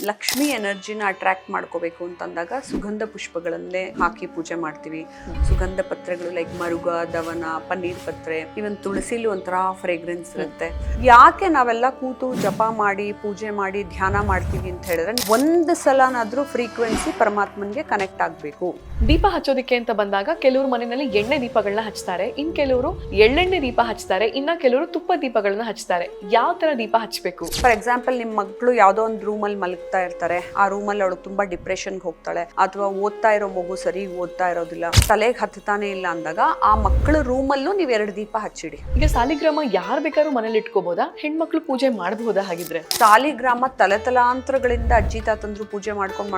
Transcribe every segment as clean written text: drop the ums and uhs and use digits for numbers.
Lakshmi ಎನರ್ಜಿನ attract ಮಾಡ್ಕೋಬೇಕು ಅಂತಂದಾಗ ಸುಗಂಧ ಪುಷ್ಪಗಳನ್ನೇ ಹಾಕಿ ಪೂಜೆ ಮಾಡ್ತೀವಿ. ಸುಗಂಧ ಪತ್ರೆಗಳು ಲೈಕ್ ಮರುಗ, ದವನ, ಪನ್ನೀರ್ ಪತ್ರೆ, ಇವನ್ ತುಳಸಿಲಿ ಒಂಥರ ಫ್ರೇಗ್ರೆನ್ಸ್ ಇರುತ್ತೆ. ಯಾಕೆ ನಾವೆಲ್ಲ ಕೂತು ಜಪ ಮಾಡಿ ಪೂಜೆ ಮಾಡಿ ಧ್ಯಾನ ಮಾಡ್ತೀವಿ ಅಂತ ಹೇಳಿದ್ರೆ ಒಂದು ಸಲನಾದ್ರೂ ಫ್ರೀಕ್ವೆನ್ಸಿ ಪರಮಾತ್ಮನ್ಗೆ ಕನೆಕ್ಟ್ ಆಗ್ಬೇಕು. ದೀಪ ಹಚ್ಚೋದಿಕ್ಕೆ ಅಂತ ಬಂದಾಗ ಕೆಲವರು ಮನೆಯಲ್ಲಿ ಎಣ್ಣೆ ದೀಪಗಳನ್ನ ಹಚ್ತಾರೆ, ಇನ್ ಕೆಲವರು ಎಳ್ಳೆಣ್ಣೆ ದೀಪ ಹಚ್ತಾರೆ, ಇನ್ನ ಕೆಲವರು ತುಪ್ಪ ದೀಪಗಳನ್ನ ಹಚ್ತಾರೆ. ಯಾವ ತರ ದೀಪ ಹಚ್ಬೇಕು? ಫಾರ್ ಎಕ್ಸಾಂಪಲ್, ನಿಮ್ ಮಗಳು ಯಾವ್ದೋ ಒಂದು ರೂಮಲ್ಲಿ ಮಲಗ್ತಾ ಇರ್ತಾರೆ, ಆ ರೂಮಲ್ಲಿ ಅವಳು ತುಂಬಾ ಡಿಪ್ರೆಷನ್ಗೆ ಹೋಗ್ತಾಳೆ, ಅಥವಾ ಓದ್ತಾ ಇರೋ ಮಗು ಸರಿ ಓದ್ತಾ ಇರೋದಿಲ್ಲ, ತಲೆಗೆ ಹತ್ತಾನೆ ಇಲ್ಲ ಅಂದಾಗ ಆ ಮಕ್ಕಳ ರೂಮಲ್ಲೂ ನೀವ್ 2 ದೀಪ ಹಚ್ಚಿಡಿ. ಈಗ ಸಾಲಿಗ್ರಾಮ ಯಾರು ಬೇಕಾದ್ರೂ ಮನೇಲಿ ಇಟ್ಕೋಬಹುದಾ? ಹೆಣ್ಮಕ್ಳು ಪೂಜೆ ಮಾಡಬಹುದಾ? ಹಾಗಿದ್ರೆ ಸಾಲಿಗ್ರಾಮ ತಲೆತಲಾಂತರಗಳಿಂದ ಅಜ್ಜಿ ತಾತಂದ್ರು ಪೂಜೆ ಮಾಡ್ಕೊಂಡ್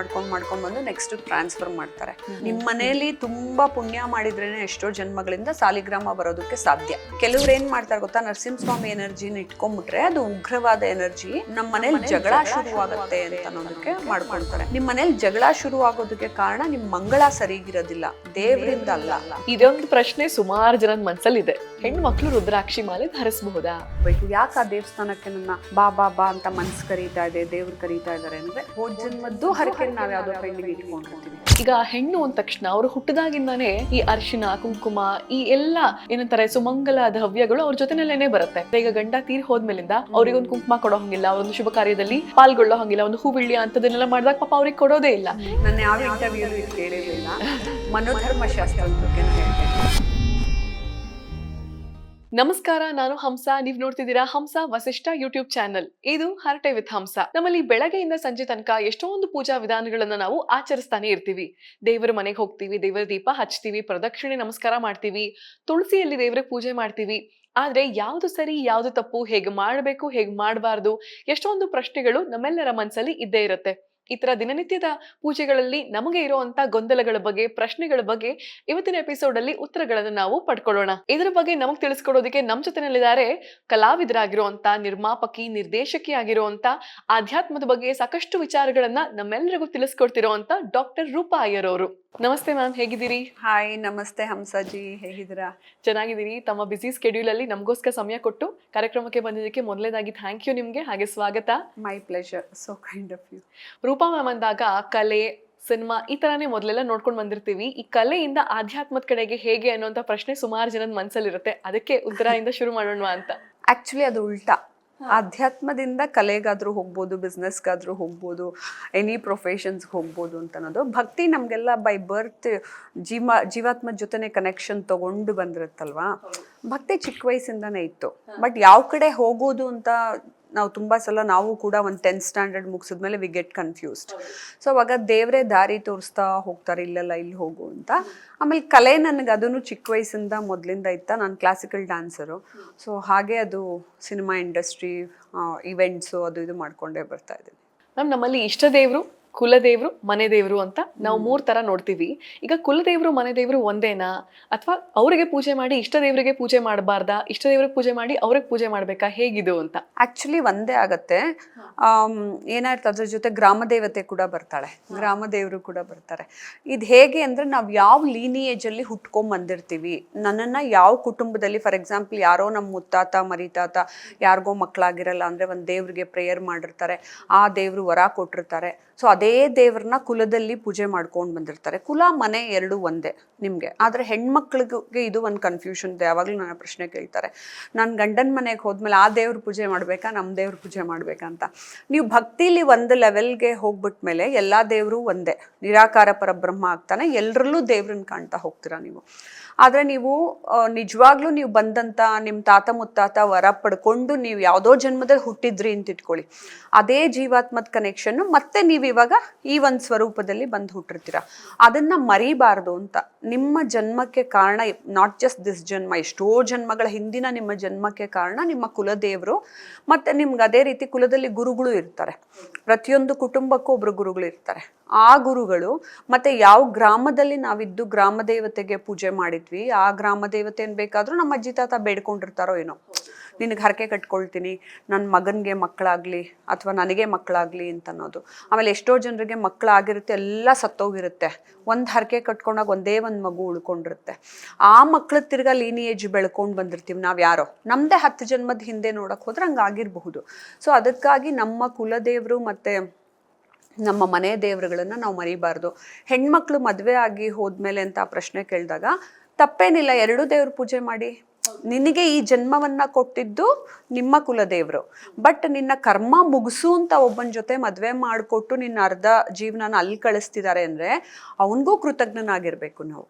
ಬಂದು ನೆಕ್ಸ್ಟ್ ಟ್ರಾನ್ಸ್ಫರ್ ಮಾಡ್ತಾರೆ. ನಿಮ್ ಮನೆಯಲ್ಲಿ ತುಂಬಾ ಪುಣ್ಯ ಮಾಡಿದ್ರೇನೆ ಎಷ್ಟೋ ಜನ್ಮಗಳಿಂದ ಸಾಲಿಗ್ರಾಮ ಬರೋದಕ್ಕೆ ಸಾಧ್ಯ. ಕೆಲವ್ರು ಏನ್ ಮಾಡ್ತಾರೆ ಗೊತ್ತಾ, ನರಸಿಂಹಸ್ವಾಮಿ ಎನರ್ಜಿನ ಇಟ್ಕೊಂಡ್ಬಿಟ್ರೆ ಅದು ಉಗ್ರವಾದ ಎನರ್ಜಿ, ನಮ್ಮ ಮನೇಲಿ ಜಗಳ ಶುರುವಾಗುತ್ತೆ ಅಂತ ಅನ್ನೋದಕ್ಕೆ ಮಾಡ್ಕೊಳ್ತಾರೆ. ನಿಮ್ ಮನೇಲಿ ಜಗಳ ಶುರು ಆಗೋದಕ್ಕೆ ಕಾರಣ ನಿಮ್ ಮಂಗಳ ಸರಿಗಿರೋದಿಲ್ಲ, ದೇವರಿಂದ ಅಲ್ಲ. ಇದೊಂದು ಪ್ರಶ್ನೆ ಸುಮಾರು ಜನದ ಮನ್ಸಲ್ಲಿ ಇದೆ. ಹೆಣ್ಮಕ್ಳು ರುದ್ರಾಕ್ಷಿ ಮಾಲೆ ಧರಿಸಬಹುದಾ? ಯಾಕೆ ಆ ದೇವಸ್ಥಾನಕ್ಕೆ ನನ್ನ ಬಾ ಬಾ ಬಾ ಅಂತ ಮನ್ಸು ಕರೀತಾ ಇದೆ, ದೇವ್ರು ಕರೀತಾ ಇದಾರೆ ಅಂದ್ರೆ ಹೋದ ಜನ್ಮದ್ದು ಹರಕೆ ನಾವ್ ಯಾವ್ದೋ ಕೈಲಿಗೆ ಇಟ್ಕೊಂಡಿರ್ತೀವಿ. ಈಗ ಹೆಣ್ಣು ಅಂದ ತಕ್ಷಣ ಅವರು ಹುಟ್ಟದಾಗಿಂದಾನೇ ಈ ಅರಿಶಿನ ಕುಂಕುಮ ಈ ಎಲ್ಲ ಏನಂತಾರೆ ಸುಮಂಗಲ ಹವ್ಯಗಳು ಅವ್ರ ಜೊತೆನಲ್ಲೇನೆ ಬರುತ್ತೆ. ಈಗ ಗಂಡ ತೀರ್ ಹೋದ್ಮೇಲಿಂದ ಅವ್ರಿಗೊಂದು ಕುಂಕುಮ ಕೊಡೋ ಹಂಗಿಲ್ಲ, ಒಂದು ಶುಭ ಕಾರ್ಯದಲ್ಲಿ ಪಾಲ್ಗೊಳ್ಳೋ ಹಂಗಿಲ್ಲ, ಒಂದು ಹೂವಿಳ್ಳಿ ಅಂತದನ್ನೆಲ್ಲ ಮಾಡಿದಾಗ ಪಾಪ ಅವ್ರಿಗೆ ಕೊಡೋದೇ ಇಲ್ಲ. ನನ್ನ ಯಾವ ಇಂಟರ್ವ್ಯೂ ಕೇಳಿರಲಿಲ್ಲ, ಮನೋಧರ್ಮಶಾಸ್ತ್ರದ ಬಗ್ಗೆ ಹೇಳ್ತೇನೆ. ನಮಸ್ಕಾರ, ನಾನು ಹಂಸ. ನೀವ್ ನೋಡ್ತಿದ್ದೀರಾ ಹಂಸ ವಸಿಷ್ಠ ಯೂಟ್ಯೂಬ್ ಚಾನಲ್. ಇದು ಹರಟೆ ವಿತ್ ಹಂಸ. ನಮ್ಮಲ್ಲಿ ಬೆಳಗ್ಗೆಯಿಂದ ಸಂಜೆ ತನಕ ಎಷ್ಟೊಂದು ಪೂಜಾ ವಿಧಾನಗಳನ್ನ ನಾವು ಆಚರಿಸ್ತಾನೆ ಇರ್ತೀವಿ. ದೇವರ ಮನೆಗೆ ಹೋಗ್ತೀವಿ, ದೇವರ ದೀಪ ಹಚ್ತೀವಿ, ಪ್ರದಕ್ಷಿಣೆ ನಮಸ್ಕಾರ ಮಾಡ್ತೀವಿ, ತುಳಸಿಯಲ್ಲಿ ದೇವರಿಗೆ ಪೂಜೆ ಮಾಡ್ತೀವಿ. ಆದ್ರೆ ಯಾವ್ದು ಸರಿ ಯಾವ್ದು ತಪ್ಪು, ಹೇಗೆ ಮಾಡಬೇಕು ಹೇಗೆ ಮಾಡಬಾರ್ದು, ಎಷ್ಟೊಂದು ಪ್ರಶ್ನೆಗಳು ನಮ್ಮೆಲ್ಲರ ಮನಸ್ಸಲ್ಲಿ ಇದ್ದೇ ಇರುತ್ತೆ. ಈ ತರ ದಿನನಿತ್ಯದ ಪೂಜೆಗಳಲ್ಲಿ ನಮಗೆ ಇರುವಂತ ಗೊಂದಲಗಳ ಬಗ್ಗೆ, ಪ್ರಶ್ನೆಗಳ ಬಗ್ಗೆ ಇವತ್ತಿನ ಎಪಿಸೋಡ್ ಅಲ್ಲಿ ಉತ್ತರಗಳನ್ನು ನಾವು ಪಡ್ಕೊಳ್ಳೋಣ. ಇದರ ಬಗ್ಗೆ ನಮಗ್ ತಿಳಿಸ್ಕೊಡೋದಕ್ಕೆ ನಮ್ ಜೊತೆನಲ್ಲಿದ್ದಾರೆ ಕಲಾವಿದರಾಗಿರುವಂತ, ನಿರ್ಮಾಪಕಿ, ನಿರ್ದೇಶಕಿ ಆಗಿರುವಂತ, ಆಧ್ಯಾತ್ಮದ ಬಗ್ಗೆ ಸಾಕಷ್ಟು ವಿಚಾರಗಳನ್ನ ನಮ್ಮೆಲ್ಲರಿಗೂ ತಿಳಿಸ್ಕೊಡ್ತಿರುವಂತ ಡಾಕ್ಟರ್ ರೂಪಾ ಅಯ್ಯರ್ ಅವರು. ನಮಸ್ತೆ ಮ್ಯಾಮ್, ಹೇಗಿದ್ದೀರಿ? ಹಾಯ್, ನಮಸ್ತೆ ಹಂಸಾಜಿ, ಹೇಗಿದ್ದೀರಾ? ಚೆನ್ನಾಗಿದ್ದೀರಿ. ತಮ್ಮ ಬಿಸಿ ಸ್ಕೆಡ್ಯೂಲ್ ಅಲ್ಲಿ ನಮಗೋಸ್ಕರ ಸಮಯ ಕೊಟ್ಟು ಕಾರ್ಯಕ್ರಮಕ್ಕೆ ಬಂದಿದ್ದಕ್ಕೆ ಮೊದಲನೇದಾಗಿ ಥ್ಯಾಂಕ್ ಯು ನಿಮ್ಗೆ, ಹಾಗೆ ಸ್ವಾಗತ. My pleasure, so kind of you. Rupa ma'am ಅಂದಾಗ ಕಲೆ, ಸಿನಿಮಾ ಈ ತರಾನೇ ಮೊದಲೆಲ್ಲ ನೋಡ್ಕೊಂಡು ಬಂದಿರ್ತೀವಿ. ಈ ಕಲೆಯಿಂದ ಆಧ್ಯಾತ್ಮದ ಕಡೆಗೆ ಹೇಗೆ ಅನ್ನೋಂಥ ಪ್ರಶ್ನೆ ಸುಮಾರು ಜನದ ಮನಸ್ಸಲ್ಲಿರುತ್ತೆ. ಅದಕ್ಕೆ ಉತ್ತರದಿಂದ ಶುರು ಮಾಡೋಣ ಅಂತ. ಆಕ್ಚುಲಿ ಅದು ಉಲ್ಟಾ. ಆಧ್ಯಾತ್ಮದಿಂದ ಕಲೆಗಾದ್ರೂ ಹೋಗ್ಬೋದು, ಬಿಸ್ನೆಸ್ಗಾದ್ರೂ ಹೋಗ್ಬೋದು, ಎನಿ ಪ್ರೊಫೆಷನ್ಸ್ಗೆ ಹೋಗ್ಬೋದು ಅಂತ ಅನ್ನೋದು. ಭಕ್ತಿ ನಮಗೆಲ್ಲ ಬೈ ಬರ್ತ್ ಜೀವಾತ್ಮದ ಜೊತೆನೆ ಕನೆಕ್ಷನ್ ತಗೊಂಡು ಬಂದಿರುತ್ತಲ್ವಾ. ಭಕ್ತಿ ಚಿಕ್ಕ ವಯಸ್ಸಿಂದಾನೇ ಇತ್ತು. ಬಟ್ ಯಾವ ಕಡೆ ಹೋಗೋದು ಅಂತ ನಾವು ತುಂಬ ಸಲ ನಾವು ಕೂಡ ಒಂದು 10th ಸ್ಟ್ಯಾಂಡರ್ಡ್ ಮುಗಿಸಿದ್ಮೇಲೆ ವಿ ಗೆಟ್ ಕನ್ಫ್ಯೂಸ್ಡ್. ಸೊ ಅವಾಗ ದೇವರೇ ದಾರಿ ತೋರಿಸ್ತಾ ಹೋಗ್ತಾರೆ, ಇಲ್ಲೆಲ್ಲ ಇಲ್ಲಿ ಹೋಗು ಅಂತ. ಆಮೇಲೆ ಕಲೆ ನನಗೆ ಅದನ್ನು ಚಿಕ್ಕ ವಯಸ್ಸಿಂದ ಮೊದಲಿಂದ ಇತ್ತ. ನಾನು ಕ್ಲಾಸಿಕಲ್ ಡ್ಯಾನ್ಸರು. ಸೊ ಹಾಗೆ ಅದು ಸಿನಿಮಾ ಇಂಡಸ್ಟ್ರಿ, ಇವೆಂಟ್ಸು ಅದು ಇದು ಮಾಡ್ಕೊಂಡೇ ಬರ್ತಾ ಇದ್ದೀನಿ. ಮ್ಯಾಮ್, ನಮ್ಮಲ್ಲಿ ಇಷ್ಟ ದೇವರು, ಕುಲದೇವ್ರು, ಮನೆ ದೇವ್ರು ಅಂತ ನಾವು 3 ತರ ನೋಡ್ತೀವಿ. ಈಗ ಕುಲದೇವ್ರು ಮನೆ ದೇವ್ರು ಒಂದೇನಾ, ಅಥವಾ ಅವರಿಗೆ ಪೂಜೆ ಮಾಡಿ ಇಷ್ಟ ದೇವರಿಗೆ ಪೂಜೆ ಮಾಡಬಾರ್ದಾ, ಇಷ್ಟ ದೇವ್ರಿಗೆ ಪೂಜೆ ಮಾಡಿ ಅವ್ರಿಗೆ ಪೂಜೆ ಮಾಡ್ಬೇಕಾ, ಹೇಗಿದು ಅಂತ? ಆಕ್ಚುಲಿ ಒಂದೇ ಆಗತ್ತೆ. ಏನಾಯ್ತು, ಅದ್ರ ಜೊತೆ ಗ್ರಾಮ ದೇವತೆ ಕೂಡ ಬರ್ತಾಳೆ, ಗ್ರಾಮ ದೇವರು ಕೂಡ ಬರ್ತಾರೆ. ಇದು ಹೇಗೆ ಅಂದ್ರೆ, ನಾವು ಯಾವ ಲೀನಿಯೇಜ್ ಅಲ್ಲಿ ಹುಟ್ಕೊಂಡ್ ಬಂದಿರ್ತೀವಿ, ನನ್ನನ್ನ ಯಾವ ಕುಟುಂಬದಲ್ಲಿ, ಫಾರ್ ಎಕ್ಸಾಂಪಲ್ ಯಾರೋ ನಮ್ಮ ಮುತ್ತಾತ ಮರಿತಾತ ಯಾರಿಗೋ ಮಕ್ಕಳಾಗಿರಲ್ಲ ಅಂದ್ರೆ ಒಂದು ದೇವ್ರಿಗೆ ಪ್ರೇಯರ್ ಮಾಡಿರ್ತಾರೆ, ಆ ದೇವ್ರು ವರ ಕೊಟ್ಟಿರ್ತಾರೆ. ಸೊ ಅದೇ ದೇವ್ರನ್ನ ಕುಲದಲ್ಲಿ ಪೂಜೆ ಮಾಡ್ಕೊಂಡು ಬಂದಿರ್ತಾರೆ. ಕುಲ ಮನೆ 2 ಒಂದೇ ನಿಮಗೆ. ಆದರೆ ಹೆಣ್ಮಕ್ಳಿಗೆ ಇದು ಒಂದು ಕನ್ಫ್ಯೂಷನ್ ಇದೆ. ಯಾವಾಗಲೂ ನನ್ನ ಪ್ರಶ್ನೆ ಕೇಳ್ತಾರೆ, ನಾನು ಗಂಡನ ಮನೆಗೆ ಹೋದ್ಮೇಲೆ ಆ ದೇವ್ರ ಪೂಜೆ ಮಾಡಬೇಕಾ, ನಮ್ಮ ದೇವ್ರ ಪೂಜೆ ಮಾಡಬೇಕಾ ಅಂತ. ನೀವು ಭಕ್ತಿಲಿ ಒಂದು ಲೆವೆಲ್ಗೆ ಹೋಗ್ಬಿಟ್ಮೇಲೆ ಎಲ್ಲ ದೇವರು ಒಂದೇ, ನಿರಾಕಾರ ಪರಬ್ರಹ್ಮ ಆಗ್ತಾನೆ, ಎಲ್ಲರಲ್ಲೂ ದೇವ್ರನ್ನ ಕಾಣ್ತಾ ಹೋಗ್ತೀರಾ ನೀವು. ಆದರೆ ನೀವು ನಿಜವಾಗ್ಲೂ ನೀವು ಬಂದಂಥ ನಿಮ್ಮ ತಾತ ಮುತ್ತಾತ ವರ ಪಡ್ಕೊಂಡು ನೀವು ಯಾವುದೋ ಜನ್ಮದಲ್ಲಿ ಹುಟ್ಟಿದ್ರಿ ಅಂತ ಇಟ್ಕೊಳ್ಳಿ, ಅದೇ ಜೀವಾತ್ಮದ ಕನೆಕ್ಷನ್ನು ಮತ್ತೆ ನೀವು ಇವಾಗ ಈ ಒಂದು ಸ್ವರೂಪದಲ್ಲಿ ಬಂದು ಹುಟ್ಟಿರ್ತೀರ. ಅದನ್ನ ಮರಿಬಾರ್ದು ಅಂತ. ನಿಮ್ಮ ಜನ್ಮಕ್ಕೆ ಕಾರಣ ನಾಟ್ ಜಸ್ಟ್ ದಿಸ್ ಜನ್ಮ, ಎಷ್ಟೋ ಜನ್ಮಗಳ ಹಿಂದಿನ ನಿಮ್ಮ ಜನ್ಮಕ್ಕೆ ಕಾರಣ ನಿಮ್ಮ ಕುಲದೇವರು. ಮತ್ತೆ ನಿಮ್ಗೆ ಅದೇ ರೀತಿ ಕುಲದಲ್ಲಿ ಗುರುಗಳು ಇರ್ತಾರೆ. ಪ್ರತಿಯೊಂದು ಕುಟುಂಬಕ್ಕೂ ಒಬ್ರು ಗುರುಗಳು ಇರ್ತಾರೆ. ಆ ಗುರುಗಳು ಮತ್ತೆ ಯಾವ ಗ್ರಾಮದಲ್ಲಿ ನಾವಿದ್ದು ಗ್ರಾಮ ದೇವತೆಗೆ ಪೂಜೆ ಮಾಡಿದ್ವಿ, ಆ ಗ್ರಾಮ ದೇವತೆ ಏನ್ ಬೇಕಾದ್ರೂ ನಮ್ಮ ಅಜ್ಜಿ ತಾತ ಬೇಡ್ಕೊಂಡಿರ್ತಾರೋ ಏನೋ, ನಿನಗೆ ಹರಕೆ ಕಟ್ಕೊಳ್ತೀನಿ, ನನ್ನ ಮಗನಿಗೆ ಮಕ್ಕಳಾಗ್ಲಿ ಅಥವಾ ನನಗೆ ಮಕ್ಕಳಾಗ್ಲಿ ಅಂತ ಅನ್ನೋದು. ಆಮೇಲೆ ಎಷ್ಟೋ ಜನರಿಗೆ ಮಕ್ಕಳಾಗಿರುತ್ತೆ, ಎಲ್ಲ ಸತ್ತೋಗಿರುತ್ತೆ. ಒಂದು ಹರಕೆ ಕಟ್ಕೊಂಡಾಗ ಒಂದೇ ಒಂದು ಮಗು ಉಳ್ಕೊಂಡಿರುತ್ತೆ. ಆ ಮಕ್ಳ ತಿರ್ಗಾ ಲೀನಿಯೇಜ್ ಬೆಳ್ಕೊಂಡು ಬಂದಿರ್ತೀವಿ ನಾವು ಯಾರೋ. ನಮ್ಮದೇ 10 ಜನ್ಮದ ಹಿಂದೆ ನೋಡಕ್ ಹೋದ್ರೆ ಹಂಗಾಗಿರಬಹುದು. ಸೊ ಅದಕ್ಕಾಗಿ ನಮ್ಮ ಕುಲದೇವರು ಮತ್ತೆ ನಮ್ಮ ಮನೆ ದೇವರುಗಳನ್ನ ನಾವು ಮರಿಬಾರ್ದು. ಹೆಣ್ಮಕ್ಳು ಮದುವೆ ಆಗಿ ಹೋದ್ಮೇಲೆ ಅಂತ ಆ ಪ್ರಶ್ನೆ ಕೇಳಿದಾಗ ತಪ್ಪೇನಿಲ್ಲ, ಎರಡೂ ದೇವ್ರ ಪೂಜೆ ಮಾಡಿ. ನಿನಗೆ ಈ ಜನ್ಮವನ್ನ ಕೊಟ್ಟಿದ್ದು ನಿಮ್ಮ ಕುಲದೇವ್ರು, ಬಟ್ ನಿನ್ನ ಕರ್ಮ ಮುಗಿಸು ಅಂತ ಒಬ್ಬನ ಜೊತೆ ಮದ್ವೆ ಮಾಡಿಕೊಟ್ಟು ನಿನ್ನ ಅರ್ಧ ಜೀವನನ ಅಲ್ಲಿ ಕಳಿಸ್ತಿದ್ದಾರೆ ಅಂದ್ರೆ ಅವನಿಗೂ ಕೃತಜ್ಞನಾಗಿರ್ಬೇಕು ನಾವು.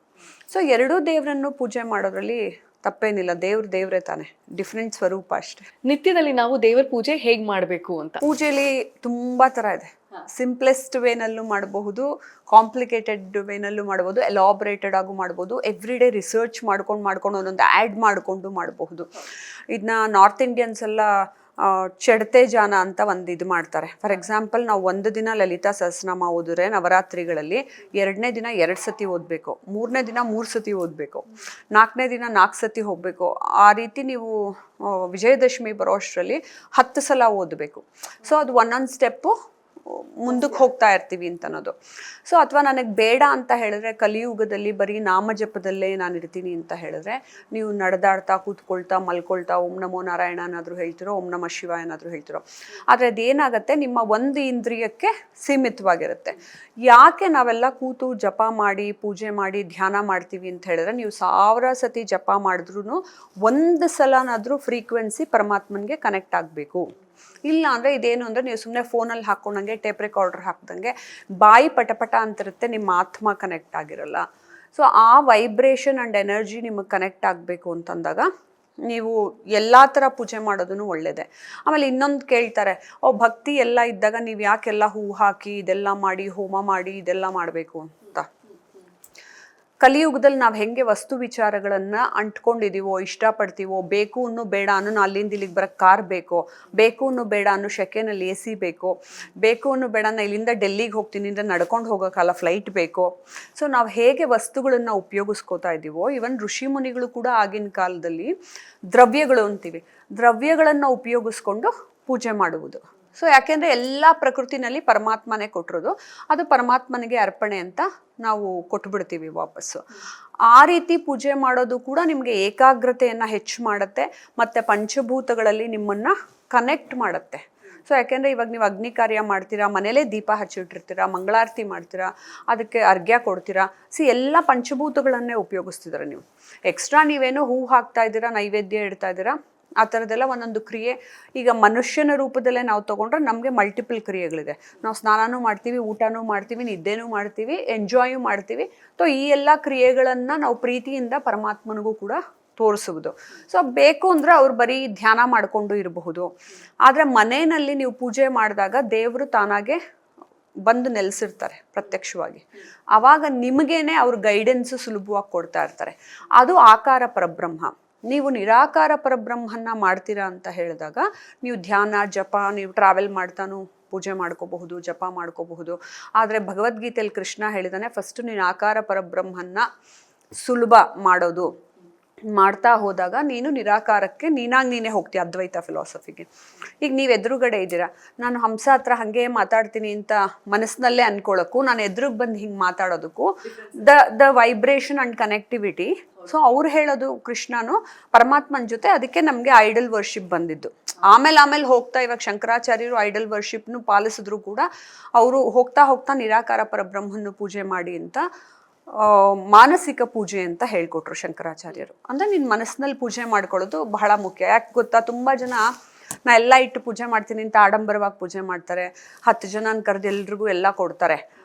ಸೊ ಎರಡೂ ದೇವ್ರನ್ನು ಪೂಜೆ ಮಾಡೋದ್ರಲ್ಲಿ ತಪ್ಪೇನಿಲ್ಲ. ದೇವ್ರೇ ತಾನೆ, ಡಿಫ್ರೆಂಟ್ ಸ್ವರೂಪ ಅಷ್ಟೇ. ನಿತ್ಯದಲ್ಲಿ ನಾವು ದೇವರ ಪೂಜೆ ಹೇಗ್ ಮಾಡ್ಬೇಕು ಅಂತ? ಪೂಜೆಲಿ ತುಂಬಾ ತರ ಇದೆ. ಸಿಂಪ್ಲೆಸ್ಟ್ ವೇನಲ್ಲೂ ಮಾಡಬಹುದು, ಕಾಂಪ್ಲಿಕೇಟೆಡ್ ವೇನಲ್ಲೂ ಮಾಡಬಹುದು, ಎಲಾಬ್ರೇಟೆಡ್ ಆಗು ಮಾಡಬಹುದು, ಎವ್ರಿ ಡೇ ರಿಸರ್ಚ್ ಮಾಡ್ಕೊಂಡು ಒಂದೊಂದು ಆ್ಯಡ್ ಮಾಡಿಕೊಂಡು ಮಾಡಬಹುದು. ಇದನ್ನ ನಾರ್ತ್ ಇಂಡಿಯನ್ಸ್ ಎಲ್ಲ ಚಡತೆ ಜಾನ ಅಂತ ಒಂದು ಇದು ಮಾಡ್ತಾರೆ. ಫಾರ್ ಎಕ್ಸಾಂಪಲ್, ನಾವು ಒಂದು ದಿನ ಲಲಿತಾ ಸಹಸ್ರನಾಮ ಓದಿದ್ರೆ ನವರಾತ್ರಿಗಳಲ್ಲಿ 2ನೇ ದಿನ 2 ಸತಿ ಓದಬೇಕು, 3ನೇ ದಿನ 3 ಸತಿ ಓದಬೇಕು, 4ನೇ ದಿನ 4 ಸತಿ ಹೋಗಬೇಕು. ಆ ರೀತಿ ನೀವು ವಿಜಯದಶಮಿ ಬರೋ ಅಷ್ಟರಲ್ಲಿ 10 ಸಲ ಓದಬೇಕು. ಸೊ ಅದು ಒಂದೊಂದು ಸ್ಟೆಪ್ಪು ಮುಂದಕ್ಕೆ ಹೋಗ್ತಾ ಇರ್ತೀವಿ ಅಂತ ಅನ್ನೋದು. ಸೊ ಅಥವಾ ನನಗೆ ಬೇಡ ಅಂತ ಹೇಳಿದ್ರೆ, ಕಲಿಯುಗದಲ್ಲಿ ಬರೀ ನಾಮ ಜಪದಲ್ಲೇ ನಾನು ಇರ್ತೀನಿ ಅಂತ ಹೇಳಿದ್ರೆ, ನೀವು ನಡೆದಾಡ್ತಾ ಕೂತ್ಕೊಳ್ತಾ ಮಲ್ಕೊಳ್ತಾ ಓಂ ನಮೋ ನಾರಾಯಣ ಏನಾದರೂ ಹೇಳ್ತಿರೋ, ಓಂ ನಮ ಶಿವ ಏನಾದರೂ ಹೇಳ್ತಿರೋ. ಆದರೆ ಅದೇನಾಗುತ್ತೆ, ನಿಮ್ಮ ಒಂದು ಇಂದ್ರಿಯಕ್ಕೆ ಸೀಮಿತವಾಗಿರುತ್ತೆ. ಯಾಕೆ ನಾವೆಲ್ಲ ಕೂತು ಜಪ ಮಾಡಿ ಪೂಜೆ ಮಾಡಿ ಧ್ಯಾನ ಮಾಡ್ತೀವಿ ಅಂತ ಹೇಳಿದ್ರೆ, ನೀವು 1000 ಸತಿ ಜಪ ಮಾಡಿದ್ರೂ ಒಂದು ಸಲನಾದರೂ ಫ್ರೀಕ್ವೆನ್ಸಿ ಪರಮಾತ್ಮನಿಗೆ ಕನೆಕ್ಟ್ ಆಗಬೇಕು. ಇಲ್ಲ ಅಂದರೆ ಇದೇನು ಅಂದರೆ, ನೀವು ಸುಮ್ಮನೆ ಫೋನಲ್ಲಿ ಹಾಕ್ಕೊಂಡಂಗೆ ಟೇಪ್ ರೆಕಾರ್ಡರ್ ಹಾಕ್ದಂಗೆ ಬಾಯಿ ಪಟಪಟ ಅಂತಿರುತ್ತೆ, ನಿಮ್ಮ ಆತ್ಮ ಕನೆಕ್ಟ್ ಆಗಿರಲ್ಲ. ಸೊ ಆ ವೈಬ್ರೇಷನ್ ಆ್ಯಂಡ್ ಎನರ್ಜಿ ನಿಮಗೆ ಕನೆಕ್ಟ್ ಆಗಬೇಕು ಅಂತಂದಾಗ ನೀವು ಎಲ್ಲ ಥರ ಪೂಜೆ ಮಾಡೋದನ್ನು ಒಳ್ಳೆಯದೇ. ಆಮೇಲೆ ಇನ್ನೊಂದು ಕೇಳ್ತಾರೆ, ಭಕ್ತಿ ಎಲ್ಲ ಇದ್ದಾಗ ನೀವು ಯಾಕೆಲ್ಲ ಹೂ ಹಾಕಿ ಇದೆಲ್ಲ ಮಾಡಿ ಹೋಮ ಮಾಡಿ ಇದೆಲ್ಲ ಮಾಡಬೇಕು ಅಂತ. ಕಲಿಯುಗದಲ್ಲಿ ನಾವು ಹೆಂಗೆ ವಸ್ತು ವಿಚಾರಗಳನ್ನು ಅಂಟ್ಕೊಂಡಿದ್ದೀವೋ, ಇಷ್ಟಪಡ್ತೀವೋ, ಬೇಕು ಅನ್ನೋ ಬೇಡ ಅನ್ನೋ ಅಲ್ಲಿಂದ ಇಲ್ಲಿಗೆ ಬರೋಕ್ಕೆ ಕಾರ್ ಬೇಕೋ, ಬೇಕು ಅನ್ನೋ ಬೇಡ ಅನ್ನೋ ಶೆಕೆನಲ್ಲಿ AC ಬೇಕೋ, ಬೇಕು ಅನ್ನೋ ಬೇಡ ನಾನು ಇಲ್ಲಿಂದ ಡೆಲ್ಲಿಗೆ ಹೋಗ್ತೀನಿ ಅಂದರೆ ನಡ್ಕೊಂಡು ಹೋಗೋಕ್ಕಲ್ಲ ಫ್ಲೈಟ್ ಬೇಕೋ. ಸೊ ನಾವು ಹೇಗೆ ವಸ್ತುಗಳನ್ನು ಉಪಯೋಗಿಸ್ಕೋತಾ ಇದ್ದೀವೋ, ಇವನ್ ಋಷಿ ಮುನಿಗಳು ಕೂಡ ಆಗಿನ ಕಾಲದಲ್ಲಿ ದ್ರವ್ಯಗಳು ಅಂತೀವಿ, ದ್ರವ್ಯಗಳನ್ನು ಉಪಯೋಗಿಸ್ಕೊಂಡು ಪೂಜೆ ಮಾಡುವುದು. ಸೊ ಯಾಕೆಂದರೆ ಎಲ್ಲ ಪ್ರಕೃತಿನಲ್ಲಿ ಪರಮಾತ್ಮನೇ ಕೊಟ್ಟಿರೋದು, ಅದು ಪರಮಾತ್ಮನಿಗೆ ಅರ್ಪಣೆ ಅಂತ ನಾವು ಕೊಟ್ಬಿಡ್ತೀವಿ ವಾಪಸ್ಸು. ಆ ರೀತಿ ಪೂಜೆ ಮಾಡೋದು ಕೂಡ ನಿಮಗೆ ಏಕಾಗ್ರತೆಯನ್ನು ಹೆಚ್ಚು ಮಾಡುತ್ತೆ, ಮತ್ತು ಪಂಚಭೂತಗಳಲ್ಲಿ ನಿಮ್ಮನ್ನು ಕನೆಕ್ಟ್ ಮಾಡುತ್ತೆ. ಸೊ ಯಾಕೆಂದರೆ ಇವಾಗ ನೀವು ಅಗ್ನಿ ಕಾರ್ಯ ಮಾಡ್ತೀರಾ, ಮನೇಲೇ ದೀಪ ಹಚ್ಚಿಟ್ಟಿರ್ತೀರಾ, ಮಂಗಳಾರತಿ ಮಾಡ್ತೀರಾ, ಅದಕ್ಕೆ ಅರ್ಘ್ಯ ಕೊಡ್ತೀರಾ. ಎಲ್ಲ ಪಂಚಭೂತಗಳನ್ನೇ ಉಪಯೋಗಿಸ್ತಿದ್ದೀರ ನೀವು. ಎಕ್ಸ್ಟ್ರಾ ನೀವೇನೋ ಹೂ ಹಾಕ್ತಾ ಇದ್ದೀರಾ, ನೈವೇದ್ಯ ಇಡ್ತಾ ಇದ್ದೀರಾ, ಆ ಥರದ್ದೆಲ್ಲ ಒಂದೊಂದು ಕ್ರಿಯೆ. ಈಗ ಮನುಷ್ಯನ ರೂಪದಲ್ಲೇ ನಾವು ತೊಗೊಂಡ್ರೆ ನಮಗೆ ಮಲ್ಟಿಪಲ್ ಕ್ರಿಯೆಗಳಿದೆ. ನಾವು ಸ್ನಾನನೂ ಮಾಡ್ತೀವಿ, ಊಟನೂ ಮಾಡ್ತೀವಿ, ನಿದ್ದೆನೂ ಮಾಡ್ತೀವಿ, ಎಂಜಾಯು ಮಾಡ್ತೀವಿ. ಸೊ ಈ ಎಲ್ಲ ಕ್ರಿಯೆಗಳನ್ನು ನಾವು ಪ್ರೀತಿಯಿಂದ ಪರಮಾತ್ಮನಿಗೂ ಕೂಡ ತೋರಿಸುವುದು. ಸೊ ಬೇಕು ಅಂದರೆ ಅವ್ರು ಬರೀ ಧ್ಯಾನ ಮಾಡಿಕೊಂಡು ಇರಬಹುದು. ಆದರೆ ಮನೆಯಲ್ಲಿ ನೀವು ಪೂಜೆ ಮಾಡಿದಾಗ ದೇವರು ತಾನಾಗೆ ಬಂದು ನೆಲೆಸಿರ್ತಾರೆ ಪ್ರತ್ಯಕ್ಷವಾಗಿ. ಆವಾಗ ನಿಮಗೇನೆ ಅವ್ರ ಗೈಡೆನ್ಸು ಸುಲಭವಾಗಿ ಕೊಡ್ತಾ ಇರ್ತಾರೆ. ಅದು ಆಕಾರ ಪರಬ್ರಹ್ಮ. ನೀವು ನಿರಾಕಾರ ಪರಬ್ರಹ್ಮನ್ನ ಮಾಡ್ತೀರಾ ಅಂತ ಹೇಳಿದಾಗ ನೀವು ಧ್ಯಾನ ಜಪ, ನೀವು ಟ್ರಾವೆಲ್ ಮಾಡ್ತಾನೂ ಪೂಜೆ ಮಾಡ್ಕೋಬಹುದು, ಜಪ ಮಾಡ್ಕೋಬಹುದು. ಆದರೆ ಭಗವದ್ಗೀತೆಯಲ್ಲಿ ಕೃಷ್ಣ ಹೇಳಿದಾನೆ, ಫಸ್ಟ್ ನೀನು ಆಕಾರ ಪರಬ್ರಹ್ಮನ್ನ ಸುಲಭ ಮಾಡೋದು. ಮಾಡ್ತಾ ಹೋದಾಗ ನೀನು ನಿರಾಕಾರಕ್ಕೆ ನೀನೇ ಹೋಗ್ತೀಯ, ಅದ್ವೈತ ಫಿಲಾಸಫಿಗೆ. ಈಗ ನೀವು ಎದುರುಗಡೆ ಇದ್ದೀರಾ, ನಾನು ಹಂಸ ಹತ್ರ ಹಾಗೆ ಮಾತಾಡ್ತೀನಿ ಅಂತ ಮನಸ್ಸಿನಲ್ಲೇ ಅನ್ಕೊಳ್ಳೋಕ್ಕೂ, ನಾನು ಎದುರಿಗೆ ಬಂದು ಹಿಂಗೆ ಮಾತಾಡೋದಕ್ಕೂ the vibration and connectivity. So ಅವ್ರು ಹೇಳೋದು ಕೃಷ್ಣನು ಪರಮಾತ್ಮನ ಜೊತೆ, ಅದಕ್ಕೆ ನಮಗೆ ಐಡಲ್ ವರ್ಷಿಪ್ ಬಂದಿದ್ದು. ಆಮೇಲೆ ಹೋಗ್ತಾ ಇವಾಗ ಶಂಕರಾಚಾರ್ಯರು ಐಡಲ್ ವರ್ಷಿಪ್ನು ಪಾಲಿಸಿದ್ರು ಕೂಡ ಅವರು ಹೋಗ್ತಾ ನಿರಾಕಾರ ಪರಬ್ರಹ್ಮನ್ನು ಪೂಜೆ ಮಾಡಿ ಅಂತ ಮಾನಸಿಕ ಪೂಜೆ ಅಂತ ಹೇಳ್ಕೊಟ್ರು ಶಂಕರಾಚಾರ್ಯರು. ಅಂದರೆ ನಿನ್ನ ಮನಸ್ಸಿನಲ್ಲಿ ಪೂಜೆ ಮಾಡ್ಕೊಳ್ಳೋದು ಬಹಳ ಮುಖ್ಯ. ಯಾಕೆ ಗೊತ್ತಾ, ತುಂಬ ಜನ ನಾ ಎಲ್ಲ ಇಟ್ಟು ಪೂಜೆ ಮಾಡ್ತೀನಿ ಅಂತ ಆಡಂಬರವಾಗಿ ಪೂಜೆ ಮಾಡ್ತಾರೆ, 10 ಜನನ ಕರೆದು ಎಲ್ರಿಗೂ ಎಲ್ಲ ಕೊಡ್ತಾರೆ.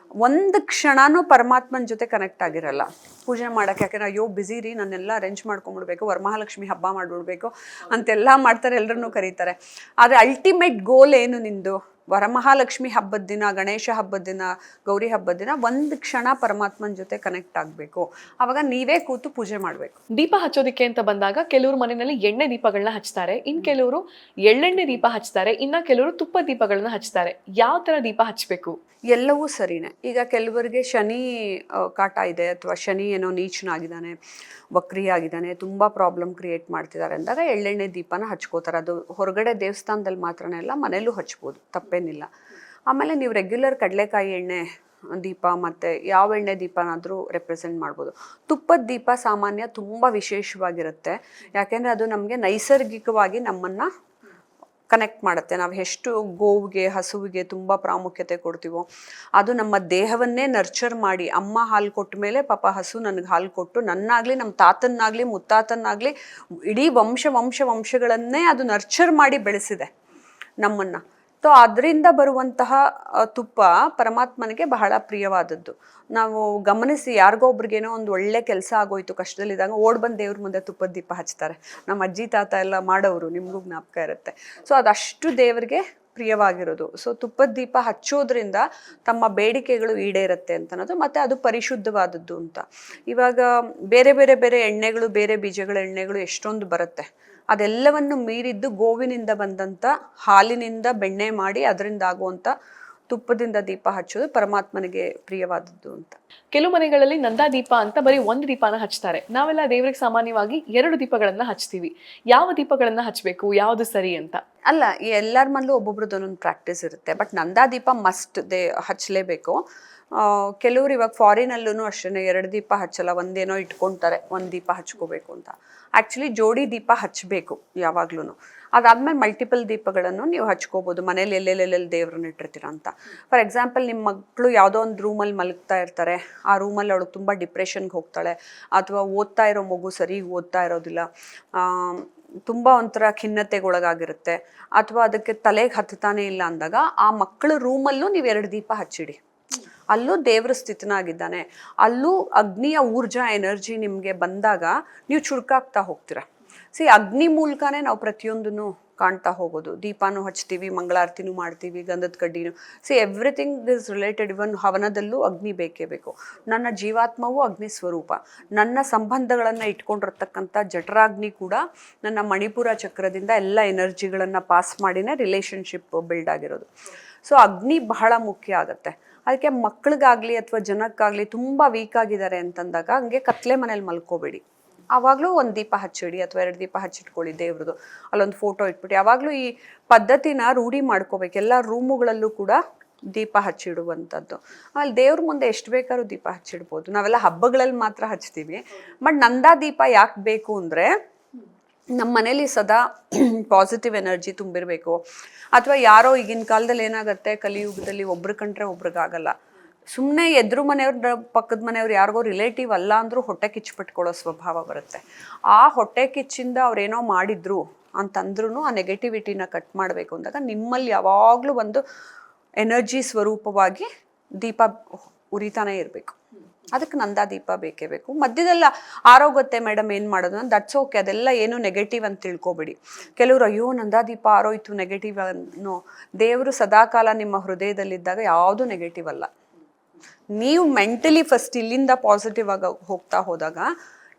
ಒಂದು ಕ್ಷಣನೂ ಪರಮಾತ್ಮನ ಜೊತೆ ಕನೆಕ್ಟ್ ಆಗಿರಲ್ಲ ಪೂಜೆ ಮಾಡೋಕ್ಕೆ. ಯಾಕೆಂದ್ರೆ ಅಯ್ಯೋ ಬಿಸಿ ರೀ, ನಾನೆಲ್ಲ ಅರೇಂಜ್ ಮಾಡ್ಕೊಂಡ್ಬಿಡ್ಬೇಕು, ವರಮಹಾಲಕ್ಷ್ಮಿ ಹಬ್ಬ ಮಾಡಿಬಿಡ್ಬೇಕು ಅಂತೆಲ್ಲ ಮಾಡ್ತಾರೆ, ಎಲ್ಲರನ್ನೂ ಕರೀತಾರೆ. ಆದರೆ ಅಲ್ಟಿಮೇಟ್ ಗೋಲ್ ಏನು ನಿಂದು? ವರಮಹಾಲಕ್ಷ್ಮಿ ಹಬ್ಬದ ದಿನ, ಗಣೇಶ ಹಬ್ಬದ ದಿನ, ಗೌರಿ ಹಬ್ಬದ ದಿನ ಒಂದು ಕ್ಷಣ ಪರಮಾತ್ಮನ ಜೊತೆ ಕನೆಕ್ಟ್ ಆಗಬೇಕು. ಆವಾಗ ನೀವೇ ಕೂತು ಪೂಜೆ ಮಾಡಬೇಕು. ದೀಪ ಹಚ್ಚೋದಕ್ಕೆ ಅಂತ ಬಂದಾಗ ಕೆಲವರು ಮನೆಯಲ್ಲಿ ಎಣ್ಣೆ ದೀಪಗಳನ್ನ ಹಚ್ತಾರೆ, ಇನ್ನು ಕೆಲವರು ಎಳ್ಳೆಣ್ಣೆ ದೀಪ ಹಚ್ತಾರೆ, ಇನ್ನು ಕೆಲವರು ತುಪ್ಪ ದೀಪಗಳನ್ನ ಹಚ್ತಾರೆ. ಯಾವ ಥರ ದೀಪ ಹಚ್ಚಬೇಕು? ಎಲ್ಲವೂ ಸರಿನೇ. ಈಗ ಕೆಲವರಿಗೆ ಶನಿ ಕಾಟ ಇದೆ, ಅಥವಾ ಶನಿ ಏನೋ ನೀಚನಾಗಿದ್ದಾನೆ, ವಕ್ರಿ ಆಗಿದ್ದಾನೆ, ತುಂಬ ಪ್ರಾಬ್ಲಮ್ ಕ್ರಿಯೇಟ್ ಮಾಡ್ತಿದ್ದಾರೆ ಅಂದಾಗ ಎಳ್ಳೆಣ್ಣೆ ದೀಪನ ಹಚ್ಕೋತಾರೆ. ಅದು ಹೊರಗಡೆ ದೇವಸ್ಥಾನದಲ್ಲಿ ಮಾತ್ರನೇ ಅಲ್ಲ, ಮನೇಲೂ ಹಚ್ಬೋದು, ತಪ್ಪೇನಿಲ್ಲ. ಆಮೇಲೆ ನೀವು ರೆಗ್ಯುಲರ್ ಕಡಲೆಕಾಯಿ ಎಣ್ಣೆ ದೀಪ ಮತ್ತು ಯಾವ ಎಣ್ಣೆ ದೀಪನಾದರೂ ರೆಪ್ರೆಸೆಂಟ್ ಮಾಡ್ಬೋದು. ತುಪ್ಪದ ದೀಪ ಸಾಮಾನ್ಯ ತುಂಬ ವಿಶೇಷವಾಗಿರುತ್ತೆ, ಯಾಕೆಂದರೆ ಅದು ನಮಗೆ ನೈಸರ್ಗಿಕವಾಗಿ ನಮ್ಮನ್ನು ಕನೆಕ್ಟ್ ಮಾಡುತ್ತೆ. ನಾವು ಎಷ್ಟು ಗೋವಿಗೆ ಹಸುವಿಗೆ ತುಂಬ ಪ್ರಾಮುಖ್ಯತೆ ಕೊಡ್ತೀವೋ ಅದು ನಮ್ಮ ದೇಹವನ್ನೇ ನರ್ಚರ್ ಮಾಡಿ, ಅಮ್ಮ ಹಾಲು ಕೊಟ್ಟ ಮೇಲೆ ಪಾಪ ಹಸು ನನಗೆ ಹಾಲು ಕೊಟ್ಟು ನನ್ನಾಗಲಿ ನಮ್ಮ ತಾತನ್ನಾಗಲಿ ಮುತ್ತಾತನ್ನಾಗಲಿ ಇಡೀ ವಂಶಗಳನ್ನೇ ಅದು ನರ್ಚರ್ ಮಾಡಿ ಬೆಳೆಸಿದೆ ನಮ್ಮನ್ನು. ಸೊ ಅದರಿಂದ ಬರುವಂತಹ ತುಪ್ಪ ಪರಮಾತ್ಮನಿಗೆ ಬಹಳ ಪ್ರಿಯವಾದದ್ದು. ನಾವು ಗಮನಿಸಿ, ಯಾರಿಗೋ ಒಬ್ರಿಗೇನೋ ಒಂದು ಒಳ್ಳೆ ಕೆಲಸ ಆಗೋಯ್ತು, ಕಷ್ಟದಲ್ಲಿದ್ದಾಗ ಓಡ್ ಬಂದು ದೇವ್ರ ಮುಂದೆ ತುಪ್ಪದ ದೀಪ ಹಚ್ತಾರೆ. ನಮ್ಮ ಅಜ್ಜಿ ತಾತ ಎಲ್ಲ ಮಾಡೋರು, ನಿಮಗೂ ಜ್ಞಾಪಕ ಇರುತ್ತೆ. ಸೊ ಅದಷ್ಟು ದೇವರಿಗೆ ಪ್ರಿಯವಾಗಿರೋದು. ಸೊ ತುಪ್ಪದ ದೀಪ ಹಚ್ಚೋದ್ರಿಂದ ತಮ್ಮ ಬೇಡಿಕೆಗಳು ಈಡೇರುತ್ತೆ ಅಂತ ಅನ್ನೋದು, ಮತ್ತು ಅದು ಪರಿಶುದ್ಧವಾದದ್ದು ಅಂತ. ಇವಾಗ ಬೇರೆ ಬೇರೆ ಬೇರೆ ಎಣ್ಣೆಗಳು, ಬೇರೆ ಬೀಜಗಳ ಎಣ್ಣೆಗಳು ಎಷ್ಟೊಂದು ಬರುತ್ತೆ. ಅದೆಲ್ಲವನ್ನು ಮೀರಿದ್ದು ಗೋವಿನಿಂದ ಬಂದಂಥ ಹಾಲಿನಿಂದ ಬೆಣ್ಣೆ ಮಾಡಿ ಅದರಿಂದ ಆಗುವಂಥ ತುಪ್ಪದಿಂದ ದೀಪ ಹಚ್ಚೋದು ಪರಮಾತ್ಮನಿಗೆ ಪ್ರಿಯವಾದದ್ದು ಅಂತ. ಕೆಲವು ಮನೆಗಳಲ್ಲಿ ನಂದಾ ದೀಪ ಅಂತ ಬರೀ ಒಂದು ದೀಪನ ಹಚ್ತಾರೆ. ನಾವೆಲ್ಲ ದೇವರಿಗೆ ಸಾಮಾನ್ಯವಾಗಿ 2 ದೀಪಗಳನ್ನ ಹಚ್ತೀವಿ. ಯಾವ ದೀಪಗಳನ್ನ ಹಚ್ಚಬೇಕು, ಯಾವುದು ಸರಿ ಅಂತ? ಅಲ್ಲ, ಎಲ್ಲರ ಮನೇಲೂ ಒಬ್ಬೊಬ್ರದ್ದು ಒಂದೊಂದು ಪ್ರಾಕ್ಟೀಸ್ ಇರುತ್ತೆ. ಬಟ್ ನಂದಾ ದೀಪ ಮಸ್ಟ್ ಹಚ್ಚಲೇಬೇಕು. ಕೆಲವ್ರು ಇವಾಗ ಫಾರಿನಲ್ಲೂ ಅಷ್ಟೇ 2 ದೀಪ ಹಚ್ಚಲ್ಲ, ಒಂದೇನೋ ಇಟ್ಕೊತಾರೆ, 1 ದೀಪ ಹಚ್ಕೋಬೇಕು ಅಂತ. ಆ್ಯಕ್ಚುಲಿ ಜೋಡಿ ದೀಪ ಹಚ್ಚಬೇಕು ಯಾವಾಗ್ಲೂ. ಅದಾದ್ಮೇಲೆ ಮಲ್ಟಿಪಲ್ ದೀಪಗಳನ್ನು ನೀವು ಹಚ್ಕೋಬೋದು ಮನೇಲಿ ಎಲ್ಲೆಲ್ಲೆಲ್ಲಿ ದೇವ್ರನ್ನ ಇಟ್ಟಿರ್ತೀರ ಅಂತ. ಫಾರ್ ಎಕ್ಸಾಂಪಲ್, ನಿಮ್ಮ ಮಕ್ಕಳು ಯಾವುದೋ ಒಂದು ರೂಮಲ್ಲಿ ಮಲಗ್ತಾ ಇರ್ತಾರೆ, ಆ ರೂಮಲ್ಲಿ ಅವಳು ತುಂಬ ಡಿಪ್ರೆಷನ್ಗೆ ಹೋಗ್ತಾಳೆ, ಅಥವಾ ಓದ್ತಾ ಇರೋ ಮಗು ಸರಿ ಓದ್ತಾ ಇರೋದಿಲ್ಲ, ತುಂಬ ಒಂಥರ ಖಿನ್ನತೆಗೊಳಗಾಗಿರುತ್ತೆ, ಅಥವಾ ಅದಕ್ಕೆ ತಲೆಗೆ ಹತ್ತಾನೇ ಇಲ್ಲ ಅಂದಾಗ ಆ ಮಕ್ಕಳ ರೂಮಲ್ಲೂ ನೀವು 2 ದೀಪ ಹಚ್ಚಿಡಿ. ಅಲ್ಲೂ ದೇವ್ರ ಸ್ಥಿತನಾಗಿದ್ದಾನೆ, ಅಲ್ಲೂ ಅಗ್ನಿಯ ಊರ್ಜಾ ಎನರ್ಜಿ ನಿಮಗೆ ಬಂದಾಗ ನೀವು ಚುರುಕಾಗ್ತಾ ಹೋಗ್ತೀರ. ಅಗ್ನಿ ಮೂಲಕನೇ ನಾವು ಪ್ರತಿಯೊಂದನ್ನು ಕಾಣ್ತಾ ಹೋಗೋದು. ದೀಪಾನು ಹಚ್ತೀವಿ, ಮಂಗಳಾರತಿನೂ ಮಾಡ್ತೀವಿ, ಗಂಧದ ಕಡ್ಡಿನೂ. Everything is related. ಇವನ್ ಹವನದಲ್ಲೂ ಅಗ್ನಿ ಬೇಕೇ ಬೇಕು. ನನ್ನ ಜೀವಾತ್ಮವೂ ಅಗ್ನಿ ಸ್ವರೂಪ. ನನ್ನ ಸಂಬಂಧಗಳನ್ನು ಇಟ್ಕೊಂಡಿರ್ತಕ್ಕಂಥ ಜಠರಾಗ್ನಿ ಕೂಡ ನನ್ನ ಮಣಿಪುರ ಚಕ್ರದಿಂದ ಎಲ್ಲ ಎನರ್ಜಿಗಳನ್ನು ಪಾಸ್ ಮಾಡಿನೇ ರಿಲೇಷನ್ಶಿಪ್ ಬಿಲ್ಡ್ ಆಗಿರೋದು. ಸೊ ಅಗ್ನಿ ಬಹಳ ಮುಖ್ಯ ಆಗುತ್ತೆ. ಅದಕ್ಕೆ ಮಕ್ಳಿಗಾಗಲಿ ಅಥವಾ ಜನಕ್ಕಾಗಲಿ ತುಂಬ ವೀಕ್ ಆಗಿದ್ದಾರೆ ಅಂತಂದಾಗ ಹಂಗೆ ಕತ್ಲೆ ಮನೇಲಿ ಮಲ್ಕೋಬೇಡಿ. ಆವಾಗಲೂ 1 ದೀಪ ಹಚ್ಚಿಡಿ ಅಥವಾ 2 ದೀಪ ಹಚ್ಚಿಟ್ಕೊಳ್ಳಿ ದೇವ್ರದ್ದು. ಅಲ್ಲೊಂದು ಫೋಟೋ ಇಟ್ಬಿಟ್ಟು ಯಾವಾಗಲೂ ಈ ಪದ್ಧತಿನ ರೂಢಿ ಮಾಡ್ಕೋಬೇಕು. ಎಲ್ಲ ರೂಮುಗಳಲ್ಲೂ ಕೂಡ ದೀಪ ಹಚ್ಚಿಡುವಂಥದ್ದು. ಆಮೇಲೆ ದೇವ್ರ ಮುಂದೆ ಎಷ್ಟು ಬೇಕಾದ್ರೂ ದೀಪ ಹಚ್ಚಿಡ್ಬೋದು. ನಾವೆಲ್ಲ ಹಬ್ಬಗಳಲ್ಲಿ ಮಾತ್ರ ಹಚ್ತೀವಿ. ಬಟ್ ನಂದಾ ದೀಪ ಯಾಕೆ ಬೇಕು ಅಂದರೆ, ನಮ್ಮ ಮನೇಲಿ ಸದಾ ಪಾಸಿಟಿವ್ ಎನರ್ಜಿ ತುಂಬಿರಬೇಕು. ಅಥವಾ ಯಾರೋ ಈಗಿನ ಕಾಲದಲ್ಲಿ ಏನಾಗುತ್ತೆ, ಕಲಿಯುಗದಲ್ಲಿ ಒಬ್ರು ಕಂಡ್ರೆ ಒಬ್ರಿಗಾಗಲ್ಲ. ಸುಮ್ಮನೆ ಎದುರು ಮನೆಯವ್ರ ಪಕ್ಕದ ಮನೆಯವ್ರು ಯಾರಿಗೋ ರಿಲೇಟಿವ್ ಅಲ್ಲ ಅಂದರೂ ಹೊಟ್ಟೆ ಕಿಚ್ಚಿಬಿಟ್ಕೊಳ್ಳೋ ಸ್ವಭಾವ ಬರುತ್ತೆ. ಆ ಹೊಟ್ಟೆ ಕಿಚ್ಚಿಂದ ಅವ್ರೇನೋ ಮಾಡಿದ್ರು ಅಂತಂದ್ರೂ ಆ ನೆಗೆಟಿವಿಟಿನ ಕಟ್ ಮಾಡಬೇಕು ಅಂದಾಗ ನಿಮ್ಮಲ್ಲಿ ಯಾವಾಗಲೂ ಒಂದು ಎನರ್ಜಿ ಸ್ವರೂಪವಾಗಿ ದೀಪ ಉರಿತಾನೆ ಇರಬೇಕು. ಅದಕ್ಕೆ ನಂದಾ ದೀಪ ಬೇಕೇ ಬೇಕು. ಮಧ್ಯದಲ್ಲ ಆರೋಗುತ್ತೆ ಮೇಡಮ್ ಏನು ಮಾಡೋದು ಅಂತ, ದಟ್ಸ್ ಓಕೆ. ಅದೆಲ್ಲ ಏನು ನೆಗೆಟಿವ್ ಅಂತ ತಿಳ್ಕೊಬೇಡಿ. ಕೆಲವರು ಅಯ್ಯೋ ನಂದಾ ದೀಪ ಆರೋಯ್ತು ನೆಗೆಟಿವ್ ಅನ್ನೋ. ದೇವರು ಸದಾಕಾಲ ನಿಮ್ಮ ಹೃದಯದಲ್ಲಿದ್ದಾಗ ಯಾವುದೂ ನೆಗೆಟಿವ್ ಅಲ್ಲ. ನೀವು ಮೆಂಟಲಿ ಫಸ್ಟ್ ಇಲ್ಲಿಂದ ಪಾಸಿಟಿವ್ ಆಗಿ ಹೋಗ್ತಾ ಹೋದಾಗ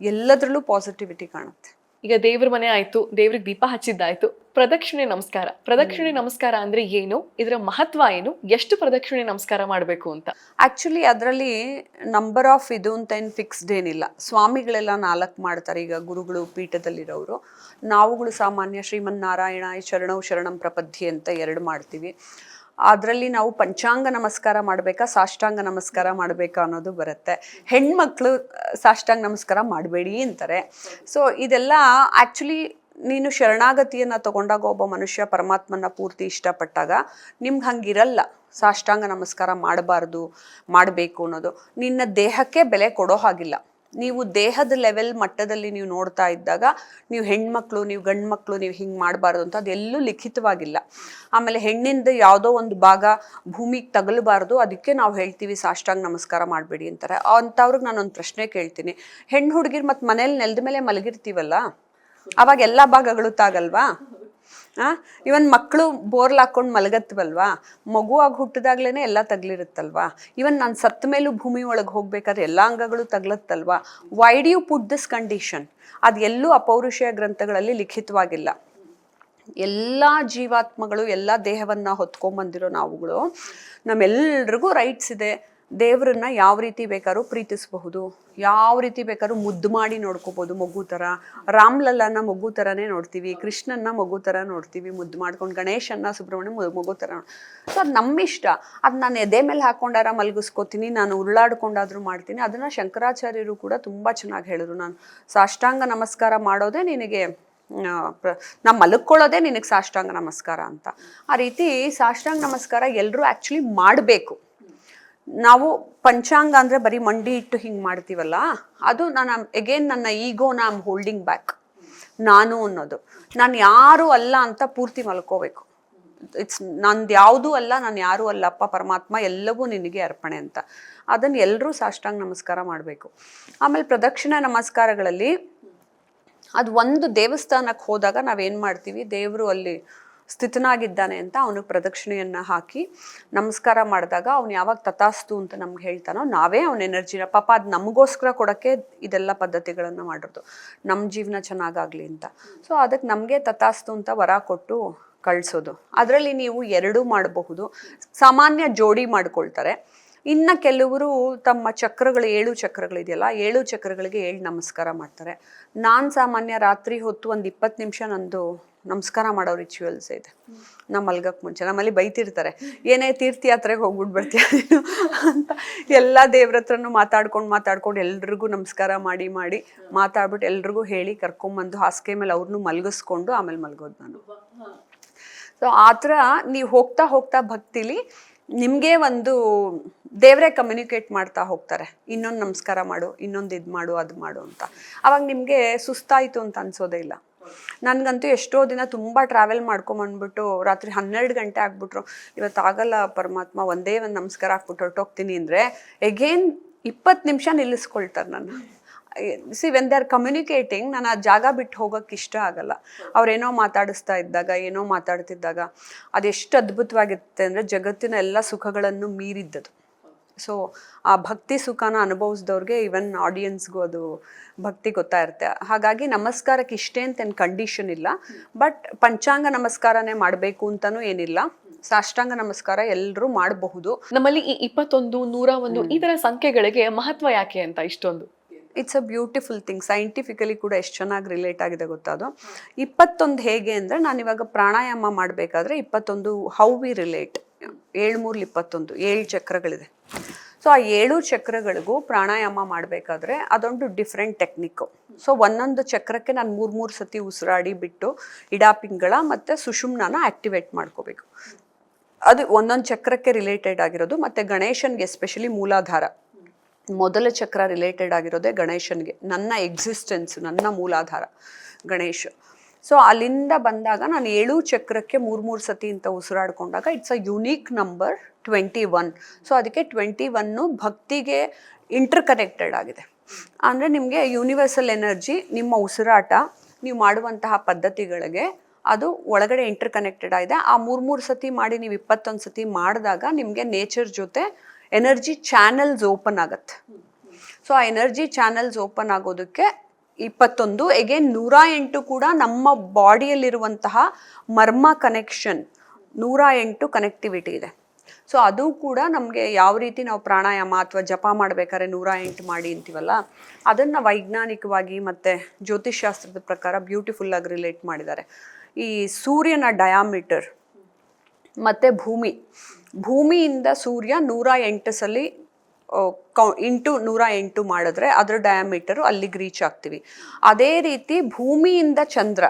ಎಲ್ಲದರಲ್ಲೂ ಪಾಸಿಟಿವಿಟಿ ಕಾಣುತ್ತೆ. ಈಗ ದೇವ್ರ ಮನೆ ಆಯ್ತು, ದೇವ್ರಿಗೆ ದೀಪ ಹಚ್ಚಿದ್ದಾಯ್ತು, ಪ್ರದಕ್ಷಿಣೆ ನಮಸ್ಕಾರ. ಪ್ರದಕ್ಷಿಣೆ ನಮಸ್ಕಾರ ಅಂದ್ರೆ ಏನು, ಇದರ ಮಹತ್ವ ಏನು, ಎಷ್ಟು ಪ್ರದಕ್ಷಿಣೆ ನಮಸ್ಕಾರ ಮಾಡಬೇಕು ಅಂತ? ಆ್ಯಕ್ಚುಲಿ ಅದರಲ್ಲಿ ನಂಬರ್ ಆಫ್ ಇದು ಅಂತ ಏನು ಫಿಕ್ಸ್ಡ್ ಏನಿಲ್ಲ. ಸ್ವಾಮಿಗಳೆಲ್ಲ 4 ಮಾಡ್ತಾರೆ. ಈಗ ಗುರುಗಳು ಪೀಠದಲ್ಲಿರೋರು, ನಾವುಗಳು ಸಾಮಾನ್ಯ ಶ್ರೀಮನ್ನಾರಾಯಣ ಶರಣೌ ಶರಣಂ ಪ್ರಪದ್ಯೆ ಅಂತ 2 ಮಾಡ್ತೀವಿ. ಅದರಲ್ಲಿ ನಾವು ಪಂಚಾಂಗ ನಮಸ್ಕಾರ ಮಾಡಬೇಕಾ ಸಾಷ್ಟಾಂಗ ನಮಸ್ಕಾರ ಮಾಡಬೇಕಾ ಅನ್ನೋದು ಬರುತ್ತೆ. ಹೆಣ್ಮಕ್ಳು ಸಾಷ್ಟಾಂಗ ನಮಸ್ಕಾರ ಮಾಡಬೇಡಿ ಅಂತಾರೆ. ಸೊ ಇದೆಲ್ಲ ಆ್ಯಕ್ಚುಲಿ ನೀನು ಶರಣಾಗತಿಯನ್ನು ತಗೊಂಡಾಗ ಒಬ್ಬ ಮನುಷ್ಯ ಪರಮಾತ್ಮನ ಪೂರ್ತಿ ಇಷ್ಟಪಟ್ಟಾಗ ನಿಮ್ಗೆ ಹಂಗಿರಲ್ಲ ಸಾಷ್ಟಾಂಗ ನಮಸ್ಕಾರ ಮಾಡಬೇಕು ಅನ್ನೋದು. ನಿನ್ನ ದೇಹಕ್ಕೆ ಬೆಲೆ ಕೊಡೋ ಹಾಗಿಲ್ಲ. ನೀವು ದೇಹದ ಲೆವೆಲ್ ಮಟ್ಟದಲ್ಲಿ ನೀವು ನೋಡ್ತಾ ಇದ್ದಾಗ ನೀವು ಹೆಣ್ಮಕ್ಳು, ನೀವು ಗಂಡು ಮಕ್ಕಳು, ನೀವು ಹಿಂಗೆ ಮಾಡಬಾರ್ದು ಅಂತ ಅದೆಲ್ಲೂ ಲಿಖಿತವಾಗಿಲ್ಲ. ಆಮೇಲೆ ಹೆಣ್ಣಿಂದ ಯಾವುದೋ ಒಂದು ಭಾಗ ಭೂಮಿಗೆ ತಗಲಬಾರ್ದು, ಅದಕ್ಕೆ ನಾವು ಹೇಳ್ತೀವಿ ಸಾಷ್ಟಾಂಗ ನಮಸ್ಕಾರ ಮಾಡಬೇಡಿ ಅಂತಾರೆ. ಅಂಥವ್ರಿಗೆ ನಾನೊಂದು ಪ್ರಶ್ನೆ ಕೇಳ್ತೀನಿ. ಹೆಣ್ಣು ಹುಡುಗಿರು ಮತ್ತು ಮನೇಲಿ ನೆಲದ ಮೇಲೆ ಮಲಗಿರ್ತೀವಲ್ಲ, ಅವಾಗ ಎಲ್ಲ ಭಾಗಗಳು ತಾಗಲ್ವಾ? ಇವನ್ ಮಕ್ಕಳು ಬೋರ್ಲ್ ಹಾಕೊಂಡು ಮಲಗತ್ವಲ್ವಾ, ಮಗುವಾಗಿ ಹುಟ್ಟಿದಾಗ್ಲೇ ಎಲ್ಲ ತಗ್ಲಿರುತ್ತಲ್ವಾ. ಇವನ್ ನಾನು ಸತ್ತ ಮೇಲೂ ಭೂಮಿ ಒಳಗೆ ಹೋಗ್ಬೇಕಾದ್ರೆ ಎಲ್ಲ ಅಂಗಗಳು ತಗ್ಲತ್ತಲ್ವಾ. Why do you put this condition? ಅದು ಎಲ್ಲೂ ಅಪೌರುಷೇಯ ಗ್ರಂಥಗಳಲ್ಲಿ ಲಿಖಿತವಾಗಿಲ್ಲ. ಎಲ್ಲ ಜೀವಾತ್ಮಗಳು ಎಲ್ಲ ದೇಹವನ್ನು ಹೊತ್ಕೊಂಡ್ಬಂದಿರೋ ನಾವುಗಳು, ನಮ್ಮೆಲ್ರಿಗೂ ರೈಟ್ಸ್ ಇದೆ. ದೇವರನ್ನ ಯಾವ ರೀತಿ ಬೇಕಾದ್ರೂ ಪ್ರೀತಿಸಬಹುದು, ಯಾವ ರೀತಿ ಬೇಕಾದ್ರೂ ಮುದ್ದು ಮಾಡಿ ನೋಡ್ಕೋಬೋದು. ಮಗು ಥರ ರಾಮ್ಲಲ್ಲನ ಮಗು ಥರನೇ ನೋಡ್ತೀವಿ, ಕೃಷ್ಣನ್ನ ಮಗು ಥರ ನೋಡ್ತೀವಿ ಮುದ್ದು ಮಾಡ್ಕೊಂಡು, ಗಣೇಶನ್ನ ಸುಬ್ರಹ್ಮಣ್ಯ ಮಗು ಥರ. ಸೊ ಅದು ನಮ್ಮಿಷ್ಟ. ಅದು ನಾನು ಎದೆ ಮೇಲೆ ಹಾಕ್ಕೊಂಡಾರ ಮಲಗಿಸ್ಕೋತೀನಿ, ನಾನು ಉರುಳಾಡ್ಕೊಂಡಾದ್ರೂ ಮಾಡ್ತೀನಿ. ಅದನ್ನು ಶಂಕರಾಚಾರ್ಯರು ಕೂಡ ತುಂಬ ಚೆನ್ನಾಗಿ ಹೇಳಿದ್ರು. ನಾನು ಸಾಷ್ಟಾಂಗ ನಮಸ್ಕಾರ ಮಾಡೋದೇ ನಿನಗೆ ನಾ ಮಲ್ಕೊಳ್ಳೋದೇ ನಿನಗೆ ಸಾಷ್ಟಾಂಗ ನಮಸ್ಕಾರ ಅಂತ. ಆ ರೀತಿ ಸಾಷ್ಟಾಂಗ ನಮಸ್ಕಾರ ಎಲ್ಲರೂ ಆ್ಯಕ್ಚುಲಿ ಮಾಡಬೇಕು. ನಾವು ಪಂಚಾಂಗ ಅಂದರೆ ಬರೀ ಮಂಡಿ ಇಟ್ಟು ಹಿಂಗೆ ಮಾಡ್ತೀವಲ್ಲ, ಅದು ನಾನು ಎಗೇನ್ ನನ್ನ ಈಗೋನ ಐ ಆಮ್ ಹೋಲ್ಡಿಂಗ್ ಬ್ಯಾಕ್. ನಾನು ಅನ್ನೋದು ನಾನು ಯಾರೂ ಅಲ್ಲ ಅಂತ ಪೂರ್ತಿ ಮಲ್ಕೋಬೇಕು. ನಂದು ಯಾವುದೂ ಅಲ್ಲ, ನಾನು ಯಾರೂ ಅಲ್ಲಪ್ಪ ಪರಮಾತ್ಮ, ಎಲ್ಲವೂ ನಿನಗೆ ಅರ್ಪಣೆ ಅಂತ. ಅದನ್ನು ಎಲ್ಲರೂ ಸಾಷ್ಟಾಂಗ ನಮಸ್ಕಾರ ಮಾಡಬೇಕು. ಆಮೇಲೆ ಪ್ರದಕ್ಷಿಣೆ ನಮಸ್ಕಾರಗಳಲ್ಲಿ ಅದು ಒಂದು ದೇವಸ್ಥಾನಕ್ಕೆ ಹೋದಾಗ ನಾವೇನು ಮಾಡ್ತೀವಿ, ದೇವರು ಅಲ್ಲಿ ಸ್ಥಿತನಾಗಿದ್ದಾನೆ ಅಂತ ಅವನಿಗೆ ಪ್ರದಕ್ಷಿಣೆಯನ್ನು ಹಾಕಿ ನಮಸ್ಕಾರ ಮಾಡಿದಾಗ ಅವ್ನು ಯಾವಾಗ ತಥಾಸ್ತು ಅಂತ ನಮ್ಗೆ ಹೇಳ್ತಾನೋ, ನಾವೇ ಅವನ ಎನರ್ಜಿನ, ಪಾಪ ಅದು ನಮಗೋಸ್ಕರ ಕೊಡೋಕ್ಕೆ ಇದೆಲ್ಲ ಪದ್ಧತಿಗಳನ್ನು ಮಾಡಿರೋದು, ನಮ್ಮ ಜೀವನ ಚೆನ್ನಾಗಾಗಲಿ ಅಂತ. ಸೊ ಅದಕ್ಕೆ ನಮಗೆ ತಥಾಸ್ತು ಅಂತ ವರ ಕೊಟ್ಟು ಕಳಿಸೋದು. ಅದರಲ್ಲಿ ನೀವು ಎರಡೂ ಮಾಡಬಹುದು. ಸಾಮಾನ್ಯ ಜೋಡಿ ಮಾಡ್ಕೊಳ್ತಾರೆ. ಇನ್ನು ಕೆಲವರು ತಮ್ಮ ಚಕ್ರಗಳು 7 ಚಕ್ರಗಳಿದೆಯಲ್ಲ, 7 ಚಕ್ರಗಳಿಗೆ 7 ನಮಸ್ಕಾರ ಮಾಡ್ತಾರೆ. ನಾನು ಸಾಮಾನ್ಯ ರಾತ್ರಿ ಹೊತ್ತು ಒಂದು 20 ನಿಮಿಷ ನಂದು ನಮಸ್ಕಾರ ಮಾಡೋ ರಿಚುವಲ್ಸ್ ಇದೆ. ನಮ್ಮ ಮಲ್ಗಕ್ಕೆ ಮುಂಚೆ ನಮ್ಮಲ್ಲಿ ಬೈತಿರ್ತಾರೆ, ಏನೇ ತೀರ್ಥಯಾತ್ರೆಗೆ ಹೋಗ್ಬಿಟ್ಟು ಬರ್ತೀಯ ಅಂತ. ಎಲ್ಲ ದೇವ್ರ ಹತ್ರನೂ ಮಾತಾಡ್ಕೊಂಡು ಎಲ್ರಿಗೂ ನಮಸ್ಕಾರ ಮಾಡಿ ಮಾತಾಡ್ಬಿಟ್ಟು ಎಲ್ರಿಗೂ ಹೇಳಿ ಕರ್ಕೊಂಬಂದು ಹಾಸಿಗೆ ಮೇಲೆ ಅವ್ರನ್ನೂ ಮಲಗಿಸ್ಕೊಂಡು ಆಮೇಲೆ ಮಲ್ಗೋದು ನಾನು. ಸೊ ಆ ಥರ ನೀವು ಹೋಗ್ತಾ ಭಕ್ತಿಲಿ ನಿಮಗೆ ಒಂದು ದೇವರೇ ಕಮ್ಯುನಿಕೇಟ್ ಮಾಡ್ತಾ ಹೋಗ್ತಾರೆ, ಇನ್ನೊಂದು ನಮಸ್ಕಾರ ಮಾಡು, ಇನ್ನೊಂದು ಇದು ಮಾಡು, ಅದು ಮಾಡು ಅಂತ. ಅವಾಗ ನಿಮಗೆ ಸುಸ್ತಾಯಿತು ಅಂತ ಅನ್ಸೋದೇ ಇಲ್ಲ. ನನಗಂತೂ ಎಷ್ಟೋ ದಿನ ತುಂಬ ಟ್ರಾವೆಲ್ ಮಾಡ್ಕೊಂಬಂದ್ಬಿಟ್ಟು ರಾತ್ರಿ 12 ಗಂಟೆ ಆಗ್ಬಿಟ್ರು, ಇವತ್ತಾಗಲ್ಲ ಪರಮಾತ್ಮ, ಒಂದೇ ಒಂದು ನಮಸ್ಕಾರ ಹಾಕ್ಬಿಟ್ಟು ಹೊರಟೋಗ್ತೀನಿ ಅಂದರೆ ಎಗೇನ್ 20 ನಿಮಿಷ ನಿಲ್ಲಿಸ್ಕೊಳ್ತಾರೆ ನನ್ನ. See when they are communicating, ನಾನು ಆ ಜಾಗ ಬಿಟ್ಟು ಹೋಗೋಕ್ಕೆ ಇಷ್ಟ ಆಗಲ್ಲ. ಅವ್ರೇನೋ ಮಾತಾಡಿಸ್ತಾ ಇದ್ದಾಗ, ಏನೋ ಮಾತಾಡ್ತಿದ್ದಾಗ ಅದೆಷ್ಟು ಅದ್ಭುತವಾಗಿರುತ್ತೆ ಅಂದರೆ ಜಗತ್ತಿನ ಎಲ್ಲ ಸುಖಗಳನ್ನು ಮೀರಿದ್ದದು. ಸೊ ಆ ಭಕ್ತಿ ಸುಖನ ಅನುಭವಿಸಿದವ್ರಿಗೆ, ಈವನ್ ಆಡಿಯನ್ಸ್ಗೂ ಅದು ಭಕ್ತಿ ಗೊತ್ತಾಯಿರುತ್ತೆ. ಹಾಗಾಗಿ ನಮಸ್ಕಾರಕ್ಕೆ ಇಷ್ಟೇ ಅಂತ ಏನು ಕಂಡೀಷನ್ ಇಲ್ಲ, ಬಟ್ ಪಂಚಾಂಗ ನಮಸ್ಕಾರನೇ ಮಾಡಬೇಕು ಅಂತಲೂ ಏನಿಲ್ಲ. ಸಾಷ್ಟಾಂಗ ನಮಸ್ಕಾರ ಎಲ್ಲರೂ ಮಾಡಬಹುದು. ನಮ್ಮಲ್ಲಿ ಈ 21, 101 ಈ ತರ ಸಂಖ್ಯೆಗಳಿಗೆ ಮಹತ್ವ ಯಾಕೆ ಅಂತ ಇಷ್ಟೊಂದು? It's a beautiful thing. Scientifically ಕೂಡ ಎಷ್ಟು ಚೆನ್ನಾಗಿ ರಿಲೇಟ್ ಆಗಿದೆ ಗೊತ್ತಾ ಅದು. 21 ಹೇಗೆ ಅಂದರೆ, ನಾನಿವಾಗ ಪ್ರಾಣಾಯಾಮ ಮಾಡಬೇಕಾದ್ರೆ 21 ಹೌ ವಿ ರಿಲೇಟ್, 7 3 21 7 ಚಕ್ರಗಳಿದೆ. ಸೊ ಆ 7 ಚಕ್ರಗಳಿಗೂ ಪ್ರಾಣಾಯಾಮ ಮಾಡಬೇಕಾದ್ರೆ ಅದೊಂದು ಡಿಫ್ರೆಂಟ್ ಟೆಕ್ನಿಕ್ಕು. ಸೊ ಒಂದೊಂದು ಚಕ್ರಕ್ಕೆ ನಾನು 3 ಸತಿ ಉಸಿರಾಡಿ ಬಿಟ್ಟು ಇಡಾಪಿಂಗಳ ಮತ್ತು ಸುಷುಮ್ನಾನ ಆ್ಯಕ್ಟಿವೇಟ್ ಮಾಡ್ಕೋಬೇಕು. ಅದು ಒಂದೊಂದು ಚಕ್ರಕ್ಕೆ ರಿಲೇಟೆಡ್ ಆಗಿರೋದು. ಮತ್ತು ಗಣೇಶನ್ಗೆ ಎಸ್ಪೆಷಲಿ ಮೂಲಾಧಾರ, ಮೊದಲ ಚಕ್ರ ರಿಲೇಟೆಡ್ ಆಗಿರೋದೇ ಗಣೇಶನ್ಗೆ. ನನ್ನ ಎಕ್ಸಿಸ್ಟೆನ್ಸ್, ನನ್ನ ಮೂಲಾಧಾರ ಗಣೇಶ. ಸೊ ಅಲ್ಲಿಂದ ಬಂದಾಗ ನಾನು 7 ಚಕ್ರಕ್ಕೆ 3 ಸತಿ ಅಂತ ಉಸಿರಾಡ್ಕೊಂಡಾಗ it's a unique number 21. So ಅದಕ್ಕೆ 21 ಭಕ್ತಿಗೆ ಇಂಟರ್ ಕನೆಕ್ಟೆಡ್ ಆಗಿದೆ. ಅಂದರೆ ನಿಮಗೆ ಯೂನಿವರ್ಸಲ್ ಎನರ್ಜಿ, ನಿಮ್ಮ ಉಸಿರಾಟ, ನೀವು ಮಾಡುವಂತಹ ಪದ್ಧತಿಗಳಿಗೆ ಅದು ಒಳಗಡೆ ಇಂಟರ್ ಕನೆಕ್ಟೆಡ್ ಆಗಿದೆ. ಆ 3 ಸತಿ ಮಾಡಿ ನೀವು 21 ಸತಿ ಮಾಡಿದಾಗ ನಿಮಗೆ ನೇಚರ್ ಜೊತೆ ಎನರ್ಜಿ ಚಾನಲ್ಸ್ ಓಪನ್ ಆಗುತ್ತೆ. ಸೊ ಆ ಎನರ್ಜಿ ಚಾನಲ್ಸ್ ಓಪನ್ ಆಗೋದಕ್ಕೆ 21 ಎಗೇನ್ 108 ಕೂಡ ನಮ್ಮ ಬಾಡಿಯಲ್ಲಿರುವಂತಹ ಮರ್ಮ ಕನೆಕ್ಷನ್, 108 ಕನೆಕ್ಟಿವಿಟಿ ಇದೆ. ಸೊ ಅದು ಕೂಡ ನಮಗೆ ಯಾವ ರೀತಿ ನಾವು ಪ್ರಾಣಾಯಾಮ ಅಥವಾ ಜಪ ಮಾಡಬೇಕಾದ್ರೆ 108 ಮಾಡಿ ಅಂತೀವಲ್ಲ, ಅದನ್ನು ವೈಜ್ಞಾನಿಕವಾಗಿ ಮತ್ತು ಜ್ಯೋತಿಷ್ಶಾಸ್ತ್ರದ ಪ್ರಕಾರ ಬ್ಯೂಟಿಫುಲ್ಲಾಗಿ ರಿಲೇಟ್ ಮಾಡಿದ್ದಾರೆ. ಈ ಸೂರ್ಯನ ಡಯಾಮೀಟರ್ ಮತ್ತು ಭೂಮಿಯಿಂದ ಸೂರ್ಯ 108 ಸಲ ಇಂಟು 108 ಮಾಡಿದ್ರೆ ಅದರ ಡಯಾಮೀಟರು ಅಲ್ಲಿಗೆ ರೀಚ್ ಆಗ್ತೀವಿ. ಅದೇ ರೀತಿ ಭೂಮಿಯಿಂದ ಚಂದ್ರ,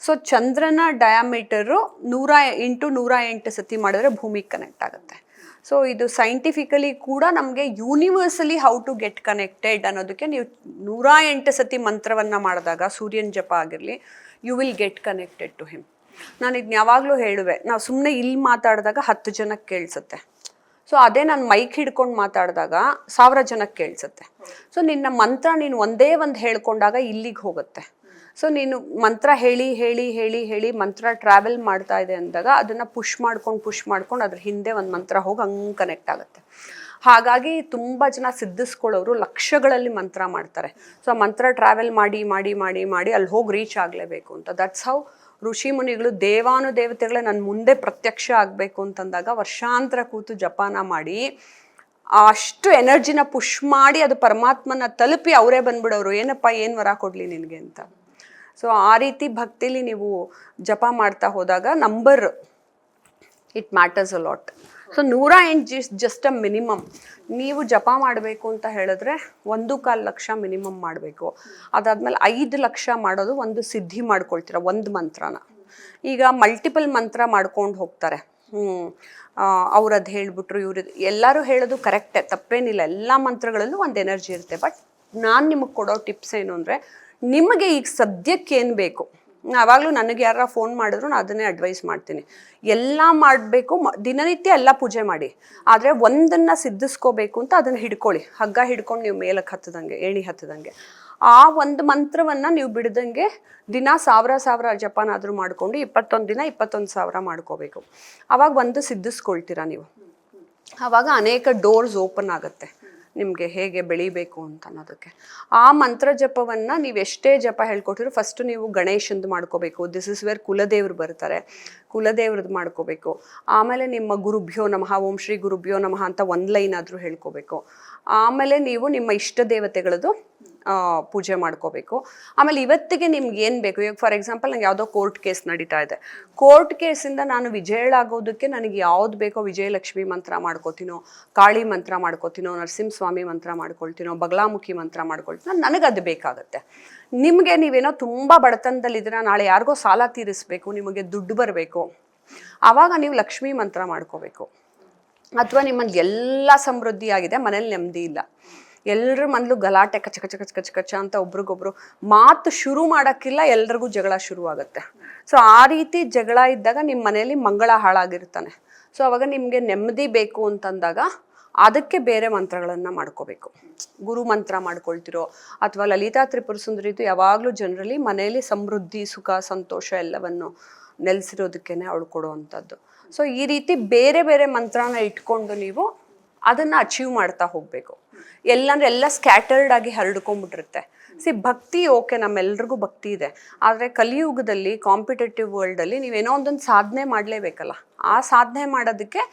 ಸೊ ಚಂದ್ರನ ಡಯಾಮೀಟರು 108 ಸತಿ ಮಾಡಿದ್ರೆ ಭೂಮಿಗೆ ಕನೆಕ್ಟ್ ಆಗುತ್ತೆ. ಸೊ ಇದು ಸೈಂಟಿಫಿಕಲಿ ಕೂಡ ನಮಗೆ universally how to get connected ಅನ್ನೋದಕ್ಕೆ, ನೀವು 108 ಸತಿ ಮಂತ್ರವನ್ನು ಮಾಡಿದಾಗ, ಸೂರ್ಯನ ಜಪ ಆಗಿರಲಿ, you will get connected to him. ನಾನು ಇದನ್ನ ಯಾವಾಗಲೂ ಹೇಳುವೆ, ನಾವು ಸುಮ್ಮನೆ ಇಲ್ಲಿ ಮಾತಾಡಿದಾಗ 10 ಜನಕ್ಕೆ ಕೇಳಿಸುತ್ತೆ. ಸೊ ಅದೇ ನಾನು ಮೈಕ್ ಹಿಡ್ಕೊಂಡು ಮಾತಾಡಿದಾಗ 1000 ಜನಕ್ಕೆ ಕೇಳಿಸುತ್ತೆ. ಸೊ ನಿನ್ನ ಮಂತ್ರ ನೀನು ಒಂದೇ ಒಂದು ಹೇಳ್ಕೊಂಡಾಗ ಇಲ್ಲಿಗೆ ಹೋಗುತ್ತೆ. ಸೊ ನೀನು ಮಂತ್ರ ಹೇಳಿ ಮಂತ್ರ ಟ್ರಾವೆಲ್ ಮಾಡ್ತಾ ಇದೆ ಅಂದಾಗ ಅದನ್ನು ಪುಷ್ ಮಾಡ್ಕೊಂಡು ಅದ್ರ ಹಿಂದೆ ಒಂದು ಮಂತ್ರ ಹೋಗಿ ಹಂಗೆ ಕನೆಕ್ಟ್ ಆಗುತ್ತೆ. ಹಾಗಾಗಿ ತುಂಬ ಜನ ಸಿದ್ಧಿಸ್ಕೊಳ್ಳೋರು ಲಕ್ಷಗಳಲ್ಲಿ ಮಂತ್ರ ಮಾಡ್ತಾರೆ. ಸೊ ಮಂತ್ರ ಟ್ರಾವೆಲ್ ಮಾಡಿ ಅಲ್ಲಿ ಹೋಗಿ ರೀಚ್ ಆಗಲೇಬೇಕು ಅಂತ. ದಟ್ಸ್ ಹೌ ಋಷಿ ಮುನಿಗಳು, ದೇವಾನುದೇವತೆಗಳೇ ನನ್ನ ಮುಂದೆ ಪ್ರತ್ಯಕ್ಷ ಆಗಬೇಕು ಅಂತಂದಾಗ ವರ್ಷಾಂತರ ಕೂತು ಜಪಾನ ಮಾಡಿ ಅಷ್ಟು ಎನರ್ಜಿನ ಪುಷ್ ಮಾಡಿ ಅದು ಪರಮಾತ್ಮನ ತಲುಪಿ ಅವರೇ ಬಂದ್ಬಿಡೋರು, ಏನಪ್ಪ ಏನು ವರ ಕೊಡಲಿ ನಿನಗೆ ಅಂತ. ಸೊ ಆ ರೀತಿ ಭಕ್ತಿಲಿ ನೀವು ಜಪ ಮಾಡ್ತಾ ಹೋದಾಗ number it matters a lot. So 108 just a minimum. ನೀವು ಜಪ ಮಾಡಬೇಕು ಅಂತ ಹೇಳಿದ್ರೆ 1.25 ಲಕ್ಷ ಮಿನಿಮಮ್ ಮಾಡಬೇಕು. ಅದಾದ್ಮೇಲೆ 5 ಲಕ್ಷ ಮಾಡೋದು ಒಂದು ಸಿದ್ಧಿ ಮಾಡ್ಕೊಳ್ತೀರ ಒಂದು ಮಂತ್ರನ. ಈಗ ಮಲ್ಟಿಪಲ್ ಮಂತ್ರ ಮಾಡ್ಕೊಂಡು ಹೋಗ್ತಾರೆ. ಅವ್ರು ಅದು ಹೇಳ್ಬಿಟ್ರು, ಇವ್ರು ಎಲ್ಲರೂ ಹೇಳೋದು ಕರೆಕ್ಟೇ, ತಪ್ಪೇನಿಲ್ಲ. ಎಲ್ಲ ಮಂತ್ರಗಳಲ್ಲೂ ಒಂದು ಎನರ್ಜಿ ಇರುತ್ತೆ. ಬಟ್ ನಾನು ನಿಮಗೆ ಕೊಡೋ ಟಿಪ್ಸ್ ಏನು ಅಂದರೆ, ನಿಮಗೆ ಈಗ ಸದ್ಯಕ್ಕೆ ಏನು ಬೇಕು, ಯಾವಾಗಲೂ ನನಗೆ ಯಾರ ಫೋನ್ ಮಾಡಿದ್ರು ನಾನು ಅದನ್ನೇ ಅಡ್ವೈಸ್ ಮಾಡ್ತೀನಿ. ಎಲ್ಲ ಮಾಡಬೇಕು, ದಿನನಿತ್ಯ ಎಲ್ಲ ಪೂಜೆ ಮಾಡಿ. ಆದರೆ ಒಂದನ್ನು ಸಿದ್ಧಿಸ್ಕೋಬೇಕು ಅಂತ ಅದನ್ನು ಹಿಡ್ಕೊಳ್ಳಿ. ಹಗ್ಗ ಹಿಡ್ಕೊಂಡು ನೀವು ಮೇಲಕ್ಕೆ ಹತ್ತದಂಗೆ, ಏಣಿ ಹತ್ತದಂಗೆ. ಆ ಒಂದು ಮಂತ್ರವನ್ನು ನೀವು ಬಿಡ್ದಂಗೆ ದಿನ 1000 ಜಪನಾದರೂ ಮಾಡಿಕೊಂಡು 21 ದಿನ 21,000 ಮಾಡ್ಕೋಬೇಕು. ಆವಾಗ ಒಂದು ಸಿದ್ಧಿಸ್ಕೊಳ್ತೀರಾ ನೀವು. ಆವಾಗ ಅನೇಕ ಡೋರ್ಸ್ ಓಪನ್ ಆಗುತ್ತೆ ನಿಮಗೆ ಹೇಗೆ ಬೆಳಿಬೇಕು ಅಂತ ಅನ್ನೋದಕ್ಕೆ. ಆ ಮಂತ್ರ ಜಪವನ್ನು ನೀವು ಎಷ್ಟೇ ಜಪ ಹೇಳ್ಕೊಟ್ಟಿದ್ರು, ಫಸ್ಟು ನೀವು ಗಣೇಶಂದು ಮಾಡ್ಕೋಬೇಕು. ದಿಸ್ ಇಸ್ ವೇರ್ ಕುಲದೇವ್ರು ಬರ್ತಾರೆ, ಕುಲದೇವ್ರದ್ದು ಮಾಡ್ಕೋಬೇಕು. ಆಮೇಲೆ ನಿಮ್ಮ ಗುರುಭ್ಯೋ ನಮಃ, ಓಂ ಶ್ರೀ ಗುರುಭ್ಯೋ ನಮಃ ಅಂತ ಒಂದು ಲೈನ್ ಆದರೂ ಹೇಳ್ಕೋಬೇಕು. ಆಮೇಲೆ ನೀವು ನಿಮ್ಮ ಇಷ್ಟ ದೇವತೆಗಳದ್ದು ಪೂಜೆ ಮಾಡ್ಕೋಬೇಕು. ಆಮೇಲೆ ಇವತ್ತಿಗೆ ನಿಮ್ಗೆ ಏನು ಬೇಕು, ಈಗ ಫಾರ್ ಎಕ್ಸಾಂಪಲ್ ನಂಗೆ ಯಾವುದೋ ಕೋರ್ಟ್ ಕೇಸ್ ನಡೀತಾ ಇದೆ, ಕೋರ್ಟ್ ಕೇಸಿಂದ ನಾನು ವಿಜಯಳಾಗೋದಕ್ಕೆ ನನಗೆ ಯಾವ್ದು ಬೇಕೋ, ವಿಜಯಲಕ್ಷ್ಮಿ ಮಂತ್ರ ಮಾಡ್ಕೋತೀನೋ, ಕಾಳಿ ಮಂತ್ರ ಮಾಡ್ಕೋತೀನೋ, ನರಸಿಂಹಸ್ವಾಮಿ ಮಂತ್ರ ಮಾಡ್ಕೊಳ್ತೀನೋ, ಬಗಲಾಮುಖಿ ಮಂತ್ರ ಮಾಡ್ಕೊಳ್ತೀನೋ, ನನಗದು ಬೇಕಾಗುತ್ತೆ. ನಿಮಗೆ ನೀವೇನೋ ತುಂಬ ಬಡತನದಲ್ಲಿದ್ದೀರಾ, ನಾಳೆ ಯಾರಿಗೋ ಸಾಲ ತೀರಿಸ್ಬೇಕು, ನಿಮಗೆ ದುಡ್ಡು ಬರಬೇಕು, ಆವಾಗ ನೀವು ಲಕ್ಷ್ಮೀ ಮಂತ್ರ ಮಾಡ್ಕೋಬೇಕು. ಅಥವಾ ನಿಮ್ಮಲ್ಲಿ ಎಲ್ಲ ಸಮೃದ್ಧಿ ಆಗಿದೆ, ಮನೇಲಿ ನೆಮ್ಮದಿ ಇಲ್ಲ, ಎಲ್ಲರ ಮನೇಲೂ ಗಲಾಟೆ ಕಚ ಕಚ ಕಚ ಕಚ ಕಚ ಅಂತ ಒಬ್ರಿಗೊಬ್ರು ಮಾತು ಶುರು ಮಾಡೋಕ್ಕಿಲ್ಲ, ಎಲ್ರಿಗೂ ಜಗಳ ಶುರುವಾಗುತ್ತೆ. ಸೊ ಆ ರೀತಿ ಜಗಳ ಇದ್ದಾಗ ನಿಮ್ಮ ಮನೇಲಿ ಮಂಗಳ ಹಾಳಾಗಿರ್ತಾನೆ. ಸೊ ಅವಾಗ ನಿಮಗೆ ನೆಮ್ಮದಿ ಬೇಕು ಅಂತಂದಾಗ ಅದಕ್ಕೆ ಬೇರೆ ಮಂತ್ರಗಳನ್ನು ಮಾಡ್ಕೋಬೇಕು. ಗುರು ಮಂತ್ರ ಮಾಡ್ಕೊಳ್ತಿರೋ ಅಥವಾ ಲಲಿತಾ ತ್ರಿಪುರ ಸುಂದರಿದು ಯಾವಾಗಲೂ ಜನರಲಿ ಮನೆಯಲ್ಲಿ ಸಮೃದ್ಧಿ, ಸುಖ, ಸಂತೋಷ ಎಲ್ಲವನ್ನು ನೆಲೆಸಿರೋದಕ್ಕೇನೆ ಅವಳು ಕೊಡುವಂಥದ್ದು. ಸೊ ಈ ರೀತಿ ಬೇರೆ ಬೇರೆ ಮಂತ್ರನ ಇಟ್ಕೊಂಡು ನೀವು ಅದನ್ನು ಅಚೀವ್ ಮಾಡ್ತಾ ಹೋಗಬೇಕು. ಎಲ್ಲಂದ್ರೆ ಎಲ್ಲ ಸ್ಕ್ಯಾಟರ್ಡ್ ಆಗಿ ಹರಡ್ಕೊಂಡ್ಬಿಟ್ಟಿರುತ್ತೆ. ಭಕ್ತಿ ಓಕೆ, ನಮ್ಮೆಲ್ರಿಗೂ ಭಕ್ತಿ ಇದೆ. ಆದರೆ ಕಲಿಯುಗದಲ್ಲಿ, ಕಾಂಪಿಟೇಟಿವ್ ವರ್ಲ್ಡಲ್ಲಿ ನೀವೇನೋ ಒಂದೊಂದು ಸಾಧನೆ ಮಾಡಲೇಬೇಕಲ್ಲ. ಆ ಸಾಧನೆ ಮಾಡೋದಕ್ಕೆ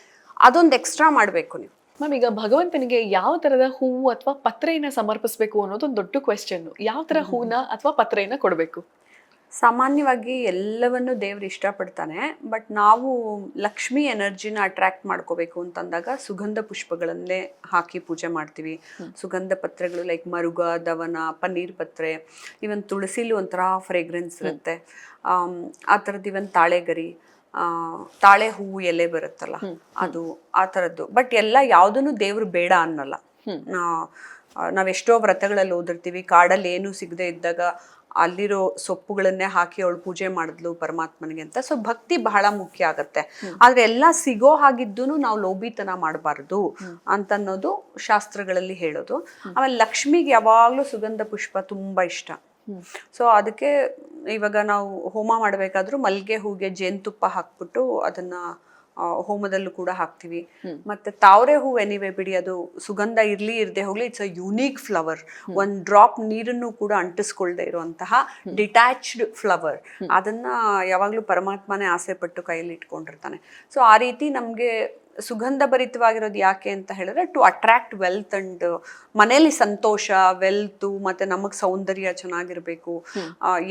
ಅದೊಂದು ಎಕ್ಸ್ಟ್ರಾ ಮಾಡಬೇಕು ನೀವು. ಮ್ಯಾಮ್, ಈಗ ಭಗವಂತನಿಗೆ ಯಾವ ತರದ ಹೂವು ಅಥವಾ ಪತ್ರೆಯನ್ನ ಸಮರ್ಪಿಸಬೇಕು ಅನ್ನೋದು ಒಂದು ದೊಡ್ಡ ಕ್ವೆಶ್ಚನ್. ಯಾವ ತರ ಹೂನ ಅಥವಾ ಪತ್ರೆಯನ್ನ ಕೊಡಬೇಕು? ಸಾಮಾನ್ಯವಾಗಿ ಎಲ್ಲವನ್ನು ದೇವ್ರು ಇಷ್ಟಪಡ್ತಾನೆ. ಬಟ್ ನಾವು ಲಕ್ಷ್ಮಿ ಎನರ್ಜಿನ ಅಟ್ರಾಕ್ಟ್ ಮಾಡ್ಕೋಬೇಕು ಅಂತಂದಾಗ ಸುಗಂಧ ಪುಷ್ಪಗಳನ್ನೇ ಹಾಕಿ ಪೂಜೆ ಮಾಡ್ತೀವಿ. ಸುಗಂಧ ಪತ್ರೆಗಳು ಲೈಕ್ ಮರುಗ, ದವನ, ಪನ್ನೀರ್ ಪತ್ರೆ, ಇವನ್ ತುಳಸಿಲಿ ಒಂಥರ ಫ್ರೇಗ್ರೆನ್ಸ್ ಇರುತ್ತೆ. ಆ ಥರದ್ದು ಇವನ್ ತಾಳೆಗರಿ, ತಾಳೆ ಹೂವು ಎಲೆ ಬರುತ್ತಲ್ಲ ಅದು, ಆ ಥರದ್ದು. ಬಟ್ ಎಲ್ಲ ಯಾವುದನ್ನು ದೇವ್ರು ಬೇಡ ಅನ್ನಲ್ಲ. ನಾವೆಷ್ಟೋ ವ್ರತಗಳಲ್ಲಿ ಓದಿರ್ತೀವಿ, ಕಾಡಲ್ಲಿ ಏನೂ ಸಿಗದೆ ಇದ್ದಾಗ ಅಲ್ಲಿರೋ ಸೊಪ್ಪುಗಳನ್ನೇ ಹಾಕಿ ಅವಳು ಪೂಜೆ ಮಾಡಿದ್ಲು ಪರಮಾತ್ಮನಿಗೆ ಅಂತ. ಸೊ ಭಕ್ತಿ ಬಹಳ ಮುಖ್ಯ ಆಗತ್ತೆ. ಆದ್ರೆ ಎಲ್ಲ ಸಿಗೋ ಹಾಗಿದ್ದು ನಾವು ಲೋಭಿತನ ಮಾಡಬಾರ್ದು ಅಂತನ್ನೋದು ಶಾಸ್ತ್ರಗಳಲ್ಲಿ ಹೇಳೋದು. ಆಮೇಲೆ ಲಕ್ಷ್ಮಿಗೆ ಯಾವಾಗ್ಲೂ ಸುಗಂಧ ಪುಷ್ಪ ತುಂಬಾ ಇಷ್ಟ. ಸೊ ಅದಕ್ಕೆ ಇವಾಗ ನಾವು ಹೋಮ ಮಾಡಬೇಕಾದ್ರೂ ಮಲ್ಲಿಗೆ ಹೂಗೆ ಜೇನುತುಪ್ಪ ಹಾಕ್ಬಿಟ್ಟು ಅದನ್ನ ಹೋಮದಲ್ಲೂ ಕೂಡ ಹಾಕ್ತಿವಿ. ಮತ್ತೆ ತಾವರೆ ಹೂ ಎನಿವೆ ಬಿಡಿ, ಅದು ಸುಗಂಧ ಇರ್ಲಿ ಇರದೆ ಹೋಗ್ಲಿ, ಇಟ್ಸ್ ಅ ಯುನೀಕ್ ಫ್ಲವರ್. ಒಂದ್ ಡ್ರಾಪ್ ನೀರನ್ನು ಕೂಡ ಅಂಟಿಸ್ಕೊಳ್ದೆ ಇರುವಂತಹ ಡಿಟ್ಯಾಚ್ಡ್ ಫ್ಲವರ್. ಅದನ್ನ ಯಾವಾಗ್ಲೂ ಪರಮಾತ್ಮನೇ ಆಸೆ ಪಟ್ಟು ಕೈಯಲ್ಲಿ ಇಟ್ಕೊಂಡಿರ್ತಾನೆ. ಸೊ ಆ ರೀತಿ ನಮ್ಗೆ ಸುಗಂಧ ಭರಿತವಾಗಿರೋದು ಯಾಕೆ ಅಂತ ಹೇಳಿದ್ರೆ, ಟು ಅಟ್ರಾಕ್ಟ್ ವೆಲ್ತ್ ಅಂಡ್ ಮನೇಲಿ ಸಂತೋಷ, ವೆಲ್ತ್, ಮತ್ತೆ ನಮಗ್ ಸೌಂದರ್ಯ ಚೆನ್ನಾಗಿರ್ಬೇಕು,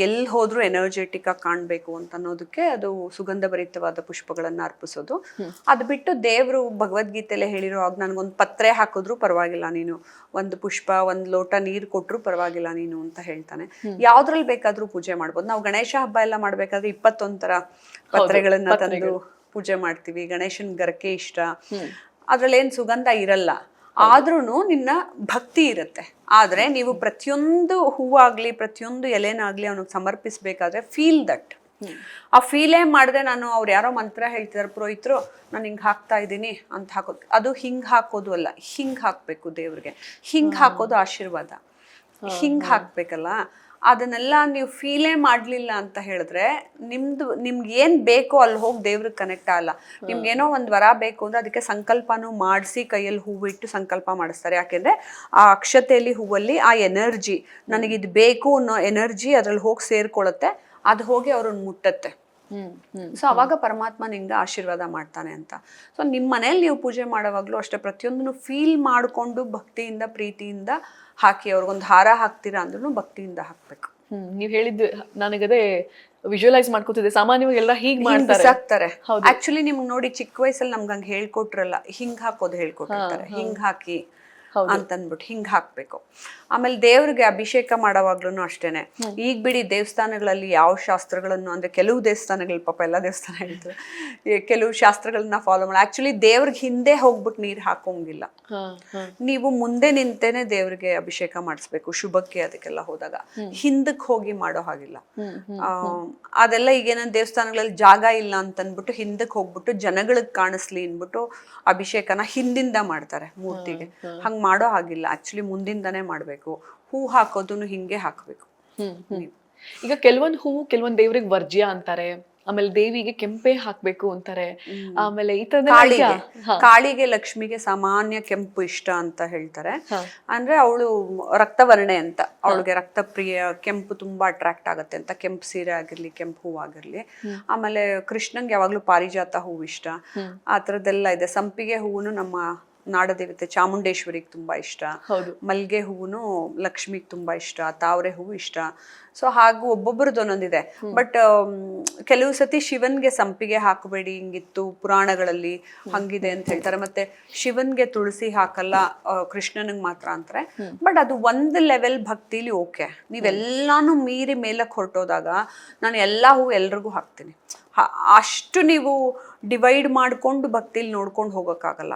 ಎಲ್ಲಿ ಹೋದ್ರೂ ಎನರ್ಜೆಟಿಕ್ ಆಗಿ ಕಾಣ್ಬೇಕು ಅಂತ ಅನ್ನೋದಕ್ಕೆ ಅದು ಸುಗಂಧ ಭರಿತವಾದ ಪುಷ್ಪಗಳನ್ನ ಅರ್ಪಿಸೋದು. ಅದು ಬಿಟ್ಟು ದೇವ್ರು ಭಗವದ್ಗೀತೆಲೆ ಹೇಳಿರೋ ಆಗ ನನ್ಗೊಂದು ಪತ್ರೆ ಹಾಕಿದ್ರು ಪರವಾಗಿಲ್ಲ ನೀನು, ಒಂದು ಪುಷ್ಪ, ಒಂದ್ ಲೋಟ ನೀರು ಕೊಟ್ರು ಪರವಾಗಿಲ್ಲ ನೀನು ಅಂತ ಹೇಳ್ತಾನೆ. ಯಾವ್ದ್ರಲ್ಲಿ ಬೇಕಾದ್ರೂ ಪೂಜೆ ಮಾಡ್ಬೋದು. ನಾವು ಗಣೇಶ ಹಬ್ಬ ಎಲ್ಲ ಮಾಡ್ಬೇಕಾದ್ರೆ 21 ತರ ಪತ್ರೆಗಳನ್ನ ತಂದು ಪೂಜೆ ಮಾಡ್ತೀವಿ. ಗಣೇಶನ್ ಗರಕೆ ಇಷ್ಟ, ಅದ್ರಲ್ಲಿ ಏನ್ ಸುಗಂಧ ಇರಲ್ಲ, ಆದ್ರೂನು ನಿನ್ನ ಭಕ್ತಿ ಇರುತ್ತೆ. ಆದ್ರೆ ನೀವು ಪ್ರತಿಯೊಂದು ಹೂವಾಗ್ಲಿ ಪ್ರತಿಯೊಂದು ಎಲೆನಾಗ್ಲಿ ಅವನಿಗೆ ಸಮರ್ಪಿಸ್ಬೇಕಾದ್ರೆ ಫೀಲ್ ದಟ್. ಆ ಫೀಲೇ ಮಾಡಿದ್ರೆ, ನಾನು ಅವ್ರು ಯಾರೋ ಮಂತ್ರ ಹೇಳ್ತಿದಾರೆ ಪುರೋಹಿತರು, ನಾನು ಹಿಂಗ್ ಹಾಕ್ತಾ ಇದ್ದೀನಿ ಅಂತ ಹಾಕೋದು, ಅದು ಹಿಂಗ್ ಹಾಕೋದು ಅಲ್ಲ, ಹಿಂಗ್ ಹಾಕ್ಬೇಕು ದೇವ್ರಿಗೆ. ಹಿಂಗ್ ಹಾಕೋದು ಆಶೀರ್ವಾದ, ಹಿಂಗ್ ಹಾಕ್ಬೇಕಲ್ಲ. ಅದನ್ನೆಲ್ಲ ನೀವು ಫೀಲೇ ಮಾಡ್ಲಿಲ್ಲ ಅಂತ ಹೇಳಿದ್ರೆ ನಿಮ್ಗೆ ಏನ್ ಬೇಕೋ ಅಲ್ಲಿ ಹೋಗಿ ದೇವ್ರಿಗೆ ಕನೆಕ್ಟ್ ಆಗಲ್ಲ. ನಿಮ್ಗೇನೋ ಒಂದ್ ವರ ಬೇಕು ಅಂದ್ರೆ ಅದಕ್ಕೆ ಸಂಕಲ್ಪನೂ ಮಾಡಿಸಿ ಕೈಯಲ್ಲಿ ಹೂವು ಇಟ್ಟು ಸಂಕಲ್ಪ ಮಾಡಿಸ್ತಾರೆ. ಯಾಕೆಂದ್ರೆ ಆ ಅಕ್ಷತೆಯಲ್ಲಿ ಹೂವಲ್ಲಿ ಆ ಎನರ್ಜಿ, ನನಗಿದ್ ಬೇಕು ಅನ್ನೋ ಎನರ್ಜಿ ಅದ್ರಲ್ಲಿ ಹೋಗಿ ಸೇರ್ಕೊಳ್ಳುತ್ತೆ, ಅದು ಹೋಗಿ ಅವ್ರನ್ನ ಮುಟ್ಟತ್ತೆ. ಸೊ ಅವಾಗ ಪರಮಾತ್ಮ ನಿಂಗೆ ಆಶೀರ್ವಾದ ಮಾಡ್ತಾನೆ ಅಂತ. ಸೊ ನಿಮ್ಮ ಮನೇಲಿ ನೀವು ಪೂಜೆ ಮಾಡೋವಾಗ್ಲೂ ಅಷ್ಟೇ, ಪ್ರತಿಯೊಂದನ್ನು ಫೀಲ್ ಮಾಡಿಕೊಂಡು ಭಕ್ತಿಯಿಂದ ಪ್ರೀತಿಯಿಂದ ಹಾಕಿ. ಅವ್ರಿಗೊಂದು ಹಾರ ಹಾಕ್ತೀರಾ ಅಂದ್ರೂ ಭಕ್ತಿಯಿಂದ ಹಾಕ್ಬೇಕು. ನೀವ್ ಹೇಳಿದ್ದು ನನಗದೇ ವಿಜುವಲೈಸ್ ಮಾಡ್ಕೋತಿದ್ದೆ. ಸಾಮಾನ್ಯವಾಗಿ ಎಲ್ಲ ಹೀಗ್ ಹಿಂಗ್ ಮಾಡ್ತಾರೆ. ಬಿಸಾಕ್ತಾರೆ. ಹೌದು. ಆಕ್ಚುಲಿ ನಿಮ್ಗೆ ನೋಡಿ ಚಿಕ್ಕ ವಯಸ್ಸಲ್ಲಿ ನಮ್ಗೆ ಹಂಗೆ ಹೇಳ್ಕೊಟ್ರಲ್ಲ, ಹಿಂಗ್ ಹಾಕೋದು ಹೇಳ್ಕೊಟ್ಟಿರ್ತಾರೆ, ಹಿಂಗ್ ಹಾಕಿ ಅಂತನ್ಬಿಟ್ಟು ಹಿಂಗ್ ಹಾಕ್ಬೇಕು. ಆಮೇಲೆ ದೇವ್ರಿಗೆ ಅಭಿಷೇಕ ಮಾಡೋವಾಗ್ಲೂ ಅಷ್ಟೇನೆ. ಈಗ ಬಿಡಿ ದೇವಸ್ಥಾನಗಳಲ್ಲಿ ಯಾವ ಶಾಸ್ತ್ರಗಳನ್ನು ಅಂದ್ರೆ ಕೆಲವು ದೇವಸ್ಥಾನಗಳು, ಪಾಪ ಎಲ್ಲ ದೇವಸ್ಥಾನ ಹೇಳ್ತಾರೆ, ಕೆಲವು ಶಾಸ್ತ್ರಗಳನ್ನ ಫಾಲೋ ಮಾಡಿ ಆಕ್ಚುಲಿ ದೇವ್ರಿಗೆ ಹಿಂದೆ ಹೋಗ್ಬಿಟ್ಟು ನೀರ್ ಹಾಕೋಂಗಿಲ್ಲ. ನೀವು ಮುಂದೆ ನಿಂತೇನೆ ದೇವ್ರಿಗೆ ಅಭಿಷೇಕ ಮಾಡಿಸ್ಬೇಕು ಶುಭಕ್ಕೆ ಅದಕ್ಕೆಲ್ಲ ಹೋದಾಗ. ಹಿಂದಕ್ಕೆ ಹೋಗಿ ಮಾಡೋ ಹಾಗಿಲ್ಲ. ಅದೆಲ್ಲ ಈಗೇನ ದೇವಸ್ಥಾನಗಳಲ್ಲಿ ಜಾಗ ಇಲ್ಲ ಅಂತನ್ಬಿಟ್ಟು ಹಿಂದಕ್ಕೆ ಹೋಗ್ಬಿಟ್ಟು ಜನಗಳಿಗೆ ಕಾಣಿಸ್ಲಿ ಅನ್ಬಿಟ್ಟು ಅಭಿಷೇಕನ ಹಿಂದಿಂದ ಮಾಡ್ತಾರೆ ಮೂರ್ತಿಗೆ. ಹಂಗ್ ಮಾಡೋ ಹಾಗಿಲ್ಲ. ಆಕ್ಚುಲಿ ಮುಂದಿಂದಾನೇ ಮಾಡ್ಬೇಕು. ಹೂ ಹಾಕೋದನ್ನು ಹಿಂಗೆ ಹಾಕ್ಬೇಕು. ಈಗ ಕೆಲವೊಂದು ಹೂವು ಕೆಲವೊಂದ್ ದೇವ್ರಿಗೆ ವರ್ಜ್ಯ ಅಂತಾರೆ, ಆಮೇಲೆ ದೇವಿಗೆ ಕೆಂಪೆ ಹಾಕ್ಬೇಕು ಅಂತಾರೆ, ಆಮೇಲೆ ಈ ತರ ಕಾಳಿಗೆ ಲಕ್ಷ್ಮಿಗೆ ಸಾಮಾನ್ಯ ಕೆಂಪು ಇಷ್ಟ ಅಂತ ಹೇಳ್ತಾರೆ. ಅಂದ್ರೆ ಅವಳು ರಕ್ತವರ್ಣೆ ಅಂತ, ಅವಳಿಗೆ ರಕ್ತಪ್ರಿಯ, ಕೆಂಪು ತುಂಬಾ ಅಟ್ರಾಕ್ಟ್ ಆಗತ್ತೆ ಅಂತ. ಕೆಂಪು ಸೀರೆ ಆಗಿರ್ಲಿ, ಕೆಂಪು ಹೂ ಆಗಿರ್ಲಿ. ಆಮೇಲೆ ಕೃಷ್ಣಂಗೆ ಯಾವಾಗ್ಲೂ ಪಾರಿಜಾತ ಹೂವು ಇಷ್ಟ. ಆ ತರದ್ದೆಲ್ಲ ಇದೆ. ಸಂಪಿಗೆ ಹೂವುನು ನಮ್ಮ ನಾಡದೇವತೆ ಚಾಮುಂಡೇಶ್ವರಿಗೆ ತುಂಬಾ ಇಷ್ಟ. ಮಲ್ಗೆ ಹೂವುನು ಲಕ್ಷ್ಮಿಗೆ ತುಂಬಾ ಇಷ್ಟ. ತಾವರೆ ಹೂವು ಇಷ್ಟ. ಸೊ ಹಾಗೂ ಒಬ್ಬೊಬ್ಬರದ್ದು ಒಂದೊಂದಿದೆ. ಬಟ್ ಕೆಲವು ಸತಿ ಶಿವನ್ಗೆ ಸಂಪಿಗೆ ಹಾಕಬೇಡಿ ಹಿಂಗಿತ್ತು ಪುರಾಣಗಳಲ್ಲಿ, ಹಂಗಿದೆ ಅಂತ ಹೇಳ್ತಾರೆ. ಮತ್ತೆ ಶಿವನ್ಗೆ ತುಳಸಿ ಹಾಕಲ್ಲ, ಕೃಷ್ಣನಿಗೆ ಮಾತ್ರ ಅಂತಾರೆ. ಬಟ್ ಅದು ಒಂದು ಲೆವೆಲ್ ಭಕ್ತಿಲಿ ಓಕೆ. ನೀವೆಲ್ಲಾನು ಮೀರಿ ಮೇಲಕ್ಕೆ ಹೊರಟೋದಾಗ ನಾನು ಎಲ್ಲಾ ಹೂ ಎಲ್ರಿಗೂ ಹಾಕ್ತೀನಿ. ಅಷ್ಟು ನೀವು ಡಿವೈಡ್ ಮಾಡ್ಕೊಂಡು ಭಕ್ತಿಲಿ ನೋಡ್ಕೊಂಡು ಹೋಗಕ್ಕಾಗಲ್ಲ.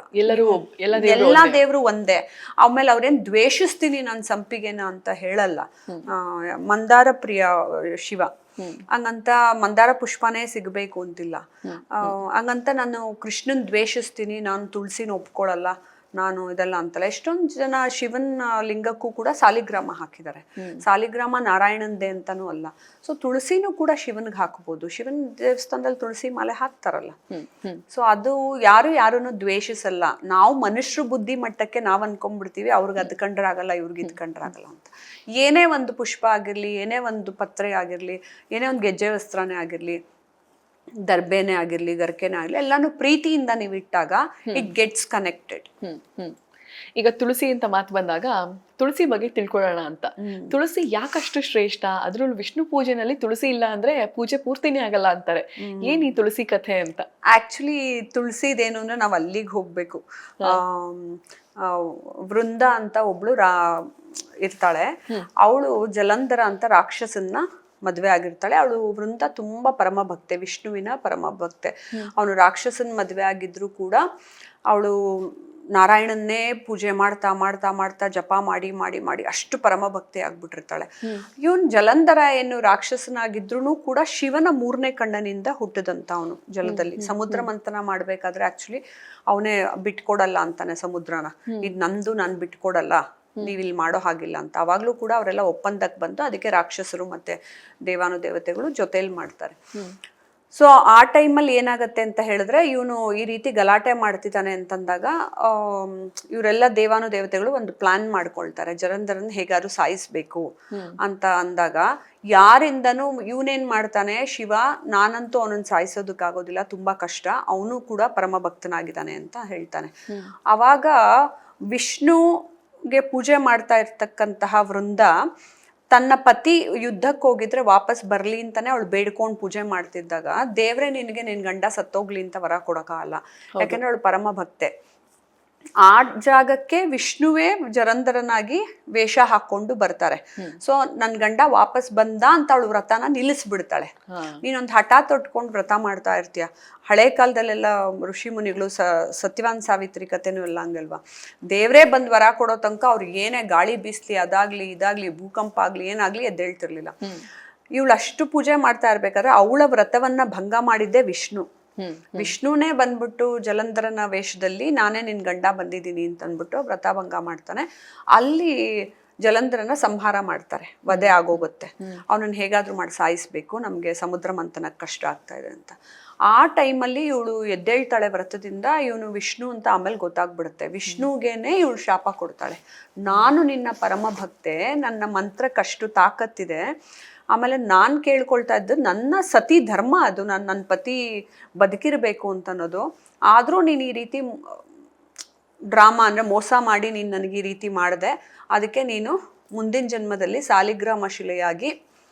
ಎಲ್ಲಾ ದೇವ್ರು ಒಂದೇ. ಆಮೇಲೆ ಅವ್ರೇನ್ ದ್ವೇಷಿಸ್ತೀನಿ ನಾನು ಸಂಪಿಗೆನ ಅಂತ ಹೇಳಲ್ಲ. ಮಂದಾರ ಪ್ರಿಯ ಶಿವ, ಹಂಗಂತ ಮಂದಾರ ಪುಷ್ಪನೇ ಸಿಗ್ಬೇಕು ಅಂತಿಲ್ಲ. ಹಂಗಂತ ನಾನು ಕೃಷ್ಣನ್ ದ್ವೇಷಿಸ್ತೀನಿ, ನಾನು ತುಳಸಿನ ಒಪ್ಕೊಳಲ್ಲ, ನಾನು ಇದೆಲ್ಲ ಅಂತಲ್ಲ. ಎಷ್ಟೊಂದು ಜನ ಶಿವನ್ ಲಿಂಗಕ್ಕೂ ಕೂಡ ಸಾಲಿಗ್ರಾಮ ಹಾಕಿದ್ದಾರೆ. ಸಾಲಿಗ್ರಾಮ ನಾರಾಯಣಂದೇ ಅಂತಾನೂ ಅಲ್ಲ. ಸೊ ತುಳಸಿನೂ ಕೂಡ ಶಿವನ್ಗೆ ಹಾಕಬಹುದು. ಶಿವನ್ ದೇವಸ್ಥಾನದಲ್ಲಿ ತುಳಸಿ ಮಾಲೆ ಹಾಕ್ತಾರಲ್ಲ. ಸೊ ಅದು ಯಾರನ್ನು ದ್ವೇಷಿಸಲ್ಲ. ನಾವು ಮನುಷ್ಯರು ಬುದ್ಧಿ ಮಟ್ಟಕ್ಕೆ ನಾವ್ ಅನ್ಕೊಂಡ್ಬಿಡ್ತೀವಿ, ಅವ್ರಿಗೆ ಅದ್ ಕಂಡ್ರಾಗಲ್ಲ, ಇವ್ರಿಗೆ ಇದ್ ಕಂಡ್ರಾಗಲ್ಲ ಅಂತ. ಏನೇ ಒಂದು ಪುಷ್ಪ ಆಗಿರ್ಲಿ, ಏನೇ ಒಂದು ಪತ್ರೆ ಆಗಿರ್ಲಿ, ಏನೇ ಒಂದು ಗೆಜ್ಜೆ ವಸ್ತ್ರನೇ ಆಗಿರ್ಲಿ, ದರ್ಬೇನೆ ಆಗಿರ್ಲಿ, ಗರ್ಕೆನೆ ಆಗಿರ್ಲಿ, ಎಲ್ಲಾನು ಪ್ರೀತಿಯಿಂದ ನೀವು ಇಟ್ಟಾಗ ಇಟ್ ಗೆಟ್ಸ್ ಕನೆಕ್ಟೆಡ್. ಈಗ ತುಳಸಿ ಅಂತ ಮಾತು ಬಂದಾಗ ತುಳಸಿ ಬಗ್ಗೆ ತಿಳ್ಕೊಳ್ಳೋಣ ಅಂತ. ತುಳಸಿ ಯಾಕಷ್ಟು ಶ್ರೇಷ್ಠ? ಅದ್ರಲ್ಲೂ ವಿಷ್ಣು ಪೂಜೆನಲ್ಲಿ ತುಳಸಿ ಇಲ್ಲ ಅಂದ್ರೆ ಪೂಜೆ ಪೂರ್ತಿನೇ ಆಗಲ್ಲ ಅಂತಾರೆ. ಏನ್ ಈ ತುಳಸಿ ಕಥೆ ಅಂತ? ಆಕ್ಚುಲಿ ತುಳಸಿದೇನು ಅಂದ್ರೆ ನಾವ್ ಅಲ್ಲಿಗೆ ಹೋಗ್ಬೇಕು. ವೃಂದ ಅಂತ ಒಬ್ಳು ಇರ್ತಾಳೆ. ಅವಳು ಜಲಂಧರ ಅಂತ ರಾಕ್ಷಸನ್ನ ಮದ್ವೆ ಆಗಿರ್ತಾಳೆ. ಅವಳು ವೃಂದ ತುಂಬಾ ಪರಮ ಭಕ್ತೆ, ವಿಷ್ಣುವಿನ ಪರಮ ಭಕ್ತೆ. ಅವನು ರಾಕ್ಷಸನ್ ಮದ್ವೆ ಆಗಿದ್ರು ಕೂಡ ಅವಳು ನಾರಾಯಣನ್ನೇ ಪೂಜೆ ಮಾಡ್ತಾ ಮಾಡ್ತಾ ಮಾಡ್ತಾ ಜಪ ಮಾಡಿ ಮಾಡಿ ಮಾಡಿ ಅಷ್ಟು ಪರಮ ಭಕ್ತಿ ಆಗ್ಬಿಟ್ಟಿರ್ತಾಳೆ. ಇವನ್ ಜಲಂಧರ ಏನು ರಾಕ್ಷಸನಾಗಿದ್ರು ಕೂಡ ಶಿವನ 3ನೇ ಕಣ್ಣನಿಂದ ಹುಟ್ಟದಂತ ಅವನು. ಜಲದಲ್ಲಿ ಸಮುದ್ರ ಮಂಥನ ಮಾಡ್ಬೇಕಾದ್ರೆ ಆಕ್ಚುಲಿ ಅವನೇ ಬಿಟ್ಕೊಡಲ್ಲ ಅಂತಾನೆ ಸಮುದ್ರನ. ಇದ್ ನಂದು, ನಾನ್ ಬಿಟ್ಕೊಡಲ್ಲ, ನೀವಿಲ್ಲಿ ಮಾಡೋ ಹಾಗಿಲ್ಲ ಅಂತ. ಅವಾಗ್ಲೂ ಕೂಡ ಅವರೆಲ್ಲ ಒಪ್ಪಂದಕ್ಕೆ ಬಂದು ಅದಕ್ಕೆ ರಾಕ್ಷಸರು ಮತ್ತೆ ದೇವಾನುದೇವತೆಗಳು ಜೊತೆಲಿ ಮಾಡ್ತಾರೆ. ಸೊ ಆ ಟೈಮಲ್ಲಿ ಏನಾಗತ್ತೆ ಅಂತ ಹೇಳಿದ್ರೆ, ಇವನು ಈ ರೀತಿ ಗಲಾಟೆ ಮಾಡ್ತಿದ್ದಾನೆ ಅಂತಂದಾಗ ಇವರೆಲ್ಲ ದೇವಾನುದೇವತೆಗಳು ಒಂದು ಪ್ಲಾನ್ ಮಾಡ್ಕೊಳ್ತಾರೆ, ಜಲಂಧರನ್ ಹೇಗಾದ್ರು ಸಾಯಿಸ್ಬೇಕು ಅಂತ ಅಂದಾಗ ಯಾರಿಂದನೂ ಇವನೇನ್ ಮಾಡ್ತಾನೆ, ಶಿವ ನಾನಂತೂ ಅವನನ್ನ ಸಾಯಿಸೋದಕ್ಕಾಗೋದಿಲ್ಲ, ತುಂಬಾ ಕಷ್ಟ, ಅವನು ಕೂಡ ಪರಮ ಭಕ್ತನಾಗಿದ್ದಾನೆ ಅಂತ ಹೇಳ್ತಾನೆ. ಅವಾಗ ವಿಷ್ಣುಗೆ ಪೂಜೆ ಮಾಡ್ತಾ ಇರ್ತಕ್ಕಂತಹ ವೃಂದ ತನ್ನ ಪತಿ ಯುದ್ಧಕ್ಕೆ ಹೋಗಿದ್ರೆ ವಾಪಸ್ ಬರ್ಲಿ ಅಂತಾನೆ ಅವಳು ಬೇಡ್ಕೊಂಡು ಪೂಜೆ ಮಾಡ್ತಿದ್ದಾಗ, ದೇವ್ರೆ ನಿನ್ ಗಂಡ ಸತ್ತೋಗ್ಲಿ ಅಂತ ವರ ಕೊಡಕ್ಕಾಗಲ್ಲ, ಯಾಕಂದ್ರೆ ಅವಳು ಪರಮ ಭಕ್ತೆ. ಆ ಜಾಗಕ್ಕೆ ವಿಷ್ಣುವೇ ಜಲಂಧರನಾಗಿ ವೇಷ ಹಾಕೊಂಡು ಬರ್ತಾರೆ. ಸೊ ನನ್ ಗಂಡ ವಾಪಸ್ ಬಂದ ಅಂತ ಅವಳು ವ್ರತನ ನಿಲ್ಲಿಸ್ಬಿಡ್ತಾಳೆ. ನೀನೊಂದು ಹಠ ತೊಟ್ಕೊಂಡು ವ್ರತ ಮಾಡ್ತಾ ಇರ್ತೀಯ. ಹಳೆ ಕಾಲದಲ್ಲೆಲ್ಲ ಋಷಿ ಮುನಿಗಳು ಸತ್ಯವಾನ್ ಸಾವಿತ್ರಿ ಕಥೆನೂ ಎಲ್ಲ ಹಂಗಲ್ವಾ, ದೇವ್ರೇ ಬಂದ್ ವರ ಕೊಡೋ ತನಕ ಅವ್ರಿಗೆ ಏನೇ ಗಾಳಿ ಬೀಸ್ಲಿ, ಅದಾಗ್ಲಿ ಇದಾಗ್ಲಿ, ಭೂಕಂಪ ಆಗ್ಲಿ, ಏನಾಗ್ಲಿ ಎದ್ದೇಳ್ತಿರ್ಲಿಲ್ಲ. ಇವಳು ಅಷ್ಟು ಪೂಜೆ ಮಾಡ್ತಾ ಇರ್ಬೇಕಾದ್ರೆ ಅವಳ ವ್ರತವನ್ನ ಭಂಗ ಮಾಡಿದ್ದೆ ವಿಷ್ಣು. ವಿಷ್ಣುನೇ ಬಂದ್ಬಿಟ್ಟು ಜಲಂಧರನ ವೇಷದಲ್ಲಿ ನಾನೇ ನಿನ್ ಗಂಡ ಬಂದಿದ್ದೀನಿ ಅಂತ ಅಂದ್ಬಿಟ್ಟು ವ್ರತಭಂಗ ಮಾಡ್ತಾನೆ. ಅಲ್ಲಿ ಜಲಂಧರನ ಸಂಹಾರ ಮಾಡ್ತಾರೆ, ವಧೆ ಆಗೋಗುತ್ತೆ. ಅವನನ್ನ ಹೇಗಾದ್ರೂ ಮಾಡಿ ಸಾಯಿಸ್ಬೇಕು, ನಮ್ಗೆ ಸಮುದ್ರ ಮಂಥನಕ್ಕೆ ಕಷ್ಟ ಆಗ್ತಾ ಇದೆ ಅಂತ. ಆ ಟೈಮಲ್ಲಿ ಇವಳು ಎದ್ದೇಳ್ತಾಳೆ ವ್ರತದಿಂದ. ಇವನು ವಿಷ್ಣು ಅಂತ ಆಮೇಲೆ ಗೊತ್ತಾಗ್ಬಿಡುತ್ತೆ. ವಿಷ್ಣುಗೇನೆ ಇವಳು ಶಾಪ ಕೊಡ್ತಾಳೆ, ನಾನು ನಿನ್ನ ಪರಮ ಭಕ್ತೆ, ನನ್ನ ಮಂತ್ರಕ್ಕಷ್ಟು ತಾಕತ್ತಿದೆ, ಆಮೇಲೆ ನಾನು ಕೇಳ್ಕೊಳ್ತಾ ಇದ್ದು ನನ್ನ ಸತಿ ಧರ್ಮ ಅದು, ನನ್ನ ಪತಿ ಬದುಕಿರ್ಬೇಕು ಅಂತ ಅನ್ನೋದು. ಆದರೂ ನೀನು ಈ ರೀತಿ ಡ್ರಾಮಾ ಅಂದರೆ ಮೋಸ ಮಾಡಿ ನೀನು ನನಗೆ ಈ ರೀತಿ ಮಾಡಿದೆ, ಅದಕ್ಕೆ ನೀನು ಮುಂದಿನ ಜನ್ಮದಲ್ಲಿ ಸಾಲಿಗ್ರಾಮ ಶಿಲೆಯಾಗಿ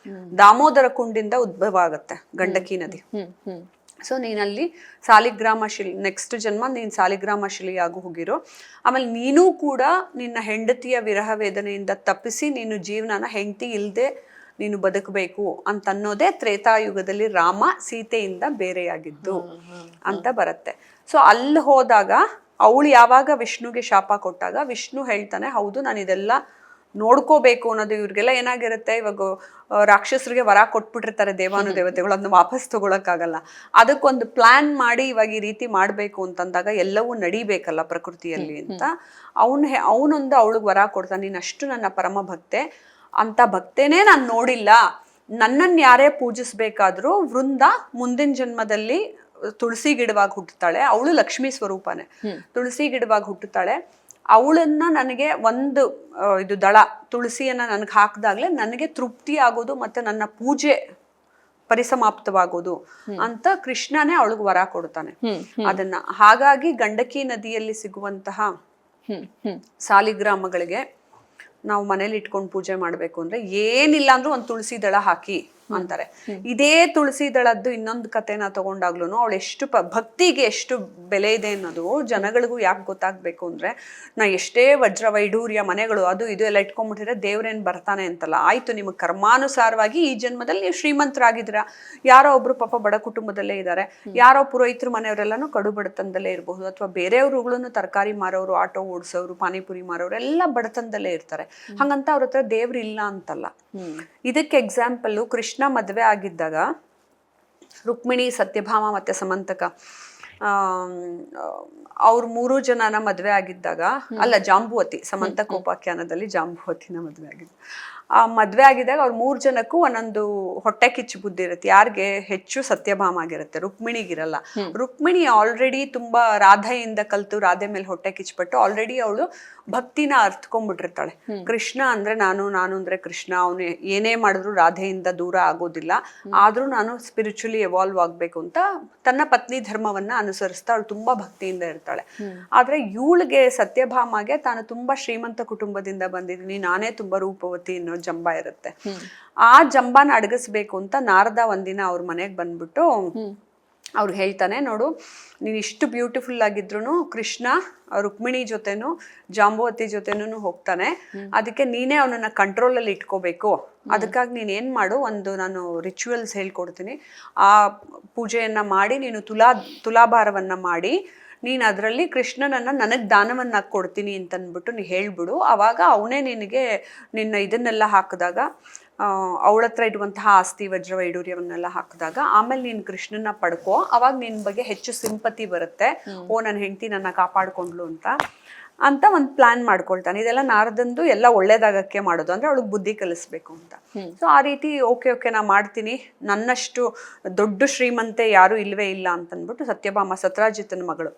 ದಾಮೋದರ ಕುಂಡಿಂದ ಉದ್ಭವ ಆಗುತ್ತೆ ಗಂಡಕಿ ನದಿ. ಸೊ ನೀನಲ್ಲಿ ಸಾಲಿಗ್ರಾಮ ಶಿಲೆ, ನೆಕ್ಸ್ಟ್ ಜನ್ಮ ನೀನು ಸಾಲಿಗ್ರಾಮ ಶಿಲೆಯಾಗಿ ಹೋಗಿರೋ. ಆಮೇಲೆ ನೀನೂ ಕೂಡ ನಿನ್ನ ಹೆಂಡತಿಯ ವಿರಹ ವೇದನೆಯಿಂದ ತಪ್ಪಿಸಿ ನೀನು ಜೀವನನ ಹೆಂಡತಿ ಇಲ್ಲದೆ ನೀನು ಬದುಕಬೇಕು ಅಂತನ್ನೋದೇ ತ್ರೇತಾಯುಗದಲ್ಲಿ ರಾಮ ಸೀತೆಯಿಂದ ಬೇರೆಯಾಗಿದ್ದು ಅಂತ ಬರುತ್ತೆ. ಸೊ ಅಲ್ಲಿ ಹೋದಾಗ ಅವಳು ಯಾವಾಗ ವಿಷ್ಣುಗೆ ಶಾಪ ಕೊಟ್ಟಾಗ ವಿಷ್ಣು ಹೇಳ್ತಾನೆ, ಹೌದು ನಾನು ಇದೆಲ್ಲ ನೋಡ್ಕೋಬೇಕು ಅನ್ನೋದು. ಇವ್ರಿಗೆಲ್ಲ ಏನಾಗಿರುತ್ತೆ, ಇವಾಗ ರಾಕ್ಷಸರಿಗೆ ವರ ಕೊಟ್ಬಿಟ್ಟಿರ್ತಾರೆ ದೇವಾನುದೇವತೆಗಳು, ಅದನ್ನ ವಾಪಸ್ ತಗೊಳಕ್ಕಾಗಲ್ಲ. ಅದಕ್ಕೊಂದು ಪ್ಲಾನ್ ಮಾಡಿ ಇವಾಗ ಈ ರೀತಿ ಮಾಡಬೇಕು ಅಂತಂದಾಗ ಎಲ್ಲವೂ ನಡಿಬೇಕಲ್ಲ ಪ್ರಕೃತಿಯಲ್ಲಿ ಅಂತ ಅವನೊಂದು ಅವಳಿಗೆ ವರ ಕೊಡ್ತಾನೆ, ನೀನಷ್ಟು ನನ್ನ ಪರಮ ಭಕ್ತೆ, ಅಂತ ಭಕ್ತೇನೆ ನಾನು ನೋಡಿಲ್ಲ, ನನ್ನನ್ನು ಯಾರೇ ಪೂಜಿಸ್ಬೇಕಾದ್ರೂ ವೃಂದ ಮುಂದಿನ ಜನ್ಮದಲ್ಲಿ ತುಳಸಿ ಗಿಡವಾಗಿ ಹುಟ್ಟುತ್ತಾಳೆ. ಅವಳು ಲಕ್ಷ್ಮೀ ಸ್ವರೂಪನೇ, ತುಳಸಿ ಗಿಡವಾಗಿ ಹುಟ್ಟುತ್ತಾಳೆ. ಅವಳನ್ನ ನನಗೆ ಒಂದು ಇದು ದಳ ತುಳಸಿಯನ್ನ ನನಗೆ ಹಾಕಿದಾಗ್ಲೇ ನನಗೆ ತೃಪ್ತಿ ಆಗೋದು ಮತ್ತೆ ನನ್ನ ಪೂಜೆ ಪರಿಸಮಾಪ್ತವಾಗೋದು ಅಂತ ಕೃಷ್ಣನೇ ಅವಳಿಗೆ ವರ ಕೊಡ್ತಾನೆ ಅದನ್ನ. ಹಾಗಾಗಿ ಗಂಡಕಿ ನದಿಯಲ್ಲಿ ಸಿಗುವಂತಹ ಸಾಲಿಗ್ರಾಮಗಳಿಗೆ ನಾವು ಮನೇಲಿ ಇಟ್ಕೊಂಡು ಪೂಜೆ ಮಾಡ್ಬೇಕು ಅಂದ್ರೆ ಏನಿಲ್ಲ ಅಂದ್ರೂ ಒಂದು ತುಳಸಿ ದಳ ಹಾಕಿ ಅಂತಾರೆ. ಇದೇ ತುಳಸಿ ದಳದ್ದು ಇನ್ನೊಂದು ಕಥೆನ ತಗೊಂಡಾಗ್ಲೂ ಅವಳು ಎಷ್ಟು ಭಕ್ತಿಗೆ ಎಷ್ಟು ಬೆಲೆ ಇದೆ ಅನ್ನೋದು ಜನಗಳಿಗೂ ಯಾಕೆ ಗೊತ್ತಾಗ್ಬೇಕು ಅಂದ್ರೆ, ನಾ ಎಷ್ಟೇ ವಜ್ರ ವೈಡೂರ್ಯ ಮನೆಗಳು ಅದು ಇದು ಎಲ್ಲ ಇಟ್ಕೊಂಡ್ಬಿಟ್ಟಿದ್ರೆ ದೇವ್ರೇನ್ ಬರ್ತಾನೆ ಅಂತಲ್ಲ. ಆಯ್ತು, ನಿಮಗೆ ಕರ್ಮಾನುಸಾರವಾಗಿ ಈ ಜನ್ಮದಲ್ಲಿ ನೀವು ಶ್ರೀಮಂತರಾಗಿದ್ದೀರಾ, ಯಾರೋ ಒಬ್ರು ಪಾಪ ಬಡ ಕುಟುಂಬದಲ್ಲೇ ಇದ್ದಾರೆ, ಯಾರೋ ಪುರೋಹಿತರು ಮನೆಯವರೆಲ್ಲಾನು ಕಡು ಬಡತನದಲ್ಲೇ ಇರಬಹುದು, ಅಥವಾ ಬೇರೆಯವ್ರುಗಳನ್ನು ತರಕಾರಿ ಮಾರೋರು, ಆಟೋ ಓಡಿಸೋರು, ಪಾನಿಪುರಿ ಮಾರೋರು ಎಲ್ಲ ಬಡತನದಲ್ಲೇ ಇರ್ತಾರೆ. ಹಂಗಂತ ಅವ್ರ ಹತ್ರ ದೇವ್ರು ಇಲ್ಲ ಅಂತಲ್ಲ. ಇದಕ್ಕೆ ಎಕ್ಸಾಂಪಲ್, ಕೃಷ್ಣ ಮದ್ವೆ ಆಗಿದ್ದಾಗ ರುಕ್ಮಿಣಿ, ಸತ್ಯಭಾಮ ಮತ್ತೆ ಸಮಂತಕ ಅವ್ರ 3 ಜನನ ಮದ್ವೆ ಆಗಿದ್ದಾಗ, ಅಲ್ಲ ಜಾಂಬುವತಿ, ಸಮಂತಕೋಪಾಖ್ಯಾನದಲ್ಲಿ ಜಾಂಬುವತಿನ ಮದ್ವೆ ಆಗಿದ್ದು. ಆ ಮದ್ವೆ ಆಗಿದ್ದಾಗ ಅವ್ರ 3 ಜನಕ್ಕೂ ಒಂದೊಂದು ಹೊಟ್ಟೆ ಕಿಚ್ಚು ಬುದ್ಧಿ ಇರುತ್ತೆ. ಯಾರಿಗೆ ಹೆಚ್ಚು ಸತ್ಯಭಾಮ ಆಗಿರುತ್ತೆ, ರುಕ್ಮಿಣಿಗಿರಲ್ಲ. ರುಕ್ಮಿಣಿ ಆಲ್ರೆಡಿ ತುಂಬಾ ರಾಧೆಯಿಂದ ಕಲ್ತು ರಾಧೆ ಮೇಲೆ ಹೊಟ್ಟೆ ಕಿಚ್ಚುಪಟ್ಟು ಆಲ್ರೆಡಿ ಅವಳು ಭಕ್ತಿನ ಅರ್ಥಕೊಂಡ್ಬಿಟ್ಟಿರ್ತಾಳೆ. ಕೃಷ್ಣ ಅಂದ್ರೆ ನಾನು ಅಂದ್ರೆ ಕೃಷ್ಣ, ಅವನು ಏನೇ ಮಾಡಿದ್ರು ರಾಧೆಯಿಂದ ದೂರ ಆಗೋದಿಲ್ಲ, ಆದ್ರೂ ನಾನು ಸ್ಪಿರಿಚುಲಿ ಎವಾಲ್ವ್ ಆಗ್ಬೇಕು ಅಂತ ತನ್ನ ಪತ್ನಿ ಧರ್ಮವನ್ನ ಅನುಸರಿಸ್ತಾ ಅವಳು ತುಂಬಾ ಭಕ್ತಿಯಿಂದ ಇರ್ತಾಳೆ. ಆದ್ರೆ ಇವಳಿಗೆ ಸತ್ಯಭಾಮಗೆ ತಾನು ತುಂಬಾ ಶ್ರೀಮಂತ ಕುಟುಂಬದಿಂದ ಬಂದಿದ್ದೀನಿ, ನಾನೇ ತುಂಬಾ ರೂಪವತಿ ಅನ್ನೋ ಜಂಬ ಇರುತ್ತೆ. ಆ ಜಂಬಾನ ಅಡಗಿಸ್ಬೇಕು ಅಂತ ನಾರದ ಒಂದಿನ ಅವ್ರ ಮನೆಗೆ ಬಂದ್ಬಿಟ್ಟು ಅವ್ರು ಹೇಳ್ತಾನೆ, ನೋಡು ನೀನ್ ಇಷ್ಟು ಬ್ಯೂಟಿಫುಲ್ ಆಗಿದ್ರು ಕೃಷ್ಣ ರುಕ್ಮಿಣಿ ಜೊತೆನು ಜಾಂಬುವತಿ ಜೊತೆನೂ ಹೋಗ್ತಾನೆ, ಅದಕ್ಕೆ ನೀನೇ ಅವನನ್ನ ಕಂಟ್ರೋಲ್ ಅಲ್ಲಿ ಇಟ್ಕೋಬೇಕು. ಅದಕ್ಕಾಗಿ ನೀನ್ ಏನ್ ಮಾಡು, ಒಂದು ನಾನು ರಿಚುವಲ್ಸ್ ಹೇಳ್ಕೊಡ್ತೀನಿ, ಆ ಪೂಜೆಯನ್ನ ಮಾಡಿ ನೀನು ತುಲಾಭಾರವನ್ನ ಮಾಡಿ ನೀನು ಅದರಲ್ಲಿ ಕೃಷ್ಣನನ್ನ ನನಗೆ ದಾನವನ್ನ ಕೊಡ್ತೀನಿ ಅಂತನ್ಬಿಟ್ಟು ನೀ ಹೇಳ್ಬಿಡು. ಅವಾಗ ಅವನೇ ನಿನಗೆ ನಿನ್ನ ಇದನ್ನೆಲ್ಲ ಹಾಕಿದಾಗ, ಅವಳ ಹತ್ರ ಇಡುವಂತಹ ಆಸ್ತಿ ವಜ್ರ ವೈಡೂರ್ಯವನ್ನೆಲ್ಲ ಹಾಕಿದಾಗ ಆಮೇಲೆ ನೀನು ಕೃಷ್ಣನ ಪಡ್ಕೋ, ಅವಾಗ ನಿನ್ ಬಗ್ಗೆ ಹೆಚ್ಚು ಸಿಂಪತಿ ಬರುತ್ತೆ. ಓ, ನನ್ನ ಹೆಂಡತಿ ನನ್ನ ಕಾಪಾಡ್ಕೊಂಡ್ಲು ಅಂತ ಒಂದು ಪ್ಲಾನ್ ಮಾಡ್ಕೊಳ್ತಾನೆ. ಇದೆಲ್ಲ ನಾರದಂದು ಎಲ್ಲ ಒಳ್ಳೇದಾಗಕ್ಕೆ ಮಾಡೋದು, ಅಂದ್ರೆ ಅವಳಿಗೆ ಬುದ್ಧಿ ಕಲಿಸ್ಬೇಕು ಅಂತ. ಸೊ ಆ ರೀತಿ ಓಕೆ ನಾ ಮಾಡ್ತೀನಿ, ನನ್ನಷ್ಟು ದೊಡ್ಡ ಶ್ರೀಮಂತೆ ಯಾರು ಇಲ್ವೇ ಇಲ್ಲ ಅಂತನ್ಬಿಟ್ಟು ಸತ್ಯಭಾಮ ಸತ್ರಾಜಿತನ ಮಗಳು,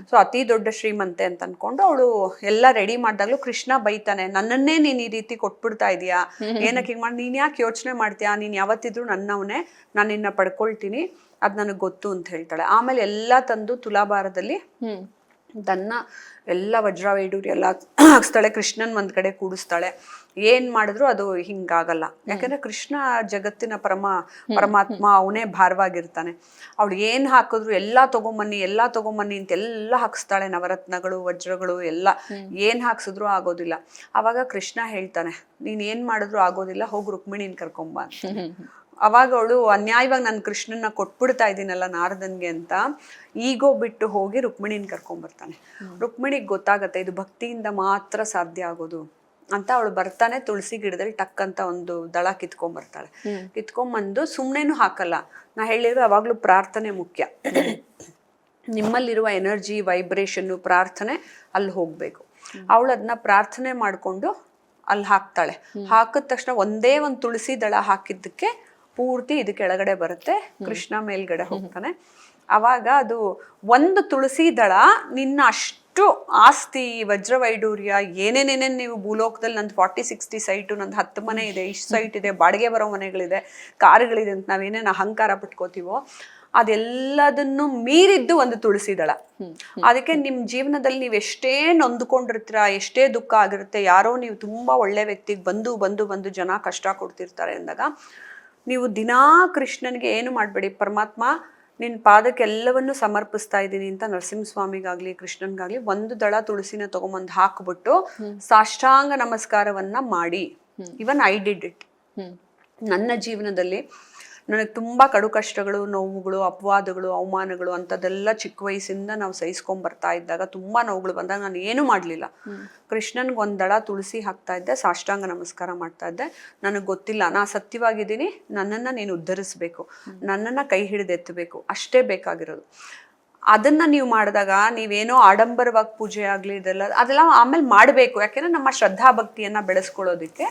ಸೊ ಅತಿ ದೊಡ್ಡ ಶ್ರೀಮಂತೆ ಅಂತ ಅನ್ಕೊಂಡು ಅವಳು ಎಲ್ಲ ರೆಡಿ ಮಾಡಿದಾಗ್ಲೂ ಕೃಷ್ಣ ಬೈತಾನೆ, ನನ್ನನ್ನೇ ನೀನ್ ಈ ರೀತಿ ಕೊಟ್ಬಿಡ್ತಾ ಇದೀಯಾ, ಏನಕ್ಕೆ ಹಿಂಗ್ ಮಾಡಿ, ನೀನ್ ಯಾಕೆ ಯೋಚನೆ ಮಾಡ್ತೀಯಾ, ನೀನ್ ಯಾವತ್ತಿದ್ರು ನನ್ನವನೇ, ನಾನು ನಿನ್ನ ಪಡ್ಕೊಳ್ತೀನಿ, ಅದ್ ನನಗೆ ಗೊತ್ತು ಅಂತ ಹೇಳ್ತಾಳೆ. ಆಮೇಲೆ ಎಲ್ಲ ತಂದು ತುಲಾಭಾರದಲ್ಲಿ ತನ್ನ ಎಲ್ಲ ವಜ್ರ ವೈಡೂರ್ಯ ಎಲ್ಲ ಹಾಕ್ಸ್ತಾಳೆ, ಕೃಷ್ಣನ್ ಒಂದ್ ಕಡೆ ಕೂಡಿಸ್ತಾಳೆ. ಏನ್ ಮಾಡಿದ್ರು ಅದು ಹಿಂಗಾಗಲ್ಲ, ಯಾಕಂದ್ರೆ ಕೃಷ್ಣ ಜಗತ್ತಿನ ಪರಮಾತ್ಮ, ಅವನೇ ಭಾರವಾಗಿರ್ತಾನೆ. ಅವಳು ಏನ್ ಹಾಕಿದ್ರು ಎಲ್ಲಾ ತಗೊಂಬನ್ನಿ ಅಂತೆಲ್ಲ ಹಾಕ್ಸ್ತಾಳೆ, ನವರತ್ನಗಳು ವಜ್ರಗಳು ಎಲ್ಲ ಏನ್ ಹಾಕ್ಸಿದ್ರು ಆಗೋದಿಲ್ಲ. ಅವಾಗ ಕೃಷ್ಣ ಹೇಳ್ತಾನೆ, ನೀನ್ ಏನ್ ಮಾಡಿದ್ರು ಆಗೋದಿಲ್ಲ, ಹೋಗಿ ರುಕ್ಮಿಣಿನ್ ಕರ್ಕೊಂಬ ಅಂತ. ಅವಾಗ ಅವಳು ಅನ್ಯಾಯವಾಗಿ ನಾನು ಕೃಷ್ಣನ ಕೊಟ್ಬಿಡ್ತಾ ಇದ್ದೀನಲ್ಲ ನಾರದನ್ಗೆ ಅಂತ ಈಗೋ ಬಿಟ್ಟು ಹೋಗಿ ರುಕ್ಮಿಣಿನ ಕರ್ಕೊಂಡ್ಬರ್ತಾನೆ. ರುಕ್ಮಿಣಿಗೆ ಗೊತ್ತಾಗತ್ತೆ ಇದು ಭಕ್ತಿಯಿಂದ ಮಾತ್ರ ಸಾಧ್ಯ ಆಗೋದು ಅಂತ. ಅವಳು ಬರ್ತಾನೆ, ತುಳಸಿ ಗಿಡದಲ್ಲಿ ಟಕ್ ಅಂತ ಒಂದು ದಳ ಕಿತ್ಕೊಂಡ್ಬರ್ತಾಳೆ. ಕಿತ್ಕೊಂಡ್ಬಂದು ಸುಮ್ಮನೆನೂ ಹಾಕಲ್ಲ. ನಾ ಹೇಳಿದ್ರು ಅವಾಗ್ಲೂ ಪ್ರಾರ್ಥನೆ ಮುಖ್ಯ. ನಿಮ್ಮಲ್ಲಿರುವ ಎನರ್ಜಿ ವೈಬ್ರೇಷನ್ನು ಪ್ರಾರ್ಥನೆ ಅಲ್ಲಿ ಹೋಗ್ಬೇಕು. ಅವಳು ಅದನ್ನ ಪ್ರಾರ್ಥನೆ ಮಾಡ್ಕೊಂಡು ಅಲ್ಲಿ ಹಾಕ್ತಾಳೆ. ಹಾಕಿದ ತಕ್ಷಣ ಒಂದೇ ಒಂದು ತುಳಸಿ ದಳ ಹಾಕಿದ್ದಕ್ಕೆ ಪೂರ್ತಿ ಇದು ಕೆಳಗಡೆ ಬರುತ್ತೆ, ಕೃಷ್ಣ ಮೇಲ್ಗಡೆ ಹೋಗ್ತಾನೆ. ಅವಾಗ ಅದು ಒಂದು ತುಳಸಿ ದಳ ನಿನ್ನ ಅಷ್ಟು ಆಸ್ತಿ ವಜ್ರ ವೈಡೂರ್ಯ ಏನೇನೇನೇನು ನೀವು ಭೂಲೋಕದಲ್ಲಿ ನಂದು 40-60 ಸೈಟು, ನಂದು 10 ಮನೆ ಇದೆ, ಇಷ್ಟು ಸೈಟ್ ಇದೆ, ಬಾಡಿಗೆ ಬರೋ ಮನೆಗಳಿದೆ, ಕಾರುಗಳಿದೆ ಅಂತ ನಾವೇನೇನು ಅಹಂಕಾರ ಪಟ್ಕೋತೀವೋ ಅದೆಲ್ಲದನ್ನು ಮೀರಿದ್ದು ಒಂದು ತುಳಸಿ ದಳ. ಅದಕ್ಕೆ ನಿಮ್ ಜೀವನದಲ್ಲಿ ನೀವು ಎಷ್ಟೇ ನೊಂದ್ಕೊಂಡಿರ್ತೀರ, ಎಷ್ಟೇ ದುಃಖ ಆಗಿರುತ್ತೆ, ಯಾರೋ ನೀವು ತುಂಬಾ ಒಳ್ಳೆ ವ್ಯಕ್ತಿಗೆ ಬಂದು ಜನ ಕಷ್ಟ ಕೊಡ್ತಿರ್ತಾರೆ ಅಂದಾಗ ನೀವು ದಿನಾ ಕೃಷ್ಣನ್ಗೆ ಏನು ಮಾಡ್ಬೇಡಿ, ಪರಮಾತ್ಮ ನಿನ್ನ ಪಾದಕ್ಕೆ ಎಲ್ಲವನ್ನು ಸಮರ್ಪಿಸ್ತಾ ಇದ್ದೀನಿ ಅಂತ ನರಸಿಂಹಸ್ವಾಮಿಗಾಗ್ಲಿ ಕೃಷ್ಣನ್ಗಾಗ್ಲಿ ಒಂದು ದಳ ತುಳಸಿನ ತಗೊಂಬಂದು ಹಾಕ್ಬಿಟ್ಟು ಸಾಷ್ಟಾಂಗ ನಮಸ್ಕಾರವನ್ನ ಮಾಡಿ. Even I did it. ನನ್ನ ಜೀವನದಲ್ಲಿ ನನಗೆ ತುಂಬ ಕಡು ಕಷ್ಟಗಳು, ನೋವುಗಳು, ಅಪವಾದಗಳು, ಅವಮಾನಗಳು ಅಂಥದ್ದೆಲ್ಲ ಚಿಕ್ಕ ವಯಸ್ಸಿಂದ ನಾವು ಸಹಿಸ್ಕೊಂಡ್ ಬರ್ತಾ ಇದ್ದಾಗ, ತುಂಬ ನೋವುಗಳು ಬಂದಾಗ ನಾನು ಏನೂ ಮಾಡಲಿಲ್ಲ. ಕೃಷ್ಣನ್ಗೆ ಒಂದು ದಳ ತುಳಸಿ ಹಾಕ್ತಾ ಇದ್ದೆ, ಸಾಷ್ಟಾಂಗ ನಮಸ್ಕಾರ ಮಾಡ್ತಾ ಇದ್ದೆ. ನನಗೆ ಗೊತ್ತಿಲ್ಲ, ನಾ ಸತ್ಯವಾಗಿದ್ದೀನಿ, ನನ್ನನ್ನು ನೀನು ಉದ್ಧರಿಸ್ಬೇಕು, ನನ್ನನ್ನು ಕೈ ಹಿಡಿದೆತ್ತಬೇಕು, ಅಷ್ಟೇ ಬೇಕಾಗಿರೋದು. ಅದನ್ನ ನೀವು ಮಾಡಿದಾಗ ನೀವೇನೋ ಆಡಂಬರವಾಗಿ ಪೂಜೆ ಆಗಲಿ ಅದೆಲ್ಲ ಆಮೇಲೆ ಮಾಡಬೇಕು. ಯಾಕೆಂದ್ರೆ ನಮ್ಮ ಶ್ರದ್ಧಾ ಭಕ್ತಿಯನ್ನ ಬೆಳೆಸ್ಕೊಳ್ಳೋದಕ್ಕೆ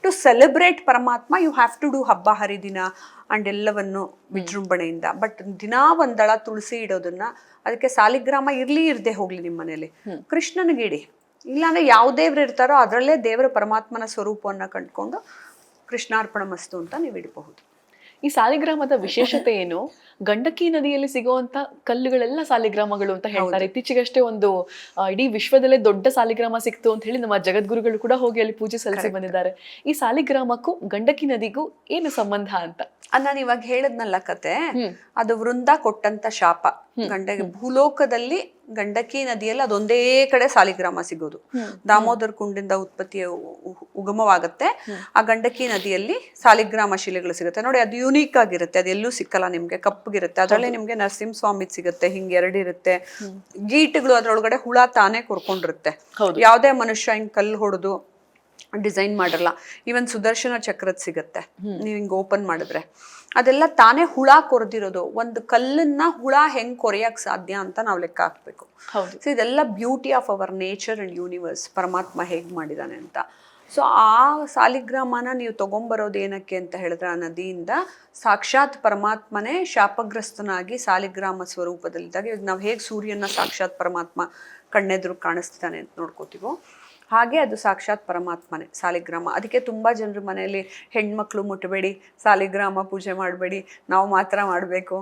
ಟು ಸೆಲೆಬ್ರೇಟ್ ಪರಮಾತ್ಮ ಯು ಹ್ಯಾವ್ ಟು ಡೂ ಹಬ್ಬ ಹರಿದಿನ ಅಂಡ್ ಎಲ್ಲವನ್ನು ವಿಜೃಂಭಣೆಯಿಂದ. ಬಟ್ ದಿನಾ ಒಂದಳ ತುಳಸಿ ಇಡೋದನ್ನ, ಅದಕ್ಕೆ ಸಾಲಿಗ್ರಾಮ ಇರ್ಲಿ ಇರದೆ ಹೋಗ್ಲಿ ನಿಮ್ಮ ಮನೇಲಿ, ಕೃಷ್ಣನಿಗಿಡಿ. ಇಲ್ಲಾಂದ್ರೆ ಯಾವ ದೇವ್ರು ಇರ್ತಾರೋ ಅದರಲ್ಲೇ ದೇವರ ಪರಮಾತ್ಮನ ಸ್ವರೂಪವನ್ನ ಕಂಡುಕೊಂಡು ಕೃಷ್ಣಾರ್ಪಣ ಮಸ್ತು ಅಂತ ನೀವು ಇಡಬಹುದು. ಈ ಸಾಲಿಗ್ರಾಮದ ವಿಶೇಷತೆ ಏನು? ಗಂಡಕಿ ನದಿಯಲ್ಲಿ ಸಿಗುವಂತ ಕಲ್ಲುಗಳೆಲ್ಲ ಸಾಲಿಗ್ರಾಮಗಳು ಅಂತ ಹೇಳ್ತಾರೆ. ಇತ್ತೀಚೆಗಷ್ಟೇ ಒಂದು ಇಡೀ ವಿಶ್ವದಲ್ಲೇ ದೊಡ್ಡ ಸಾಲಿಗ್ರಾಮ ಸಿಕ್ತು ಅಂತ ಹೇಳಿ ನಮ್ಮ ಜಗದ್ಗುರುಗಳು ಕೂಡ ಹೋಗಿ ಅಲ್ಲಿ ಪೂಜೆ ಸಲ್ಲಿಸಿ ಬಂದಿದ್ದಾರೆ. ಈ ಸಾಲಿಗ್ರಾಮಕ್ಕೂ ಗಂಡಕಿ ನದಿಗೂ ಏನು ಸಂಬಂಧ ಅಂತ? ನಾನು ಇವಾಗ ಹೇಳದ್ನಲ್ಲ ಕತೆ, ಅದು ವೃಂದ ಕೊಟ್ಟಂತ ಶಾಪ. ಭೂಲೋಕದಲ್ಲಿ ಗಂಡಕಿ ನದಿಯಲ್ಲಿ ಅದೊಂದೇ ಕಡೆ ಸಾಲಿಗ್ರಾಮ ಸಿಗೋದು. ದಾಮೋದರ್ ಕುಂಡಿಂದ ಉತ್ಪತ್ತಿಯ ಉಗಮವಾಗತ್ತೆ. ಆ ಗಂಡಕಿ ನದಿಯಲ್ಲಿ ಸಾಲಿಗ್ರಾಮ ಶಿಲೆಗಳು ಸಿಗುತ್ತೆ ನೋಡಿ. ಅದು ಯೂನಿಕ್ ಆಗಿರುತ್ತೆ, ಅದೆಲ್ಲೂ ಸಿಕ್ಕಲ್ಲ ನಿಮ್ಗೆ. ಕಪ್ಪಗಿರುತ್ತೆ, ಅದರಲ್ಲೇ ನಿಮ್ಗೆ ನರಸಿಂಹಸ್ವಾಮಿ ಸಿಗುತ್ತೆ, ಹಿಂಗ್ ಎರಡಿರುತ್ತೆ. ಗೀಟುಗಳು ಅದ್ರೊಳಗಡೆ ಹುಳ ತಾನೇ ಕೊರ್ಕೊಂಡಿರುತ್ತೆ. ಯಾವ್ದೇ ಮನುಷ್ಯ ಹಿಂಗ್ ಕಲ್ಲು ಹೊಡೆದು ಡಿಸೈನ್ ಮಾಡಿರಲ್ಲ. ಈವನ್ ಸುದರ್ಶನ ಚಕ್ರದ್ ಸಿಗತ್ತೆ, ನೀವು ಹಿಂಗ್ ಓಪನ್ ಮಾಡಿದ್ರೆ ಅದೆಲ್ಲ ತಾನೇ ಹುಳ ಕೊರೆದಿರೋದು. ಒಂದು ಕಲ್ಲನ್ನ ಹುಳ ಹೆಂಗ್ ಕೊರೆಯಕ್ ಸಾಧ್ಯ ಅಂತ ನಾವು ಲೆಕ್ಕ ಹಾಕ್ಬೇಕು. ಸೊ ಇದೆಲ್ಲ beauty of our nature and universe, ಪರಮಾತ್ಮ ಹೇಗ್ ಮಾಡಿದಾನೆ ಅಂತ. ಸೊ ಆ ಸಾಲಿಗ್ರಾಮನ ನೀವು ತಗೊಂಬರೋದು ಏನಕ್ಕೆ ಅಂತ ಹೇಳಿದ್ರೆ, ಆ ನದಿಯಿಂದ ಸಾಕ್ಷಾತ್ ಪರಮಾತ್ಮನೇ ಶಾಪಗ್ರಸ್ತನಾಗಿ ಸಾಲಿಗ್ರಾಮ ಸ್ವರೂಪದಲ್ಲಿದ್ದಾಗ, ಈಗ ನಾವು ಹೇಗೆ ಸೂರ್ಯನ ಸಾಕ್ಷಾತ್ ಪರಮಾತ್ಮ ಕಣ್ಣೆದ್ರು ಕಾಣಿಸ್ತಾನೆ ಅಂತ ನೋಡ್ಕೋತೀವೋ, ಹಾಗೆ ಅದು ಸಾಕ್ಷಾತ್ ಪರಮಾತ್ಮನೇ ಸಾಲಿಗ್ರಾಮ. ಅದಕ್ಕೆ ತುಂಬಾ ಜನರ ಮನೆಯಲ್ಲಿ ಹೆಣ್ಮಕ್ಳು ಮುಟ್ಟಬೇಡಿ, ಸಾಲಿಗ್ರಾಮ ಪೂಜೆ ಮಾಡಬೇಡಿ, ನಾವು ಮಾತ್ರ ಮಾಡಬೇಕು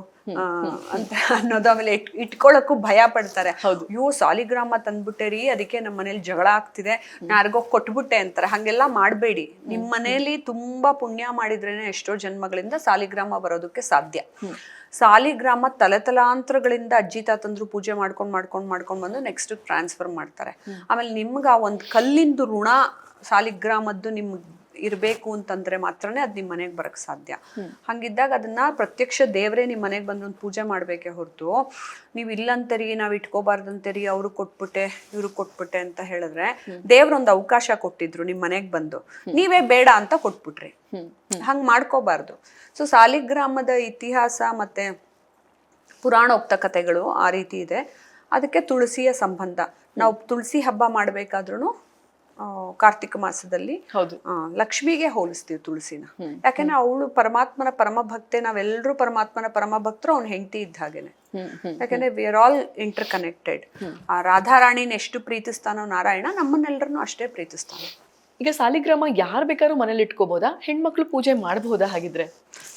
ಅಂತ ಅನ್ನೋದು. ಆಮೇಲೆ ಇಟ್ಕೊಳ್ಳೋಕ್ಕೂ ಭಯ ಪಡ್ತಾರೆ. ಅಯ್ಯೋ ಸಾಲಿಗ್ರಾಮ ತಂದ್ಬಿಟ್ಟೆ ರೀ, ಅದಕ್ಕೆ ನಮ್ಮ ಮನೇಲಿ ಜಗಳ ಆಗ್ತಿದೆ, ಯಾರಿಗೋ ಕೊಟ್ಬಿಟ್ಟೆ ಅಂತಾರೆ. ಹಾಗೆಲ್ಲ ಮಾಡಬೇಡಿ. ನಿಮ್ಮ ಮನೆಯಲ್ಲಿ ತುಂಬಾ ಪುಣ್ಯ ಮಾಡಿದ್ರೇನೆ ಎಷ್ಟೋ ಜನ್ಮಗಳಿಂದ ಸಾಲಿಗ್ರಾಮ ಬರೋದಕ್ಕೆ ಸಾಧ್ಯ. ಸಾಲಿಗ್ರಾಮ ತಲೆತಲಾಂತರಗಳಿಂದ ಅಜ್ಜಿ ತಾತಂದ್ರು ಪೂಜೆ ಮಾಡ್ಕೊಂಡು ಬಂದು ನೆಕ್ಸ್ಟ್ ಟ್ರಾನ್ಸ್ಫರ್ ಮಾಡ್ತಾರೆ. ಆಮೇಲೆ ನಿಮ್ಗೆ ಆ ಒಂದು ಕಲ್ಲಿಂದು ಋಣ ಸಾಲಿಗ್ರಾಮದ್ದು ನಿಮ್ಗೆ ಇರಬೇಕು ಅಂತಂದ್ರೆ ಮಾತ್ರನೇ ಅದು ನಿಮ್ಮ ಮನೆಗೆ ಬರಕ್ ಸಾಧ್ಯ. ಹಂಗಿದ್ದಾಗ ಅದನ್ನ ಪ್ರತ್ಯಕ್ಷ ದೇವರೇ ನಿಮ್ಮ ಮನೆಗೆ ಬಂದು ಒಂದು ಪೂಜೆ ಮಾಡ್ಬೇಕೆ ಹೊರತು, ನೀವು ಇಲ್ಲಂತರಿ ನಾವ್ ಇಟ್ಕೋಬಾರ್ದಂತರಿ, ಅವ್ರು ಕೊಟ್ಬಿಟ್ಟೆ ಇವ್ರು ಕೊಟ್ಬಿಟ್ಟೆ ಅಂತ ಹೇಳಿದ್ರೆ, ದೇವ್ರೊಂದು ಅವಕಾಶ ಕೊಟ್ಟಿದ್ರು ನಿಮ್ಮ ಮನೆಗೆ ಬಂದು, ನೀವೇ ಬೇಡ ಅಂತ ಕೊಟ್ಬಿಟ್ರಿ. ಹಂಗ್ ಮಾಡ್ಕೋಬಾರ್ದು. ಸೊ ಸಾಲಿಗ್ರಾಮದ ಇತಿಹಾಸ ಮತ್ತೆ ಪುರಾಣೋಕ್ತ ಕಥೆಗಳು ಆ ರೀತಿ ಇದೆ. ಅದಕ್ಕೆ ತುಳಸಿಯ ಸಂಬಂಧ. ನಾವು ತುಳಸಿ ಹಬ್ಬ ಮಾಡ್ಬೇಕಾದ್ರೂ ಕಾರ್ತಿಕ ಮಾಸದಲ್ಲಿ ಲಕ್ಷ್ಮಿಗೆ ಹೋಲಿಸ್ತೀವಿ ತುಳಸಿನ. ಯಾಕೆಂದ್ರೆ ಅವಳು ಪರಮಾತ್ಮನ ಪರಮ ಭಕ್ತೆ, ನಾವೆಲ್ಲರೂ ಪರಮಾತ್ಮನ ಪರಮ ಭಕ್ತರು, ಅವ್ನ ಹೆಂಡತಿ ಇದ್ದ ಹಾಗೇನೆ. ಯಾಕಂದ್ರೆ we are all inter connected. ಆ ರಾಧಾರಾಣಿನ ಎಷ್ಟು ಪ್ರೀತಿಸ್ತಾನೋ ನಾರಾಯಣ, ನಮ್ಮನ್ನೆಲ್ಲರನ್ನು ಅಷ್ಟೇ ಪ್ರೀತಿಸ್ತಾನೆ. ಈಗ ಸಾಲಿಗ್ರಾಮ ಯಾರು ಬೇಕಾದ್ರೂ ಮನೇಲಿ ಇಟ್ಕೋಬಹುದಾ? ಹೆಣ್ಮಕ್ಳು ಪೂಜೆ ಮಾಡಬಹುದಾ? ಹಾಗಿದ್ರೆ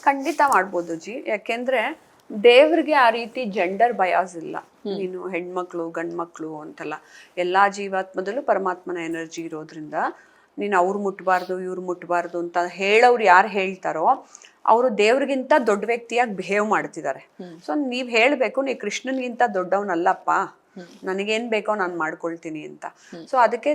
ಖಂಡಿತ ಮಾಡ್ಬೋದು ಜಿ. ಯಾಕೆಂದ್ರೆ ದೇವ್ರಿಗೆ ಆ ರೀತಿ ಜೆಂಡರ್ ಬಯಾಸ್ ಇಲ್ಲ. ನೀನು ಹೆಣ್ಮಕ್ಳು ಗಂಡ್ಮಕ್ಳು ಅಂತಲ್ಲ, ಎಲ್ಲಾ ಜೀವಾತ್ಮದಲ್ಲೂ ಪರಮಾತ್ಮನ ಎನರ್ಜಿ ಇರೋದ್ರಿಂದ ನೀನು ಅವ್ರು ಮುಟ್ಬಾರ್ದು ಇವ್ರು ಮುಟ್ಬಾರ್ದು ಅಂತ ಹೇಳೋರು ಯಾರು ಹೇಳ್ತಾರೋ ಅವರು ದೇವ್ರಿಗಿಂತ ದೊಡ್ಡ ವ್ಯಕ್ತಿಯಾಗಿ ಬಿಹೇವ್ ಮಾಡ್ತಿದ್ದಾರೆ. ಸೊ ನೀವ್ ಹೇಳ್ಬೇಕು, ನೀ ಕೃಷ್ಣನ್ಗಿಂತ ದೊಡ್ಡವನಲ್ಲಪ್ಪ, ನನಗೇನ್ ಬೇಕೋ ನಾನು ಮಾಡ್ಕೊಳ್ತೀನಿ ಅಂತ. ಸೊ ಅದಕ್ಕೆ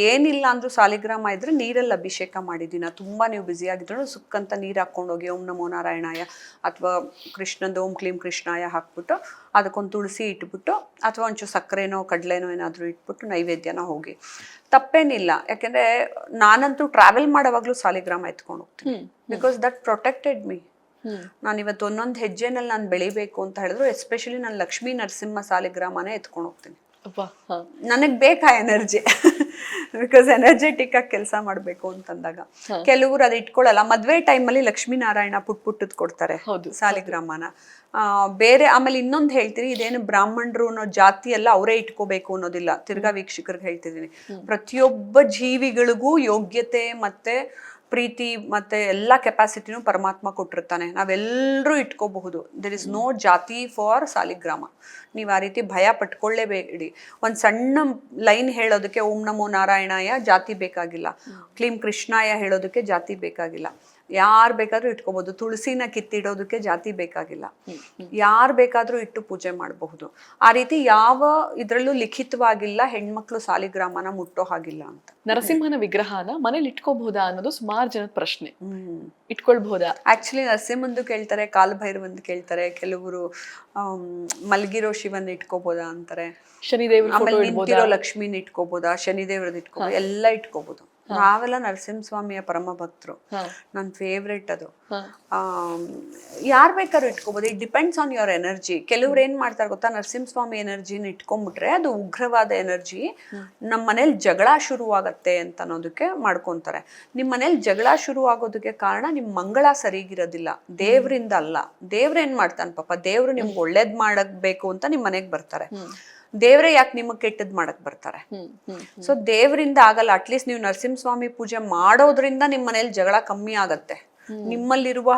ಏನಿಲ್ಲ ಅಂದ್ರೂ ಸಾಲಿಗ್ರಾಮ ಇದ್ರೆ ನೀರಲ್ಲಿ ಅಭಿಷೇಕ ಮಾಡಿದೀನ. ತುಂಬಾ ನೀವು ಬ್ಯುಸಿ ಆಗಿದ್ರು ಸುಕ್ಕಂತ ನೀರ್ ಹಾಕೊಂಡೋಗಿ ಓಂ ನಮೋ ನಾರಾಯಣಾಯ ಅಥವಾ ಕೃಷ್ಣಂದು ಓಂ ಕ್ಲೀಂ ಕೃಷ್ಣಾಯ ಹಾಕ್ಬಿಟ್ಟು ಅದಕ್ಕೊಂದು ತುಳಸಿ ಇಟ್ಬಿಟ್ಟು ಅಥವಾ ಒಂಚೂರು ಸಕ್ಕರೆನೋ ಕಡಲೆನೋ ಏನಾದ್ರು ಇಟ್ಬಿಟ್ಟು ನೈವೇದ್ಯನ ಹೋಗಿ, ತಪ್ಪೇನಿಲ್ಲ. ಯಾಕೆಂದ್ರೆ ನಾನಂತೂ ಟ್ರಾವೆಲ್ ಮಾಡೋವಾಗ್ಲೂ ಸಾಲಿಗ್ರಾಮ ಎತ್ಕೊಂಡು ಹೋಗ್ತೀನಿ. Because that protected me. ನಾನು ಇವತ್ತು ಒಂದೊಂದು ಹೆಜ್ಜೆನಲ್ಲಿ ನಾನು ಬೆಳಿಬೇಕು ಅಂತ ಹೇಳಿದ್ರು, ಎಸ್ಪೆಷಲಿ ನಾನು ಲಕ್ಷ್ಮೀ ನರಸಿಂಹ ಸಾಲಿಗ್ರಾಮನೇ ಎತ್ಕೊಂಡು ಹೋಗ್ತೀನಿ. ನನಗ್ ಬೇಕಾ ಎನರ್ಜಿ, ಬಿಕಾಸ್ ಎನರ್ಜೆಟಿಕ್ ಆಗಿ ಕೆಲಸ ಮಾಡ್ಬೇಕು ಅಂತಂದಾಗ. ಕೆಲವರು ಅದು ಇಟ್ಕೊಳ್ಳಲ್ಲ. ಮದ್ವೆ ಟೈಮಲ್ಲಿ ಲಕ್ಷ್ಮೀ ನಾರಾಯಣ ಪುಟ್ಟದ್ ಕೊಡ್ತಾರೆ ಸಾಲಿಗ್ರಾಮನ. ಬೇರೆ ಆಮೇಲೆ ಇನ್ನೊಂದು ಹೇಳ್ತೀನಿ, ಇದೇನು ಬ್ರಾಹ್ಮಣರು ಅನ್ನೋ ಜಾತಿ ಎಲ್ಲ ಅವರೇ ಇಟ್ಕೋಬೇಕು ಅನ್ನೋದಿಲ್ಲ. ತಿರ್ಗಾ ವೀಕ್ಷಕರಿಗೆ ಹೇಳ್ತಿದ್ದೀನಿ, ಪ್ರತಿಯೊಬ್ಬ ಜೀವಿಗಳಿಗೂ ಯೋಗ್ಯತೆ ಮತ್ತೆ ಪ್ರೀತಿ ಮತ್ತೆ ಎಲ್ಲ ಕೆಪಾಸಿಟಿನೂ ಪರಮಾತ್ಮ ಕೊಟ್ಟಿರ್ತಾನೆ. ನಾವೆಲ್ಲರೂ ಇಟ್ಕೋಬಹುದು. ದೆರ್ ಇಸ್ ನೋ ಜಾತಿ ಫಾರ್ ಸಾಲಿಗ್ರಾಮ. ನೀವು ಆ ರೀತಿ ಭಯ ಪಟ್ಕೊಳ್ಳೇಬೇಡಿ. ಒಂದು ಸಣ್ಣ ಲೈನ್ ಹೇಳೋದಕ್ಕೆ ಓಂ ನಮೋ ನಾರಾಯಣಾಯ ಜಾತಿ ಬೇಕಾಗಿಲ್ಲ, ಕ್ಲೀಂ ಕೃಷ್ಣಾಯ ಹೇಳೋದಕ್ಕೆ ಜಾತಿ ಬೇಕಾಗಿಲ್ಲ. ಯಾರು ಬೇಕಾದ್ರೂ ಇಟ್ಕೋಬಹುದು. ತುಳಸಿನ ಕಿತ್ತಿಡೋದಕ್ಕೆ ಜಾತಿ ಬೇಕಾಗಿಲ್ಲ, ಯಾರು ಬೇಕಾದ್ರೂ ಇಟ್ಟು ಪೂಜೆ ಮಾಡಬಹುದು. ಆ ರೀತಿ ಯಾವ ಇದ್ರಲ್ಲೂ ಲಿಖಿತವಾಗಿಲ್ಲ ಹೆಣ್ಮಕ್ಳು ಸಾಲಿಗ್ರಾಮನ ಮುಟ್ಟೋ ಹಾಗಿಲ್ಲ ಅಂತ. ನರಸಿಂಹನ ವಿಗ್ರಹನ ಮನೇಲಿ ಇಟ್ಕೋಬಹುದಾ ಅನ್ನೋದು ಸುಮಾರು ಜನದ ಪ್ರಶ್ನೆ. ಇಟ್ಕೊಳ್ಬಹುದಾ? ಆಕ್ಚುಲಿ ನರಸಿಂಹಂದು ಕೇಳ್ತಾರೆ, ಕಾಲಭೈರವಂದು ಕೇಳ್ತಾರೆ, ಕೆಲವರು ಮಲಗಿರೋ ಶಿವನ್ ಇಟ್ಕೋಬೋದಾ ಅಂತಾರೆ, ಶನಿದೇವ್ರ ಆಮೇಲೆ ನಿಂತಿರೋ ಲಕ್ಷ್ಮಿನ ಇಟ್ಕೋಬೋದಾ, ಶನಿದೇವ್ರದ್ದು ಇಟ್ಕೋಬಹುದು, ಎಲ್ಲ ಇಟ್ಕೋಬಹುದು. ನಾವೆಲ್ಲ ನರಸಿಂಹಸ್ವಾಮಿಯ ಪರಮ ಭಕ್ತರು. ನನ್ನ ಫೇವ್ರೆಟ್ ಅದು. ಯಾರು ಬೇಕಾದ್ರೂ ಇಟ್ಕೋಬಹುದು. It depends on your energy. ಕೆಲವ್ರು ಏನ್ ಮಾಡ್ತಾರೆ ಗೊತ್ತಾ, ನರಸಿಂಹಸ್ವಾಮಿ ಎನರ್ಜಿನ ಇಟ್ಕೊಂಡ್ಬಿಟ್ರೆ ಅದು ಉಗ್ರವಾದ ಎನರ್ಜಿ, ನಮ್ಮ ಮನೇಲಿ ಜಗಳ ಶುರುವಾಗತ್ತೆ ಅಂತ ಅನ್ನೋದಕ್ಕೆ ಮಾಡ್ಕೊಂತಾರೆ. ನಿಮ್ಮ ಮನೇಲಿ ಜಗಳ ಶುರು ಆಗೋದಕ್ಕೆ ಕಾರಣ ನಿಮ್ಮ ಮಂಗಳ ಸರಿಗಿರೋದಿಲ್ಲ, ದೇವ್ರಿಂದ ಅಲ್ಲ. ದೇವ್ರ ಏನ್ ಮಾಡ್ತಾನೆ ಪಾಪ, ದೇವ್ರು ನಿಮ್ಗೆ ಒಳ್ಳೇದ್ ಮಾಡಬೇಕು ಅಂತ ನಿಮ್ ಮನೆಗ್ ಬರ್ತಾರೆ. ದೇವ್ರೆ ಯಾಕೆ ನಿಮಗೆ ಕೆಟ್ಟದ್ ಮಾಡಕ್ ಬರ್ತಾರೆ? ಸೊ ದೇವರಿಂದ ಆಗಲ್ಲ. ಅಟ್ಲೀಸ್ಟ್ ನೀವು ನರಸಿಂಹಸ್ವಾಮಿ ಪೂಜೆ ಮಾಡೋದ್ರಿಂದ ನಿಮ್ಮ ಮನೇಲಿ ಜಗಳ ಕಮ್ಮಿ ಆಗತ್ತೆ, ನಿಮ್ಮಲ್ಲಿರುವ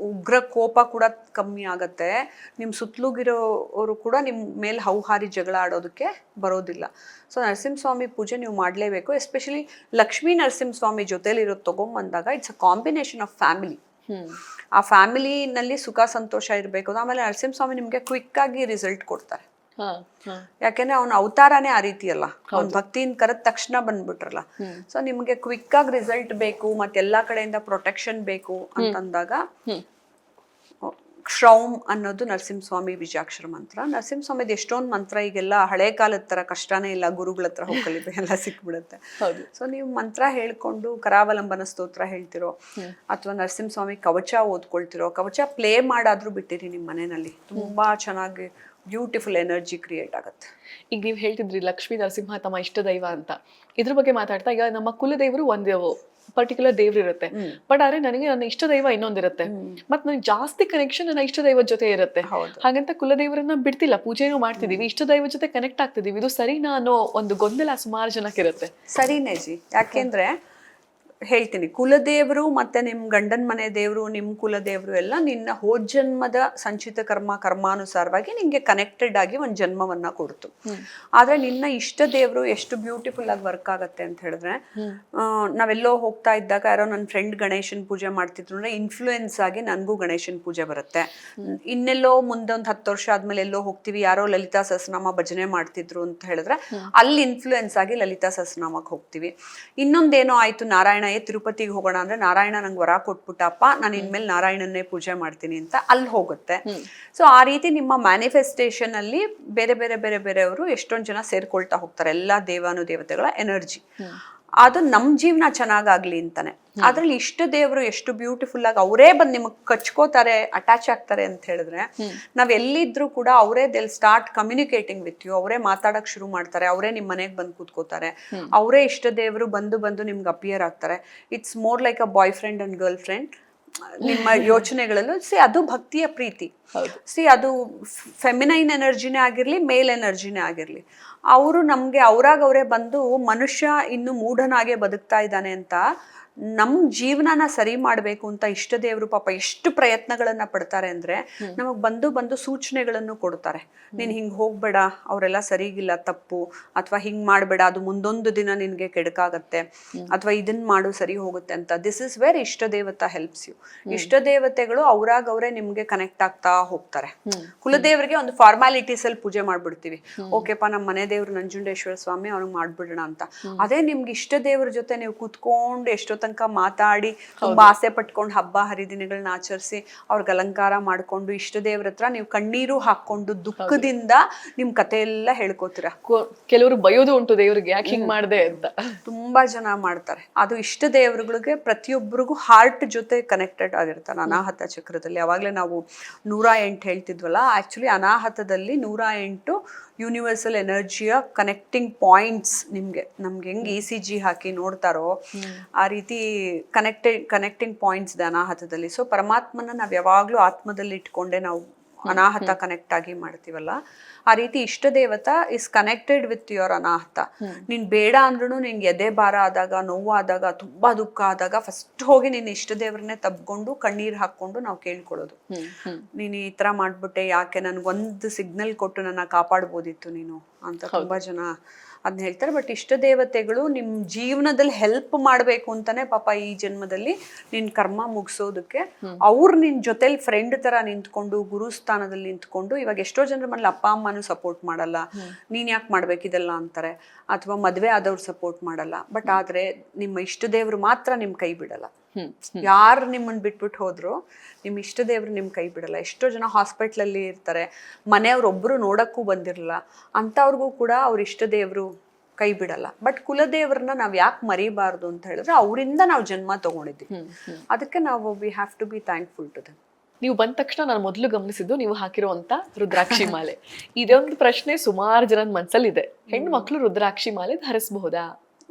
ಉಗ್ರ ಕೋಪ ಕೂಡ ಕಮ್ಮಿ ಆಗತ್ತೆ, ನಿಮ್ ಸುತ್ತಲೂಗಿರೋರು ಕೂಡ ನಿಮ್ ಮೇಲೆ ಹೌಹಾರಿ ಜಗಳ ಆಡೋದಕ್ಕೆ ಬರೋದಿಲ್ಲ. ಸೊ ನರಸಿಂಹಸ್ವಾಮಿ ಪೂಜೆ ನೀವು ಮಾಡ್ಲೇಬೇಕು. ಎಸ್ಪೆಷಲಿ ಲಕ್ಷ್ಮೀ ನರಸಿಂಹಸ್ವಾಮಿ ಜೊತೆಲಿ ಇರೋದು ತಗೊಂಡ್ಬಂದಾಗ it's a combination of family. ಆ ಫ್ಯಾಮಿಲಿನಲ್ಲಿ ಸುಖ ಸಂತೋಷ ಇರಬೇಕು. ಆಮೇಲೆ ನರಸಿಂಹಸ್ವಾಮಿ ನಿಮ್ಗೆ ಕ್ವಿಕ್ ಆಗಿ ರಿಸಲ್ಟ್ ಕೊಡ್ತಾರೆ. ಯಾಕೆಂದ್ರೆ ಅವನ ಅವತಾರನೇ ಆ ರೀತಿ ಅಲ್ಲ, ಅವ್ನ ಭಕ್ತಿಯಿಂದ ಕರೆದ ತಕ್ಷಣ ಬಂದ್ಬಿಟ್ರಲ್ಲ. ಸೊ ನಿಮ್ಗೆ ಕ್ವಿಕ್ ಆಗಿ ರಿಸಲ್ಟ್ ಬೇಕು, ಮತ್ತೆ ಎಲ್ಲಾ ಕಡೆಯಿಂದ ಪ್ರೊಟೆಕ್ಷನ್ ಬೇಕು ಅಂತಂದಾಗ ಶ್ರೌಮ್ ಅನ್ನೋದು ನರಸಿಂಹಸ್ವಾಮಿ ಬೀಜಾಕ್ಷರ ಮಂತ್ರ. ನರಸಿಂಹಸ್ವಾಮಿದು ಎಷ್ಟೊಂದು ಮಂತ್ರ ಈಗೆಲ್ಲ ಹಳೆ ಕಾಲದ ತರ ಕಷ್ಟನೇ ಇಲ್ಲ, ಗುರುಗಳ ಹತ್ರ ಹೋಗಿ ಕಲಿಬೇಕು, ಎಲ್ಲ ಸಿಕ್ಬಿಡುತ್ತೆ. ಸೊ ನೀವು ಮಂತ್ರ ಹೇಳ್ಕೊಂಡು ಕರಾವಲಂಬನ ಸ್ತೋತ್ರ ಹೇಳ್ತಿರೋ, ಅಥವಾ ನರಸಿಂಹಸ್ವಾಮಿ ಕವಚ ಓದ್ಕೊಳ್ತಿರೋ, ಕವಚ ಪ್ಲೇ ಮಾಡಾದ್ರೂ ಬಿಟ್ಟಿರಿ ನಿಮ್ಮ ಮನೆಯಲ್ಲಿ, ತುಂಬಾ ಚೆನ್ನಾಗಿ ಬ್ಯೂಟಿಫುಲ್ ಎನರ್ಜಿ ಕ್ರಿಯೇಟ್ ಆಗುತ್ತೆ. ಈಗ ನೀವು ಹೇಳ್ತಿದ್ರಿ ಲಕ್ಷ್ಮೀ ನರಸಿಂಹ ತಮ್ಮ ಇಷ್ಟ ದೈವ ಅಂತ. ಇದ್ರ ಬಗ್ಗೆ ಮಾತಾಡ್ತಾ, ಈಗ ನಮ್ಮ ಕುಲದೇವರು ಒಂದು ಪರ್ಟಿಕ್ಯುಲರ್ ದೇವ್ರು ಇರುತ್ತೆ, ಬಟ್ ಆದ್ರೆ ನನಗೆ ನನ್ನ ಇಷ್ಟ ದೈವ ಇನ್ನೊಂದಿರುತ್ತೆ, ಮತ್ ನನಗೆ ಜಾಸ್ತಿ ಕನೆಕ್ಷನ್ ನನ್ನ ಇಷ್ಟ ದೈವದ ಜೊತೆ ಇರುತ್ತೆ. ಹಾಗಂತ ಕುಲದೇವರನ್ನ ಬಿಡ್ತಿಲ್ಲ, ಪೂಜೆನೂ ಮಾಡ್ತಿದೀವಿ, ಇಷ್ಟ ದೈವದ ಜೊತೆ ಕನೆಕ್ಟ್ ಆಗ್ತಿದೀವಿ. ಇದು ಸರಿನಾ ಅನ್ನೋ ಒಂದು ಗೊಂದಲ ಸುಮಾರು ಜನಕ್ಕೆ ಇರುತ್ತೆ. ಸರಿನೇ ಜಿ. ಯಾಕೆಂದ್ರೆ ಹೇಳ್ತೀನಿ, ಕುಲದೇವರು ಮತ್ತೆ ನಿಮ್ ಗಂಡನ ಮನೆ ದೇವರು, ನಿಮ್ ಕುಲದೇವರು ಎಲ್ಲ ನಿನ್ನ ಹೋಜನ್ಮದ ಸಂಚಿತ ಕರ್ಮಾನುಸಾರವಾಗಿ ನಿಂಗೆ ಕನೆಕ್ಟೆಡ್ ಆಗಿ ಒಂದು ಜನ್ಮವನ್ನ ಕೊಡ್ತು. ಆದ್ರೆ ನಿನ್ನ ಇಷ್ಟ ದೇವರು ಎಷ್ಟು ಬ್ಯೂಟಿಫುಲ್ ಆಗಿ ವರ್ಕ್ ಆಗತ್ತೆ ಅಂತ ಹೇಳಿದ್ರೆ, ನಾವೆಲ್ಲೋ ಹೋಗ್ತಾ ಇದ್ದಾಗ ಯಾರೋ ನನ್ನ ಫ್ರೆಂಡ್ ಗಣೇಶನ್ ಪೂಜೆ ಮಾಡ್ತಿದ್ರು ಅಂದ್ರೆ ಇನ್ಫ್ಲೂಯೆನ್ಸ್ ಆಗಿ ನನ್ಗೂ ಗಣೇಶನ್ ಪೂಜೆ ಬರುತ್ತೆ. ಇನ್ನೆಲ್ಲೋ ಮುಂದೆ ಒಂದು 10 ವರ್ಷ ಆದ್ಮೇಲೆ ಎಲ್ಲೋ ಹೋಗ್ತೀವಿ, ಯಾರೋ ಲಲಿತಾ ಸಹಸ್ರನಾಮ ಭಜನೆ ಮಾಡ್ತಿದ್ರು ಅಂತ ಹೇಳಿದ್ರೆ ಅಲ್ಲಿ ಇನ್ಫ್ಲೂಯೆನ್ಸ್ ಆಗಿ ಲಲಿತಾ ಸಹಸ್ರನಾಮಕ್ಕೆ ಹೋಗ್ತೀವಿ. ಇನ್ನೊಂದೇನೋ ಆಯ್ತು, ನಾರಾಯಣ ತಿರುಪತಿಗೆ ಹೋಗೋಣ ಅಂದ್ರೆ ನಾರಾಯಣ ನಂಗೆ ವರ ಕೊಟ್ಬಿಟ್ಟಪ್ಪ, ನಾನು ಇನ್ಮೇಲೆ ನಾರಾಯಣನ್ನೇ ಪೂಜೆ ಮಾಡ್ತೀನಿ ಅಂತ ಅಲ್ಲಿ ಹೋಗುತ್ತೆ. ಸೊ ಆ ರೀತಿ ನಿಮ್ಮ ಮ್ಯಾನಿಫೆಸ್ಟೇಷನ್ ಅಲ್ಲಿ ಬೇರೆ ಬೇರೆ ಬೇರೆ ಬೇರೆಯವರು ಎಷ್ಟೊಂದು ಜನ ಸೇರ್ಕೊಳ್ತಾ ಹೋಗ್ತಾರೆ, ಎಲ್ಲಾ ದೇವಾನುದೇವತೆಗಳ ಎನರ್ಜಿ. ಅದು ನಮ್ ಜೀವನ ಚೆನ್ನಾಗಾಗ್ಲಿ ಅಂತಾನೆ. ಅದ್ರಲ್ಲಿ ಇಷ್ಟ ದೇವರು ಎಷ್ಟು ಬ್ಯೂಟಿಫುಲ್ ಆಗಿ ಅವರೇ ಬಂದು ನಿಮಗ್ ಕಚ್ಕೋತಾರೆ, ಅಟ್ಯಾಚ್ ಆಗ್ತಾರೆ ಅಂತ ಹೇಳಿದ್ರೆ, ನಾವ್ ಎಲ್ಲಿದ್ರು ಕೂಡ ಅವರೇ they'll start communicating with you. ಅವರೇ ಮಾತಾಡಕ್ ಶುರು ಮಾಡ್ತಾರೆ, ಅವರೇ ನಿಮ್ ಮನೆಗ್ ಬಂದು ಕೂತ್ಕೋತಾರೆ, ಅವರೇ ಇಷ್ಟ ದೇವರು ಬಂದು ನಿಮ್ಗೆ ಅಪಿಯರ್ ಆಗ್ತಾರೆ. It's more like a boyfriend and girlfriend ನಿಮ್ಮ ಯೋಚನೆಗಳಲ್ಲೂ. ಅದು ಭಕ್ತಿಯ ಪ್ರೀತಿ. ಅದು ಫೆಮಿನೈನ್ ಎನರ್ಜಿನೇ ಆಗಿರ್ಲಿ, ಮೇಲ್ ಎನರ್ಜಿನೇ ಆಗಿರ್ಲಿ, ಅವರು ನಮ್ಗೆ ಅವರೇ ಬಂದು ಮನುಷ್ಯ ಇನ್ನು ಮೂಢನಾಗೆ ಬದುಕ್ತಾ ಇದ್ದಾನೆ ಅಂತ ನಮ್ ಜೀವನನ ಸರಿ ಮಾಡ್ಬೇಕು ಅಂತ ಇಷ್ಟ ದೇವರು ಪಾಪ ಎಷ್ಟು ಪ್ರಯತ್ನಗಳನ್ನ ಪಡ್ತಾರೆ ಅಂದ್ರೆ ನಮಗ್ ಬಂದು ಸೂಚನೆಗಳನ್ನು ಕೊಡ್ತಾರೆ. ನೀನ್ ಹಿಂಗ್ ಹೋಗ್ಬೇಡ, ಅವರೆಲ್ಲ ಸರಿಗಿಲ್ಲ, ತಪ್ಪು, ಅಥವಾ ಹಿಂಗ್ ಮಾಡ್ಬೇಡ, ಅದು ಮುಂದೊಂದು ದಿನ ನಿನ್ಗೆ ಕೆಡಕಾಗತ್ತೆ, ಅಥವಾ ಇದನ್ ಮಾಡು ಸರಿ ಹೋಗುತ್ತೆ ಅಂತ. ದಿಸ್ ಇಸ್ ವೇರ್ ಇಷ್ಟ ದೇವತಾ ಹೆಲ್ಪ್ಸ್ ಯು. ಇಷ್ಟ ದೇವತೆಗಳು ಅವರೇ ನಿಮ್ಗೆ ಕನೆಕ್ಟ್ ಆಗ್ತಾ ಹೋಗ್ತಾರೆ. ಕುಲದೇವರಿಗೆ ಒಂದು ಫಾರ್ಮಾಲಿಟೀಸ್ ಅಲ್ಲಿ ಪೂಜೆ ಮಾಡ್ಬಿಡ್ತೀವಿ, ಓಕೆಪ್ಪ ನಮ್ಮ ಮನೆ ದೇವ್ರು ನಂಜುಂಡೇಶ್ವರ ಸ್ವಾಮಿ ಅವ್ನಿಗೆ ಮಾಡ್ಬಿಡೋಣ ಅಂತ. ಅದೇ ನಿಮ್ಗೆ ಇಷ್ಟ ದೇವ್ರ ಜೊತೆ ನೀವು ಕೂತ್ಕೊಂಡು ಎಷ್ಟೋ ತನಕ ಮಾತಾಡಿ ತುಂಬಾ ಆಸೆ ಪಟ್ಕೊಂಡು ಹಬ್ಬ ಹರಿದಿನಗಳನ್ನ ಆಚರಿಸಿ ಅವ್ರಿಗೆ ಅಲಂಕಾರ ಮಾಡ್ಕೊಂಡು ಇಷ್ಟ ದೇವ್ರ ಹತ್ರ ನೀವು ಕಣ್ಣೀರು ಹಾಕೊಂಡು ದುಃಖದಿಂದ ನಿಮ್ ಕತೆ ಎಲ್ಲ ಹೇಳ್ಕೋತೀರ. ಕೆಲವರು ಬಯೋದು ಉಂಟು ದೇವ್ರಿಗೆ, ಯಾಕೆ ಹಿಂಗ್ ಮಾಡ್ದೆ ಅಂತ. ತುಂಬಾ ಜನ ಮಾಡ್ತಾರೆ. ಅದು ಇಷ್ಟ ದೇವ್ರುಗಳಿಗೆ ಪ್ರತಿಯೊಬ್ಬರಿಗೂ ಹಾರ್ಟ್ ಜೊತೆ ಕನೆಕ್ಟೆಡ್ ಆಗಿರ್ತಾರೆ. ಅನಾಹತ ಚಕ್ರದಲ್ಲಿ ಅವಾಗ್ಲೇ ನಾವು 108 ಹೇಳ್ತಿದ್ವಲ್ಲ, ಆಕ್ಚುಲಿ ಅನಾಹತದಲ್ಲಿ 108 ಯೂನಿವರ್ಸಲ್ ಎನರ್ಜಿಯ ಕನೆಕ್ಟಿಂಗ್ ಪಾಯಿಂಟ್ಸ್. ನಮ್ಗೆ ಹೆಂಗ್ ECG ಹಾಕಿ ನೋಡ್ತಾರೋ ಆ ರೀತಿ ಕನೆಕ್ಟಿಂಗ್ ಪಾಯಿಂಟ್ಸ್ ಇದೆ ಅನಾಹತದಲ್ಲಿ. ಸೊ ಪರಮಾತ್ಮನ ನಾವ್ ಯಾವಾಗ್ಲೂ ಆತ್ಮದಲ್ಲಿ ಇಟ್ಕೊಂಡೆ ನಾವು ಅನಾಹತ ಕನೆಕ್ಟ್ ಆಗಿ ಮಾಡ್ತೀವಲ್ಲ, ಆ ರೀತಿ ಇಷ್ಟ ದೇವತಾ is connected with your Anahata. ನೀನ್ ಬೇಡ ಅಂದ್ರೂ ನಿನ್ಗೆ ಎದೆ ಭಾರ ಆದಾಗ, ನೋವಾದಾಗ, ತುಂಬಾ ದುಃಖ ಆದಾಗ ಫಸ್ಟ್ ಹೋಗಿ ನಿನ್ನ ಇಷ್ಟ ದೇವ್ರನ್ನೇ ತಬ್ಕೊಂಡು ಕಣ್ಣೀರ್ ಹಾಕೊಂಡು ನಾವು ಕೇಳ್ಕೊಳ್ಳೋದು. ನೀನ್ ಈ ತರ ಮಾಡ್ಬಿಟ್ಟೆ, ಯಾಕೆ ನನ್ಗೊಂದು ಸಿಗ್ನಲ್ ಕೊಟ್ಟು ನನ್ನ ಕಾಪಾಡ್ಬೋದಿತ್ತು ನೀನು ಅಂತ ತುಂಬಾ ಜನ ಅದನ್ನ ಹೇಳ್ತಾರೆ. ಬಟ್ ಇಷ್ಟ ದೇವತೆಗಳು ನಿಮ್ ಜೀವನದಲ್ಲಿ ಹೆಲ್ಪ್ ಮಾಡ್ಬೇಕು ಅಂತಾನೆ ಪಾಪ ಈ ಜನ್ಮದಲ್ಲಿ ನಿನ್ ಕರ್ಮ ಮುಗಿಸೋದಕ್ಕೆ ಅವ್ರು ನಿನ್ ಜೊತೆಲಿ ಫ್ರೆಂಡ್ ತರ ನಿಂತ್ಕೊಂಡು, ಗುರುಸ್ಥಾನದಲ್ಲಿ ನಿಂತ್ಕೊಂಡು, ಇವಾಗ ಎಷ್ಟೋ ಜನರ ಮನೇಲಿ ಅಪ್ಪ ಅಮ್ಮನೂ ಸಪೋರ್ಟ್ ಮಾಡಲ್ಲ, ನೀನ್ ಯಾಕೆ ಮಾಡ್ಬೇಕಿದೆಲ್ಲ ಅಂತಾರೆ, ಅಥವಾ ಮದ್ವೆ ಆದವ್ರು ಸಪೋರ್ಟ್ ಮಾಡಲ್ಲ. ಬಟ್ ಆದ್ರೆ ನಿಮ್ಮ ಇಷ್ಟ ದೇವ್ರು ಮಾತ್ರ ನಿಮ್ ಕೈ ಬಿಡಲ್ಲ. ಯಾರು ನಿಮ್ಮನ್ನ ಬಿಟ್ಬಿಟ್ಟು ಹೋದ್ರು ನಿಮ್ ಇಷ್ಟ ದೇವ್ರು ನಿಮ್ ಕೈ ಬಿಡಲ್ಲ. ಎಷ್ಟೋ ಜನ ಹಾಸ್ಪಿಟ್ಲಲ್ಲಿ ಇರ್ತಾರೆ, ಮನೆಯವ್ರೊಬ್ರು ನೋಡಕ್ಕೂ ಬಂದಿರಲ್ಲ, ಅಂತವ್ರಿಗೂ ಕೂಡ ಅವ್ರ ಇಷ್ಟ ದೇವ್ರು ಕೈ ಬಿಡಲ್ಲ. ಬಟ್ ಕುಲದೇವ್ರನ್ನ ನಾವ್ ಯಾಕೆ ಮರಿಬಾರ್ದು ಅಂತ ಹೇಳಿದ್ರೆ ಅವರಿಂದ ನಾವು ಜನ್ಮ ತಗೊಂಡಿದ್ದೀವಿ. ಅದಕ್ಕೆ ನಾವು we have to be thankful to them. ನೀವು ಬಂದ ತಕ್ಷಣ ನಾನು ಮೊದಲು ಗಮನಿಸಿದ್ದು ನೀವು ಹಾಕಿರುವಂತ ರುದ್ರಾಕ್ಷಿ ಮಾಲೆ. ಇದೊಂದು ಪ್ರಶ್ನೆ ಸುಮಾರು ಜನದ ಮನ್ಸಲ್ಲಿದೆ, ಹೆಣ್ಣು ಮಕ್ಳು ರುದ್ರಾಕ್ಷಿ ಮಾಲೆ ಧರಿಸಬಹುದಾ?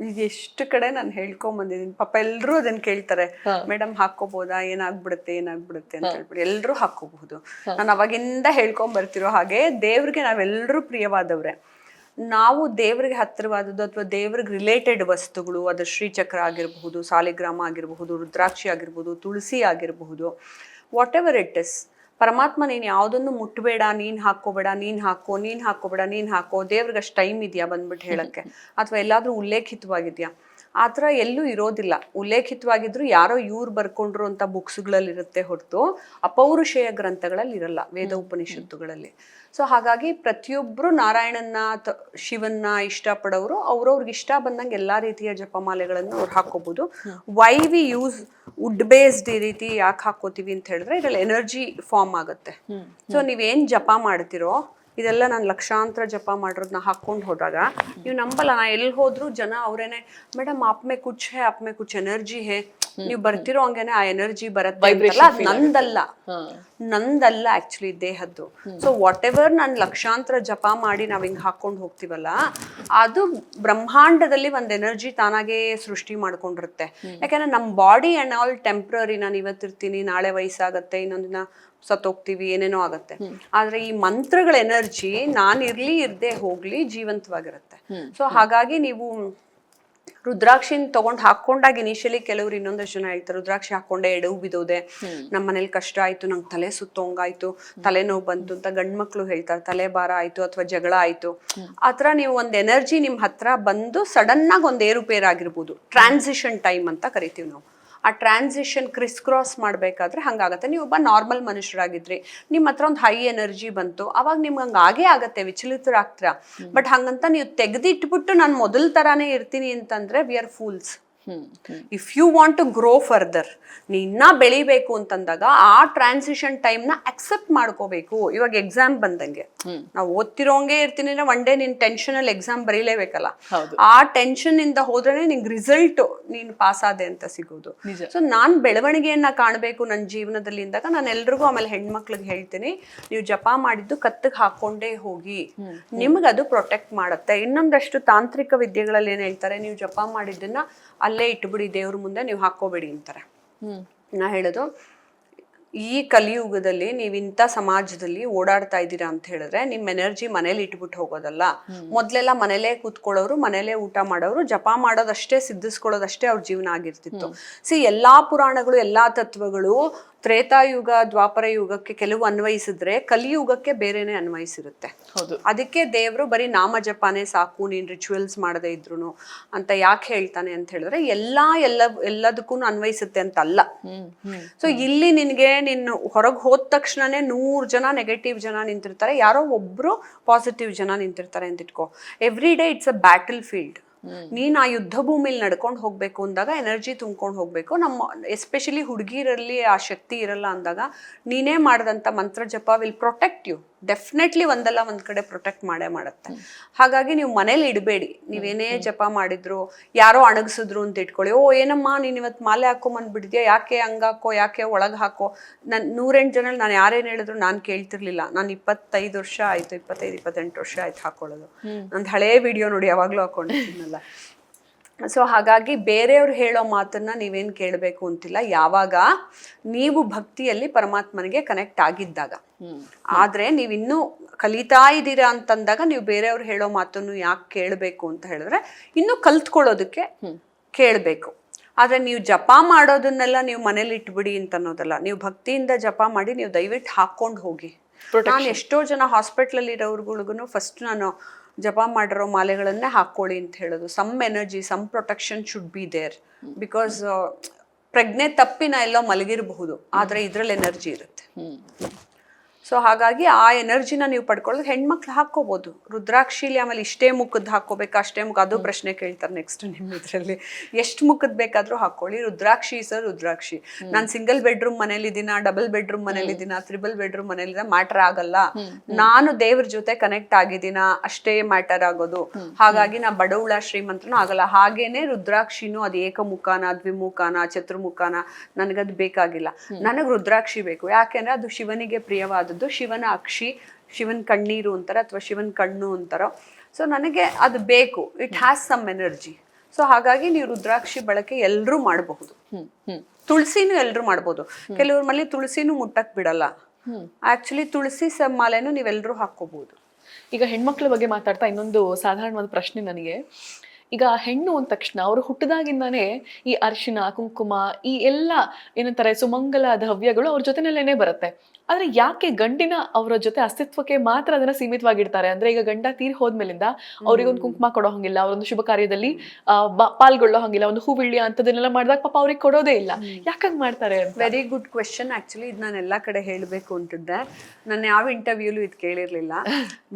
ಈಗ ಎಷ್ಟು ಕಡೆ ನಾನು ಹೇಳ್ಕೊಂಡ್ ಬಂದಿದ್ದೀನಿ, ಪಾಪ ಎಲ್ರು ಅದನ್ನ ಕೇಳ್ತಾರೆ, ಮೇಡಮ್ ಹಾಕೋಬಹುದಾ, ಏನಾಗ್ಬಿಡುತ್ತೆ ಅಂತ ಹೇಳ್ಬಿಟ್ಟು. ಎಲ್ರು ಹಾಕೋಬಹುದು. ನಾನು ಅವಾಗಿಂದ ಹೇಳ್ಕೊಂಡ್ ಬರ್ತಿರೋ ಹಾಗೆ ದೇವ್ರಿಗೆ ನಾವೆಲ್ಲರೂ ಪ್ರಿಯವಾದವ್ರೆ. ನಾವು ದೇವ್ರಿಗೆ ಹತ್ತಿರವಾದದ್ದು ಅಥವಾ ದೇವ್ರಿಗೆ ರಿಲೇಟೆಡ್ ವಸ್ತುಗಳು, ಅದು ಶ್ರೀಚಕ್ರ ಆಗಿರಬಹುದು, ಸಾಲಿಗ್ರಾಮ ಆಗಿರಬಹುದು, ರುದ್ರಾಕ್ಷಿ ಆಗಿರ್ಬೋದು, ತುಳಸಿ ಆಗಿರಬಹುದು, ವಾಟ್ ಎವರ್ ಇಟ್ ಇಸ್, ಪರಮಾತ್ಮ ನೀನು ಯಾವುದನ್ನು ಮುಟ್ಟಬೇಡ, ನೀನು ಹಾಕೋಬೇಡ, ನೀನು ಹಾಕೋಬೇಡ, ನೀನು ಹಾಕೋ, ದೇವ್ರಿಗೆ ಅಷ್ಟು ಟೈಮ್ ಇದೆಯಾ ಬಂದ್ಬಿಟ್ಟು ಹೇಳಕ್ಕೆ, ಅಥವಾ ಎಲ್ಲಾದ್ರೂ ಉಲ್ಲೇಖಿತವಾಗಿದೆಯಾ? ಆ ಥರ ಎಲ್ಲೂ ಇರೋದಿಲ್ಲ. ಉಲ್ಲೇಖಿತವಾಗಿದ್ರು ಯಾರೋ ಇವ್ರು ಬರ್ಕೊಂಡ್ರು ಅಂತ ಬುಕ್ಸ್ಗಳಲ್ಲಿ ಇರುತ್ತೆ ಹೊರತು ಅಪೌರುಷೇಯ ಗ್ರಂಥಗಳಲ್ಲಿ ಇರಲ್ಲ, ವೇದ ಉಪನಿಷತ್ತುಗಳಲ್ಲಿ. ಸೊ ಹಾಗಾಗಿ ಪ್ರತಿಯೊಬ್ಬರು ನಾರಾಯಣನ್ನ ಶಿವನ್ನ ಇಷ್ಟಪಡೋರು ಅವ್ರವ್ರಿಗೆ ಇಷ್ಟ ಬಂದಂಗೆ ಎಲ್ಲಾ ರೀತಿಯ ಜಪಮಾಲೆಗಳನ್ನು ಅವ್ರು ಹಾಕೋಬಹುದು. Why we use wood based ಈ ರೀತಿ ಯಾಕೆ ಹಾಕೋತೀವಿ ಅಂತ ಹೇಳಿದ್ರೆ ಇದ್ರಲ್ಲಿ ಎನರ್ಜಿ ಫಾರ್ಮ್ ಆಗುತ್ತೆ. ಸೊ ನೀವೇನ್ ಜಪ ಮಾಡ್ತಿರೋ ಇದೆಲ್ಲ ನಾನು ಲಕ್ಷಾಂತರ ಜಪ ಮಾಡಿರೋದನ್ನ ಹಾಕೊಂಡು ಹೋದಾಗ ನೀವು ನಂಬಲ್ಲ, ನಾ ಎಲ್ಲಿ ಹೋದ್ರು ಜನ ಅವರೇನೆ, ಮೇಡಮ್ ಆಪ್ಮೆ ಕುಚ್ ಎನರ್ಜಿ ಹೇ, ನೀವು ಬರ್ತಿರೋ ಹಂಗೇನೆ ಆ ಎನರ್ಜಿ ಬರುತ್ತೆ. ನಂದಲ್ಲ ಆಕ್ಚುಲಿ ದೇಹದ್ದು. ಸೊ ವಾಟ್ ಎವರ್ ನಾನು ಲಕ್ಷಾಂತರ ಜಪ ಮಾಡಿ ನಾವ್ ಹಿಂಗ್ ಹಾಕೊಂಡು ಹೋಗ್ತೀವಲ್ಲ, ಅದು ಬ್ರಹ್ಮಾಂಡದಲ್ಲಿ ಒಂದ್ ಎನರ್ಜಿ ತಾನಾಗೆ ಸೃಷ್ಟಿ ಮಾಡ್ಕೊಂಡಿರುತ್ತೆ. ಯಾಕಂದ್ರೆ ನಮ್ ಬಾಡಿ ಅಂಡ್ ಆಲ್ ಟೆಂಪ್ರರಿ. ನಾನು ಇವತ್ತಿರ್ತೀನಿ, ನಾಳೆ ವಯಸ್ಸಾಗತ್ತೆ, ಇನ್ನೊಂದಿನ ಸತ್ತೋಗ್ತೀವಿ, ಏನೇನೋ ಆಗತ್ತೆ. ಆದ್ರೆ ಈ ಮಂತ್ರಗಳ ಎನರ್ಜಿ ನಾನಿರ್ಲಿ ಇರ್ದೇ ಹೋಗ್ಲಿ ಜೀವಂತವಾಗಿರುತ್ತೆ. ಸೊ ಹಾಗಾಗಿ ನೀವು ರುದ್ರಾಕ್ಷಿನ ತಗೊಂಡ್ ಹಾಕೊಂಡಾಗ ಇನಿಷಿಯಲಿ ಕೆಲವ್ರು ಇನ್ನೊಂದಷ್ಟು ಜನ ಹೇಳ್ತಾರೆ, ರುದ್ರಾಕ್ಷಿ ಹಾಕೊಂಡೆ ಎಡವು ಬಿದೋದೆ, ನಮ್ಮ ಮನೇಲಿ ಕಷ್ಟ ಆಯ್ತು, ನಂಗೆ ತಲೆ ಸುತ್ತೋಂಗಾಯ್ತು, ತಲೆನೋವು ಬಂತು ಅಂತ ಗಂಡ್ ಮಕ್ಳು ಹೇಳ್ತಾರೆ, ತಲೆ ಭಾರ ಆಯ್ತು ಅಥವಾ ಜಗಳ ಆಯ್ತು. ಆತರ ನೀವು ಒಂದ್ ಎನರ್ಜಿ ನಿಮ್ ಹತ್ರ ಬಂದು ಸಡನ್ ಆಗಿ ಒಂದ್ ಏರುಪೇರ್ ಆಗಿರ್ಬೋದು, ಟ್ರಾನ್ಸಿಷನ್ ಟೈಮ್ ಅಂತ ಕರಿತೀವಿ ನಾವು. ಆ ಟ್ರಾನ್ಸಿಷನ್ ಕ್ರಿಸ್ ಕ್ರಾಸ್ ಮಾಡ್ಬೇಕಾದ್ರೆ ಹಂಗಾಗತ್ತೆ. ನೀವು ಒಬ್ಬ ನಾರ್ಮಲ್ ಮನುಷ್ಯರಾಗಿದ್ರಿ, ನಿಮ್ಮ ಹತ್ರ ಒಂದು ಹೈ ಎನರ್ಜಿ ಬಂತು, ಅವಾಗ ನಿಮ್ಗೆ ಹಂಗಾಗೇ ಆಗತ್ತೆ, ವಿಚಲಿತರಾಗ್ತೀರಾ. ಬಟ್ ಹಂಗಂತ ನೀವು ತೆಗೆದಿಟ್ಬಿಟ್ಟು ನಾನು ಮೊದಲ ತರಾನೇ ಇರ್ತೀನಿ ಅಂತಂದ್ರೆ we are fools. If you want to grow further, ನೀನ್ನ ಬೆಳಿಬೇಕು ಅಂತಂದಾಗ ಆ ಟ್ರಾನ್ಸಿಷನ್ ಟೈಮ್ ನ ಅಕ್ಸೆಪ್ಟ್ ಮಾಡ್ಕೋಬೇಕು. ಇವಾಗ ಎಕ್ಸಾಮ್ ಬಂದಂಗೆ ನಾವು ಓದ್ತಿರೋಂಗೆ ಇರ್ತೀನಿ ಅಂದ್ರೆ ಒನ್ ಡೇ ನಿನ್ ಟೆನ್ಷನ್ ಅಲ್ಲಿ ಎಕ್ಸಾಮ್ ಬರೀಲೇಬೇಕಲ್ಲ. ಆ ಟೆನ್ಷನ್ ಇಂದ ಹೋದ್ರೆ ನಿಂಗೆ ರಿಸಲ್ಟ್ ನೀನ್ ಪಾಸ್ ಆದೆ ಅಂತ ಸಿಗೋದು. ಸೊ ನಾನ್ ಬೆಳವಣಿಗೆಯನ್ನ ಕಾಣ್ಬೇಕು ನನ್ನ ಜೀವನದಲ್ಲಿ ಅಂದಾಗ ನಾನು ಎಲ್ರಿಗೂ, ಆಮೇಲೆ ಹೆಣ್ಮಕ್ಳಿಗೆ ಹೇಳ್ತೀನಿ, ನೀವು ಜಪ ಮಾಡಿದ್ದು ಕತ್ತಿಗೆ ಹಾಕೊಂಡೇ ಹೋಗಿ, ನಿಮ್ಗೆ ಅದು ಪ್ರೊಟೆಕ್ಟ್ ಮಾಡುತ್ತೆ. ಇನ್ನೊಂದಷ್ಟು ತಾಂತ್ರಿಕ ವಿದ್ಯೆಗಳಲ್ಲಿ ಏನ್ ಹೇಳ್ತಾರೆ, ನೀವು ಜಪ ಮಾಡಿದ್ದನ್ನ ಅಲ್ಲೇ ಇಟ್ಬಿಡಿ, ದೇವ್ರ ಮುಂದೆ ನೀವು ಹಾಕೋಬೇಡಿ ಅಂತಾರೆ. ನಾ ಹೇಳೋದು, ಈ ಕಲಿಯುಗದಲ್ಲಿ ನೀವು ಇಂಥ ಸಮಾಜದಲ್ಲಿ ಓಡಾಡ್ತಾ ಇದ್ದೀರಾ ಅಂತ ಹೇಳಿದ್ರೆ ನಿಮ್ ಎನರ್ಜಿ ಮನೇಲಿ ಇಟ್ಬಿಟ್ಟು ಹೋಗೋದಲ್ಲ. ಮೊದ್ಲೆಲ್ಲ ಮನೇಲೇ ಕೂತ್ಕೊಳ್ಳೋರು, ಮನೇಲೇ ಊಟ ಮಾಡೋರು, ಜಪ ಮಾಡೋದಷ್ಟೇ, ಸಿದ್ಧಿಸ್ಕೊಳ್ಳೋದಷ್ಟೇ ಅವ್ರ ಜೀವನ ಆಗಿರ್ತಿತ್ತು. ಎಲ್ಲಾ ಪುರಾಣಗಳು, ಎಲ್ಲಾ ತತ್ವಗಳು ತ್ರೇತಾಯುಗ ದ್ವಾಪರ ಯುಗಕ್ಕೆ ಕೆಲವು ಅನ್ವಯಿಸಿದ್ರೆ ಕಲಿಯುಗಕ್ಕೆ ಬೇರೆನೆ ಅನ್ವಯಿಸಿರುತ್ತೆ. ಅದಕ್ಕೆ ದೇವ್ರು ಬರೀ ನಾಮ ಜಪಾನೇ ಸಾಕು, ನೀನ್ ರಿಚುವಲ್ಸ್ ಮಾಡದೇ ಇದ್ರು ಅಂತ ಯಾಕೆ ಹೇಳ್ತಾನೆ ಅಂತ ಹೇಳಿದ್ರೆ ಎಲ್ಲದಕ್ಕೂ ಅನ್ವಯಿಸುತ್ತೆ ಅಂತ ಅಲ್ಲ. ಸೊ ಇಲ್ಲಿ ನಿನ್ಗೆ ನೀನು ಹೊರಗೆ ಹೋದ ತಕ್ಷಣನೇ 100 ಜನ ನೆಗೆಟಿವ್ ಜನ ನಿಂತಿರ್ತಾರೆ, ಯಾರೋ ಒಬ್ರು ಪಾಸಿಟಿವ್ ಜನ ನಿಂತಿರ್ತಾರೆ ಅಂತ ಇಟ್ಕೋ. Every day it's a battle field. ನೀನ್ ಆ ಯುದ್ಧ ಭೂಮಿಲಿ ನಡ್ಕೊಂಡು ಹೋಗ್ಬೇಕು ಅಂದಾಗ ಎನರ್ಜಿ ತುಂಬ್ಕೊಂಡು ಹೋಗ್ಬೇಕು. ನಮ್ಮ ಎಸ್ಪೆಷಲಿ ಹುಡುಗಿರಲ್ಲಿ ಆ ಶಕ್ತಿ ಇರಲ್ಲ ಅಂದಾಗ ನೀನೇ ಮಾಡಿದಂತ ಮಂತ್ರ ಜಪ ವಿಲ್ ಪ್ರೊಟೆಕ್ಟ್ ಯು. ಡೆಫಿನೆಟ್ಲಿ ಒಂದಲ್ಲ ಒಂದ್ ಕಡೆ ಪ್ರೊಟೆಕ್ಟ್ ಮಾಡೇ ಮಾಡುತ್ತೆ. ಹಾಗಾಗಿ ನೀವು ಮನೇಲಿ ಇಡಬೇಡಿ. ನೀವೇನೇ ಜಪ ಮಾಡಿದ್ರು, ಯಾರೋ ಅಣಗಿಸಿದ್ರು ಅಂತ ಇಟ್ಕೊಳ್ಳಿ, ಓ ಏನಮ್ಮ ನೀನ್ ಇವತ್ತು ಮಾಲೆ ಹಾಕೊಂಬಂದ್ಬಿಟ್ಟಿದ್ಯಾ, ಯಾಕೆ ಹಂಗಾಕೋ, ಯಾಕೆ ಒಳಗೆ ಹಾಕೋ. ನಾನು 108 ಜನ ನಾನು ಯಾರೇನು ಹೇಳಿದ್ರು ನಾನು ಕೇಳ್ತಿರ್ಲಿಲ್ಲ. ನಾನು 25 ವರ್ಷ ಆಯ್ತು, 25-28 ವರ್ಷ ಆಯ್ತು ಹಾಕೊಳ್ಳೋದು. ನಂದು ಹಳೇ ವಿಡಿಯೋ ನೋಡಿ ಯಾವಾಗ್ಲೂ ಹಾಕೊಂಡಿದ್ದೀನಲ್ಲ. ಸೊ ಹಾಗಾಗಿ ಬೇರೆಯವ್ರು ಹೇಳೋ ಮಾತನ್ನ ನೀವೇನು ಕೇಳಬೇಕು ಅಂತಿಲ್ಲ, ಯಾವಾಗ ನೀವು ಭಕ್ತಿಯಲ್ಲಿ ಪರಮಾತ್ಮನಿಗೆ ಕನೆಕ್ಟ್ ಆಗಿದ್ದಾಗ. ಆದ್ರೆ ನೀವಿನ್ನೂ ಕಲಿತಾ ಇದ್ದೀರಾ ಅಂತಂದಾಗ ನೀವು ಬೇರೆಯವ್ರು ಹೇಳೋ ಮಾತನ್ನು ಯಾಕೆ ಕೇಳಬೇಕು ಅಂತ ಹೇಳಿದ್ರೆ ಇನ್ನೂ ಕಲ್ತ್ಕೊಳ್ಳೋದಕ್ಕೆ ಕೇಳಬೇಕು. ಆದ್ರೆ ನೀವು ಜಪ ಮಾಡೋದನ್ನೆಲ್ಲ ನೀವು ಮನೇಲಿ ಇಟ್ಬಿಡಿ ಅಂತ ಅನ್ನೋದಲ್ಲ. ನೀವು ಭಕ್ತಿಯಿಂದ ಜಪ ಮಾಡಿ ನೀವು ದಯವಿಟ್ಟು ಹಾಕೊಂಡು ಹೋಗಿ. ನಾನು ಎಷ್ಟೋ ಜನ ಹಾಸ್ಪಿಟ್ಲಲ್ಲಿ ಇರೋರ್ಗಳಿಗೂ ಫಸ್ಟ್ ನಾನು ಜಪ ಮಾಡಿರೋ ಮಾಲೆಗಳನ್ನೇ ಹಾಕೊಳ್ಳಿ ಅಂತ ಹೇಳೋದು. Some energy, some protection should be there. Because ಪ್ರಜ್ಞೆ ತಪ್ಪಿ ನಾ ಎಲ್ಲೋ ಮಲಗಿರಬಹುದು, ಆದ್ರೆ ಇದ್ರಲ್ಲಿ ಎನರ್ಜಿ ಇರುತ್ತೆ. ಸೊ ಹಾಗಾಗಿ ಆ ಎನರ್ಜಿನ ನೀವು ಪಡ್ಕೊಳ್ಳೋದು ಹೆಣ್ಮಕ್ಳು ಹಾಕೋಬಹುದು. ರುದ್ರಾಕ್ಷಿಲಿ ಆಮೇಲೆ ಇಷ್ಟೇ ಮುಖದ್ದು ಹಾಕೋಬೇಕಾ, ಅಷ್ಟೇ ಮುಖ, ಅದು ಪ್ರಶ್ನೆ ಕೇಳ್ತಾರೆ ನೆಕ್ಸ್ಟ್ ನಿಮ್ಮ ಇದರಲ್ಲಿ. ಎಷ್ಟು ಮುಖದ್ ಬೇಕಾದ್ರೂ ಹಾಕೊಳ್ಳಿ. ರುದ್ರಾಕ್ಷಿ ಸರ್ ರುದ್ರಾಕ್ಷಿ. ನಾನು ಸಿಂಗಲ್ ಬೆಡ್ರೂಮ್ ಮನೇಲಿದ್ದೀನ, ಡಬಲ್ ಬೆಡ್ರೂಮ್ ಮನೇಲಿದ್ದೀನ, ತ್ರಿಬಲ್ ಬೆಡ್ರೂಮ್ ಮನೇಲಿದ್ದೀನ, ಮ್ಯಾಟರ್ ಆಗಲ್ಲ. ನಾನು ದೇವ್ರ ಜೊತೆ ಕನೆಕ್ಟ್ ಆಗಿದ್ದೀನ ಅಷ್ಟೇ ಮ್ಯಾಟರ್ ಆಗೋದು. ಹಾಗಾಗಿ ನಾ ಬಡವಳ ಶ್ರೀಮಂತನೂ ಆಗಲ್ಲ. ಹಾಗೇನೆ ರುದ್ರಾಕ್ಷಿನೂ ಅದು ಏಕಮುಖಾನ, ದ್ವಿಮುಖಾನ, ಚತುರ್ಮುಖಾನ, ನನಗದು ಬೇಕಾಗಿಲ್ಲ. ನನಗೆ ರುದ್ರಾಕ್ಷಿ ಬೇಕು. ಯಾಕೆಂದ್ರೆ ಅದು ಶಿವನಿಗೆ ಪ್ರಿಯವಾದದ್ದು. ಶಿವನ ಅಕ್ಷಿ, ಶಿವನ್ ಕಣ್ಣೀರು ಅಂತಾರ ಅಥವಾ ಶಿವನ್ ಕಣ್ಣು ಅಂತಾರೋ. ಸೊ ನನಗೆ ಅದು ಬೇಕು. It has some energy. So ಹಾಗಾಗಿ ನೀವು ರುದ್ರಾಕ್ಷಿ ಬಳಕೆ ಎಲ್ಲರೂ ಮಾಡಬಹುದು. ತುಳಸಿನೂ ಎಲ್ಲರೂ ಮಾಡ್ಬೋದು. ಕೆಲವ್ರ ಮನೆ ತುಳಸಿನೂ ಮುಟ್ಟಕ್ ಬಿಡಲ್ಲ. ಆಕ್ಚುಲಿ ತುಳಸಿ ಮಾಲೆನೂ ನೀವೆಲ್ಲರೂ ಹಾಕೋಬಹುದು. ಈಗ ಹೆಣ್ಮಕ್ಳ ಬಗ್ಗೆ ಮಾತಾಡ್ತಾ ಇನ್ನೊಂದು ಸಾಧಾರಣವಾದ ಪ್ರಶ್ನೆ ನನಗೆ. ಈಗ ಹೆಣ್ಣು ಅಂದ ತಕ್ಷಣ ಅವರು ಹುಟ್ಟದಾಗಿಂದಾನೇ ಈ ಅರಿಶಿನ, ಕುಂಕುಮ, ಈ ಎಲ್ಲ ಏನಂತಾರೆ ಸುಮಂಗಲ ದ್ರವ್ಯಗಳು ಅವ್ರ ಜೊತೆನಲ್ಲೇನೆ ಬರುತ್ತೆ. ಆದ್ರೆ ಯಾಕೆ ಗಂಡಿನ ಅವರ ಜೊತೆ ಅಸ್ತಿತ್ವಕ್ಕೆ ಮಾತ್ರ ಅದನ್ನ ಸೀಮಿತವಾಗಿಡ್ತಾರೆ? ಅಂದ್ರೆ ಈಗ ಗಂಡ ತೀರ್ ಹೋದ್ಮೇಲಿಂದ ಅವ್ರಿಗೊಂದು ಕುಂಕುಮ ಕೊಡೋ ಹಂಗಿಲ್ಲ, ಅವರೊಂದು ಶುಭ ಕಾರ್ಯದಲ್ಲಿ ಪಾಲ್ಗೊಳ್ಳೋ ಹಂಗಿಲ್ಲ, ಒಂದು ಹೂವಿಳ್ಳಿ ಅಂತದನ್ನೆಲ್ಲ ಮಾಡಿದಾಗ ಪಾಪ ಅವ್ರಿಗೆ ಕೊಡೋದೇ ಇಲ್ಲ. ಯಾಕಂಗ್ ಮಾಡ್ತಾರೆ? Very good question. ಆಕ್ಚುಲಿ ಇದು ನಾನು ಎಲ್ಲಾ ಕಡೆ ಹೇಳಬೇಕು ಅಂತಿದ್ದೆ. ನಾನು ಯಾವ ಇಂಟರ್ವ್ಯೂಲು ಇದು ಕೇಳಿರ್ಲಿಲ್ಲ.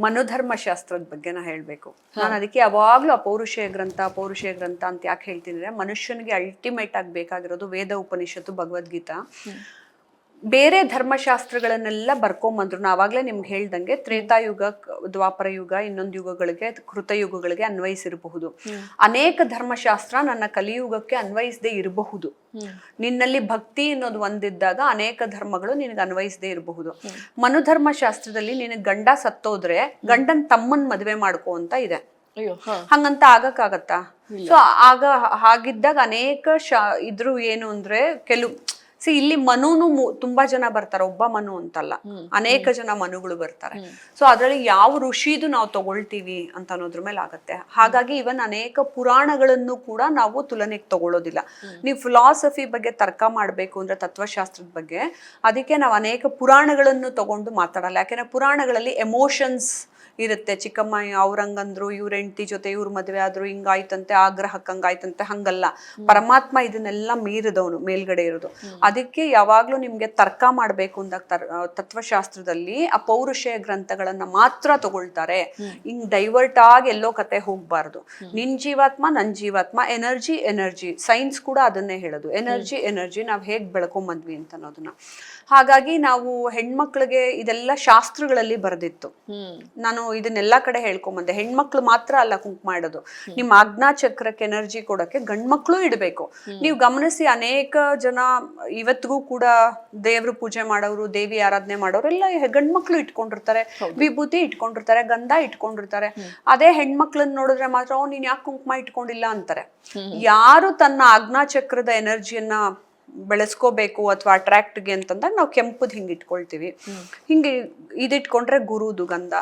ಮನೋಧರ್ಮ ಶಾಸ್ತ್ರದ ಬಗ್ಗೆ ನಾ ಹೇಳ್ಬೇಕು. ನಾನು ಅದಕ್ಕೆ ಯಾವಾಗ್ಲೂ ಅಪೌರುಷೇಯ ಗ್ರಂಥ ಅಂತ ಯಾಕೆ ಹೇಳ್ತೀನಿ ಅಂದ್ರೆ, ಮನುಷ್ಯನಿಗೆ ಅಲ್ಟಿಮೇಟ್ ಆಗಿ ಬೇಕಾಗಿರೋದು ವೇದ, ಉಪನಿಷತ್ತು, ಭಗವದ್ಗೀತಾ. ಬೇರೆ ಧರ್ಮಶಾಸ್ತ್ರಗಳನ್ನೆಲ್ಲ ಬರ್ಕೊಂಬಂದ್ರು. ನಾವಾಗ್ಲೇ ನಿಮ್ಗೆ ಹೇಳ್ದಂಗೆ ತ್ರೇತಾಯುಗ, ದ್ವಾಪರ ಯುಗ, ಇನ್ನೊಂದು ಯುಗಗಳಿಗೆ, ಕೃತಯುಗಗಳಿಗೆ ಅನ್ವಯಿಸಿರಬಹುದು. ಅನೇಕ ಧರ್ಮಶಾಸ್ತ್ರ ನನ್ನ ಕಲಿಯುಗಕ್ಕೆ ಅನ್ವಯಿಸದೇ ಇರಬಹುದು. ನಿನ್ನಲ್ಲಿ ಭಕ್ತಿ ಅನ್ನೋದು ಒಂದಿದ್ದಾಗ ಅನೇಕ ಧರ್ಮಗಳು ನಿನಗೆ ಅನ್ವಯಿಸದೇ ಇರಬಹುದು. ಮನುಧರ್ಮಶಾಸ್ತ್ರದಲ್ಲಿ ನಿನಗೆ ಗಂಡ ಸತ್ತೋದ್ರೆ ಗಂಡನ್ ತಮ್ಮನ್ ಮದುವೆ ಮಾಡ್ಕೋ ಅಂತ ಇದೆ. ಹಂಗಂತ ಆಗಕ್ಕಾಗತ್ತಾ? ಸೊ ಆಗ ಹಾಗಿದ್ದಾಗ ಅನೇಕ ಇದ್ರು ಏನು ಅಂದ್ರೆ, ಕೆಲವು ಇಲ್ಲಿ ಮನುನು ತುಂಬಾ ಜನ ಬರ್ತಾರೆ. ಒಬ್ಬ ಮನು ಅಂತಲ್ಲ, ಅನೇಕ ಜನ ಮನುಗಳು ಬರ್ತಾರೆ. ಸೊ ಅದ್ರಲ್ಲಿ ಯಾವ ಋಷಿದು ನಾವು ತಗೊಳ್ತೀವಿ ಅಂತ ಅನ್ನೋದ್ರ ಮೇಲೆ ಆಗತ್ತೆ. ಹಾಗಾಗಿ ಇವನ್ ಅನೇಕ ಪುರಾಣಗಳನ್ನು ಕೂಡ ನಾವು ತುಲನೆಗೆ ತಗೊಳ್ಳೋದಿಲ್ಲ. ನೀವು ಫಿಲಾಸಫಿ ಬಗ್ಗೆ ತರ್ಕ ಮಾಡ್ಬೇಕು ಅಂದ್ರೆ, ತತ್ವಶಾಸ್ತ್ರದ ಬಗ್ಗೆ, ಅದಕ್ಕೆ ನಾವು ಅನೇಕ ಪುರಾಣಗಳನ್ನು ತಗೊಂಡು ಮಾತಾಡಲ್ಲ. ಯಾಕೆಂದ್ರೆ ಪುರಾಣಗಳಲ್ಲಿ ಎಮೋಷನ್ಸ್ ಇರುತ್ತೆ. ಚಿಕ್ಕಮ್ಮ ಅವ್ರಂಗಂದ್ರು, ಇವ್ರ ಹೆಂಡತಿ ಜೊತೆ ಇವ್ರ ಮದ್ವೆ ಆದ್ರು, ಹಿಂಗಾಯ್ತಂತೆ, ಆಗ್ರಹಕ್ಕೆ ಹಂಗಾಯ್ತಂತೆ. ಹಂಗಲ್ಲ. ಪರಮಾತ್ಮ ಇದನ್ನೆಲ್ಲ ಮೀರಿದವನು, ಮೇಲ್ಗಡೆ ಇರೋದು. ಅದಕ್ಕೆ ಯಾವಾಗ್ಲೂ ನಿಮ್ಗೆ ತರ್ಕ ಮಾಡ್ಬೇಕು ಅಂದಾಗ ತತ್ವಶಾಸ್ತ್ರದಲ್ಲಿ ಅಪೌರುಷೇಯ ಗ್ರಂಥಗಳನ್ನ ಮಾತ್ರ ತಗೊಳ್ತಾರೆ. ಹಿಂಗ್ ಡೈವರ್ಟ್ ಆಗಿ ಎಲ್ಲೋ ಕತೆ ಹೋಗ್ಬಾರ್ದು. ನಿನ್ ಜೀವಾತ್ಮ, ನನ್ ಜೀವಾತ್ಮ, ಎನರ್ಜಿ. ಸೈನ್ಸ್ ಕೂಡ ಅದನ್ನೇ ಹೇಳೋದು. ಎನರ್ಜಿ ನಾವ್ ಹೇಗ್ ಬೆಳ್ಕೊಂಬಂದ್ವಿ ಅಂತ ಅನ್ನೋದನ್ನ. ಹಾಗಾಗಿ ನಾವು ಹೆಣ್ಮಕ್ಳಿಗೆ ಇದೆಲ್ಲ ಶಾಸ್ತ್ರಗಳಲ್ಲಿ ಬರೆದಿತ್ತು. ನಾನು ಇದನ್ನೆಲ್ಲಾ ಕಡೆ ಹೇಳ್ಕೊಂಬಂದೆ. ಹೆಣ್ಮಕ್ಳು ಮಾತ್ರ ಅಲ್ಲ ಕುಂಕುಮ ಇಡೋದು. ನಿಮ್ಮ ಆಜ್ಞಾ ಚಕ್ರಕ್ಕೆ ಎನರ್ಜಿ ಕೊಡಕ್ಕೆ ಗಂಡ್ಮಕ್ಳು ಇಡಬೇಕು. ನೀವು ಗಮನಿಸಿ, ಅನೇಕ ಜನ ಇವತ್ತಿಗೂ ಕೂಡ ದೇವ್ರ ಪೂಜೆ ಮಾಡೋರು, ದೇವಿ ಆರಾಧನೆ ಮಾಡೋರು ಎಲ್ಲ ಗಂಡ್ಮಕ್ಳು ಇಟ್ಕೊಂಡಿರ್ತಾರೆ. ವಿಭೂತಿ ಇಟ್ಕೊಂಡಿರ್ತಾರೆ, ಗಂಧ ಇಟ್ಕೊಂಡಿರ್ತಾರೆ. ಅದೇ ಹೆಣ್ಮಕ್ಳನ್ನ ನೋಡಿದ್ರೆ ಮಾತ್ರ ನೀನ್ ಯಾಕೆ ಕುಂಕುಮ ಇಟ್ಕೊಂಡಿಲ್ಲ ಅಂತಾರೆ. ಯಾರು ತನ್ನ ಆಜ್ಞಾ ಚಕ್ರದ ಎನರ್ಜಿಯನ್ನ ಬೆಳೆಸ್ಕೋಬೇಕು ಅಥವಾ ಅಟ್ರಾಕ್ಟ್ಗೆ ಅಂತಂದಾಗ ನಾವು ಕೆಂಪುದ್ ಹಿಂಗ್ ಇಟ್ಕೊಳ್ತೀವಿ. ಹಿಂಗೆ ಇದಿಟ್ಕೊಂಡ್ರೆ ಗುರುದು ಗಂಧ.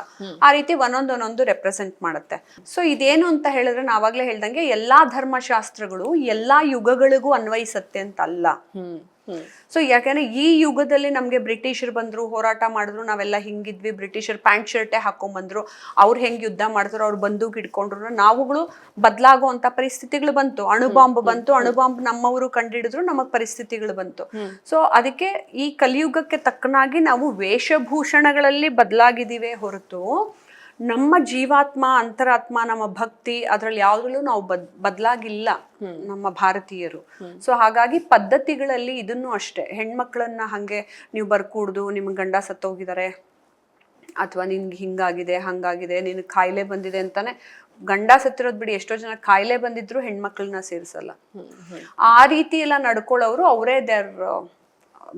ಆ ರೀತಿ ಒಂದೊಂದು ರೆಪ್ರೆಸೆಂಟ್ ಮಾಡುತ್ತೆ. ಸೊ ಇದೇನು ಅಂತ ಹೇಳಿದ್ರೆ, ನಾವಾಗ್ಲೇ ಹೇಳ್ದಂಗೆ ಎಲ್ಲಾ ಧರ್ಮಶಾಸ್ತ್ರಗಳು ಎಲ್ಲಾ ಯುಗಗಳಿಗೂ ಅನ್ವಯಿಸತ್ತೆ ಅಂತ ಅಲ್ಲ. ಸೊ ಯಾಕಂದ್ರೆ ಈ ಯುಗದಲ್ಲಿ ನಮ್ಗೆ ಬ್ರಿಟಿಷರು ಬಂದ್ರು, ಹೋರಾಟ ಮಾಡಿದ್ರು, ನಾವೆಲ್ಲ ಹಿಂಗಿದ್ವಿ. ಬ್ರಿಟಿಷರ್ ಪ್ಯಾಂಟ್ ಶರ್ಟೇ ಹಾಕೊಂಡ್ ಅವ್ರು ಹೆಂಗ್ ಯುದ್ಧ ಮಾಡಿದ್ರು, ಅವ್ರು ಬಂದೂಕ್ ಇಟ್ಕೊಂಡ್ರು, ನಾವುಗಳು ಬದಲಾಗುವಂತ ಪರಿಸ್ಥಿತಿಗಳು ಬಂತು. ಅಣುಬಾಂಬ್ ಬಂತು, ಅಣುಬಾಂಬ್ ನಮ್ಮವರು ಕಂಡಿಡಿದ್ರು, ನಮಗ್ ಪರಿಸ್ಥಿತಿಗಳು ಬಂತು. ಸೊ ಅದಕ್ಕೆ ಈ ಕಲಿಯುಗಕ್ಕೆ ತಕ್ಕನಾಗಿ ನಾವು ವೇಷಭೂಷಣಗಳಲ್ಲಿ ಬದಲಾಗಿದ್ದೀವಿ ಹೊರತು ನಮ್ಮ ಜೀವಾತ್ಮ, ಅಂತರಾತ್ಮ, ನಮ್ಮ ಭಕ್ತಿ ಅದ್ರಲ್ಲಿ ಯಾವ್ದ್ರಲ್ಲೂ ನಾವು ಬದಲಾಗಿಲ್ಲ ನಮ್ಮ ಭಾರತೀಯರು. ಸೊ ಹಾಗಾಗಿ ಪದ್ಧತಿಗಳಲ್ಲಿ ಇದನ್ನು ಅಷ್ಟೇ. ಹೆಣ್ಮಕ್ಳನ್ನ ಹಂಗೆ ನೀವು ಬರ್ಕೂಡ್ದು, ನಿಮ್ ಗಂಡ ಸತ್ತೋಗಿದ್ದಾರೆ ಅಥವಾ ನಿನ್ಗೆ ಹಿಂಗಾಗಿದೆ, ಹಂಗಾಗಿದೆ, ನಿನ್ ಕಾಯಿಲೆ ಬಂದಿದೆ ಅಂತಾನೆ. ಗಂಡ ಸತ್ತಿರೋದ್ ಬಿಡಿ, ಎಷ್ಟೋ ಜನ ಕಾಯಿಲೆ ಬಂದಿದ್ರು ಹೆಣ್ಮಕ್ಳನ್ನ ಸೇರ್ಸಲ್ಲ. ಆ ರೀತಿ ಎಲ್ಲ ನಡ್ಕೊಳ್ಳೋರು ಅವರೇ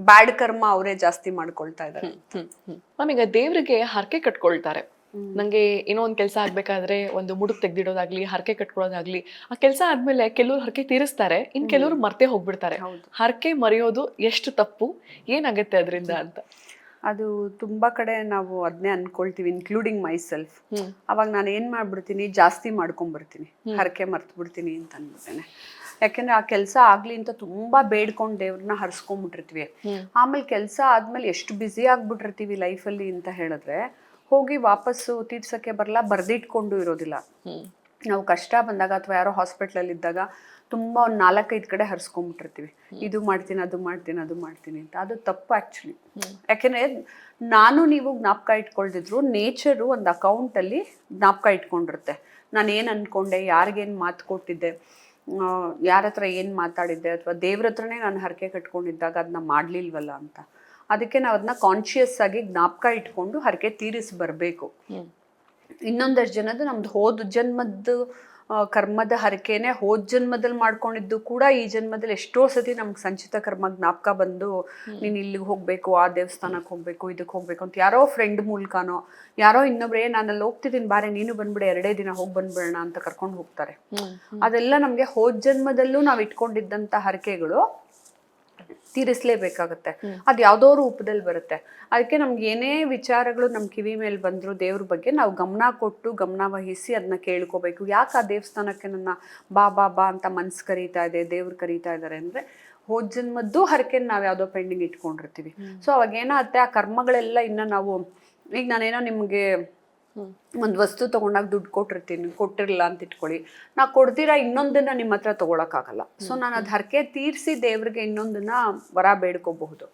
ಬ್ಯಾಡ್ ಕರ್ಮ ಅವರೇ ಜಾಸ್ತಿ ಮಾಡ್ಕೊಳ್ತಾ ಇದ್ದಾರೆ. ಈಗ ದೇವ್ರಿಗೆ ಹರಕೆ ಕಟ್ಕೊಳ್ತಾರೆ. ನಂಗೆ ಏನೋ ಒಂದ್ ಕೆಲಸ ಆಗ್ಬೇಕಾದ್ರೆ ಒಂದು ಮುಡುಕ್ ತೆಗ್ದಿಡೋದಾಗ್ಲಿ ಹರಕೆ ಕಟ್ಕೊಳ್ಳೋದಾಗ್ಲಿ ಆ ಕೆಲಸ ಆದ್ಮೇಲೆ ಕೆಲವ್ರು ಹರಕೆ ತೀರಿಸ್ತಾರೆ ಇನ್ ಕೆಲವ್ರು ಮರ್ತೇ ಹೋಗ್ಬಿಡ್ತಾರೆ. ಹೌದು. ಹರಕೆ ಮರೆಯೋದು ಎಷ್ಟು ತಪ್ಪು, ಏನಾಗತ್ತೆ ಅದರಿಂದ ಅಂತ? ಅದು ತುಂಬಾ ಕಡೆ ನಾವು ಅದನ್ನೇ ಅನ್ಕೊಳ್ತೀವಿ, ಇನ್ಕ್ಲೂಡಿಂಗ್ ಮೈ ಸೆಲ್ಫ್. ಅವಾಗ ನಾನು ಏನ್ ಮಾಡ್ಬಿಡ್ತೀನಿ, ಜಾಸ್ತಿ ಮಾಡ್ಕೊಂಡ್ಬರ್ತೀನಿ, ಹರಕೆ ಮರ್ತು ಬಿಡ್ತೀನಿ ಅಂತ ಅನ್ಬಿಡ್ತೇನೆ. ಯಾಕೆಂದ್ರೆ ಆ ಕೆಲಸ ಆಗ್ಲಿ ಅಂತ ತುಂಬಾ ಬೇಡ್ಕೊಂಡು ದೇವ್ರನ್ನ ಹರ್ಸ್ಕೊಂಡ್ಬಿಟ್ಟಿರ್ತೀವಿ. ಆಮೇಲೆ ಕೆಲಸ ಆದ್ಮೇಲೆ ಎಷ್ಟು ಬ್ಯುಸಿ ಆಗ್ಬಿಟ್ಟಿರ್ತೀವಿ ಲೈಫಲ್ಲಿ ಅಂತ ಹೇಳಿದ್ರೆ ಹೋಗಿ ವಾಪಸ್ಸು ತೀರ್ಸಕ್ಕೆ ಬರಲ್ಲ, ಬರ್ದಿಟ್ಕೊಂಡು ಇರೋದಿಲ್ಲ. ನಾವು ಕಷ್ಟ ಬಂದಾಗ ಅಥವಾ ಯಾರೋ ಹಾಸ್ಪಿಟ್ಲಲ್ಲಿ ಇದ್ದಾಗ ತುಂಬ ಒಂದು 4-5 ಕಡೆ ಹರಿಸ್ಕೊಂಡ್ಬಿಟ್ಟಿರ್ತೀವಿ, ಇದು ಮಾಡ್ತೀನಿ ಅದು ಮಾಡ್ತೀನಿ ಅದು ಮಾಡ್ತೀನಿ ಅಂತ. ಅದು ತಪ್ಪು ಆ್ಯಕ್ಚುಲಿ. ಯಾಕೆಂದರೆ ನೀವು ಜ್ಞಾಪಕ ಇಟ್ಕೊಳ್ದಿದ್ರು ನೇಚರು ಒಂದು ಅಕೌಂಟಲ್ಲಿ ಜ್ಞಾಪಕ ಇಟ್ಕೊಂಡಿರುತ್ತೆ. ನಾನು ಏನು ಅಂದ್ಕೊಂಡೆ, ಯಾರಿಗೇನು ಮಾತು ಕೊಟ್ಟಿದ್ದೆ, ಯಾರ ಹತ್ರ ಏನು ಮಾತಾಡಿದ್ದೆ, ಅಥವಾ ದೇವ್ರ ಹತ್ರನೇ ನಾನು ಹರಕೆ ಕಟ್ಕೊಂಡಿದ್ದಾಗ ಅದನ್ನ ಮಾಡಲಿಲ್ವಲ್ಲ ಅಂತ. ಅದಕ್ಕೆ ನಾವು ಅದನ್ನ ಕಾನ್ಷಿಯಸ್ ಆಗಿ ಜ್ಞಾಪಕ ಇಟ್ಕೊಂಡು ಹರಕೆ ತೀರಿಸಿ ಬರಬೇಕು. ಇನ್ನೊಂದಷ್ಟು ಜನದ್ದು ನಮ್ದು ಹೋದ ಜನ್ಮದ್ದು ಕರ್ಮದ ಹರಕೆನೆ ಹೋದ ಜನ್ಮದಲ್ಲಿ ಮಾಡ್ಕೊಂಡಿದ್ದು ಕೂಡ ಈ ಜನ್ಮದಲ್ಲಿ ಎಷ್ಟೋ ಸತಿ ನಮ್ಗೆ ಸಂಚಿತ ಕರ್ಮ ಜ್ಞಾಪಕ ಬಂದು ನೀನು ಇಲ್ಲಿಗೆ ಹೋಗ್ಬೇಕು, ಆ ದೇವಸ್ಥಾನಕ್ಕೆ ಹೋಗ್ಬೇಕು, ಇದಕ್ಕೆ ಹೋಗ್ಬೇಕು ಅಂತ ಯಾರೋ ಫ್ರೆಂಡ್ ಮೂಲಕನೋ ಯಾರೋ ಇನ್ನೊಬ್ರೇ ನಾನಲ್ಲಿ ಹೋಗ್ತಿದ್ದೀನಿ ಬಾರೆ ನೀನು ಬಂದ್ಬಿಡಿ 2 ದಿನ ಹೋಗಿ ಬಂದ್ಬಿಡೋಣ ಅಂತ ಕರ್ಕೊಂಡು ಹೋಗ್ತಾರೆ. ಅದೆಲ್ಲ ನಮ್ಗೆ ಹೋದ ಜನ್ಮದಲ್ಲೂ ನಾವು ಇಟ್ಕೊಂಡಿದ್ದಂಥ ಹರಕೆಗಳು ತೀರಿಸ್ಲೇಬೇಕಾಗತ್ತೆ. ಅದು ಯಾವುದೋ ರೂಪದಲ್ಲಿ ಬರುತ್ತೆ. ಅದಕ್ಕೆ ನಮ್ಗೆ ಏನೇ ವಿಚಾರಗಳು ನಮ್ಮ ಕಿವಿ ಮೇಲೆ ಬಂದ್ರು ದೇವ್ರ ಬಗ್ಗೆ ನಾವು ಗಮನ ಕೊಟ್ಟು ಗಮನ ವಹಿಸಿ ಅದನ್ನ ಕೇಳ್ಕೋಬೇಕು. ಯಾಕೆ ಆ ದೇವಸ್ಥಾನಕ್ಕೆ ನನ್ನ ಬಾ ಬಾ ಬಾ ಅಂತ ಮನ್ಸು ಕರೀತಾ ಇದೆ, ದೇವ್ರು ಕರೀತಾ ಇದ್ದಾರೆ ಅಂದರೆ ಹೋದ ಜನ್ಮದ್ದು ಹರಕೆನ ನಾವು ಯಾವುದೋ ಪೆಂಡಿಂಗ್ ಇಟ್ಕೊಂಡಿರ್ತೀವಿ. ಸೊ ಅವಾಗ ಏನಾಗುತ್ತೆ, ಆ ಕರ್ಮಗಳೆಲ್ಲ ಇನ್ನು ನಾವು ಈಗ ನಾನೇನೋ ನಿಮಗೆ ಒಂದು ವಸ್ತು ತೊಗೊಂಡಾಗ ದುಡ್ಡು ಕೊಟ್ಟಿರಲಿಲ್ಲ ಅಂತ ಇಟ್ಕೊಳ್ಳಿ, ನಾ ಕೊಡ್ತೀರಾ ಇನ್ನೊಂದನ್ನ ನಿಮ್ಮ ಹತ್ರ ತೊಗೊಳಕ್ಕಾಗಲ್ಲ. ಸೊ ನಾನು ಅದು ಹರಕೆ ತೀರಿಸಿ ದೇವ್ರಿಗೆ ಇನ್ನೊಂದನ್ನ ವರ ಬೇಡ್ಕೋಬಹುದು.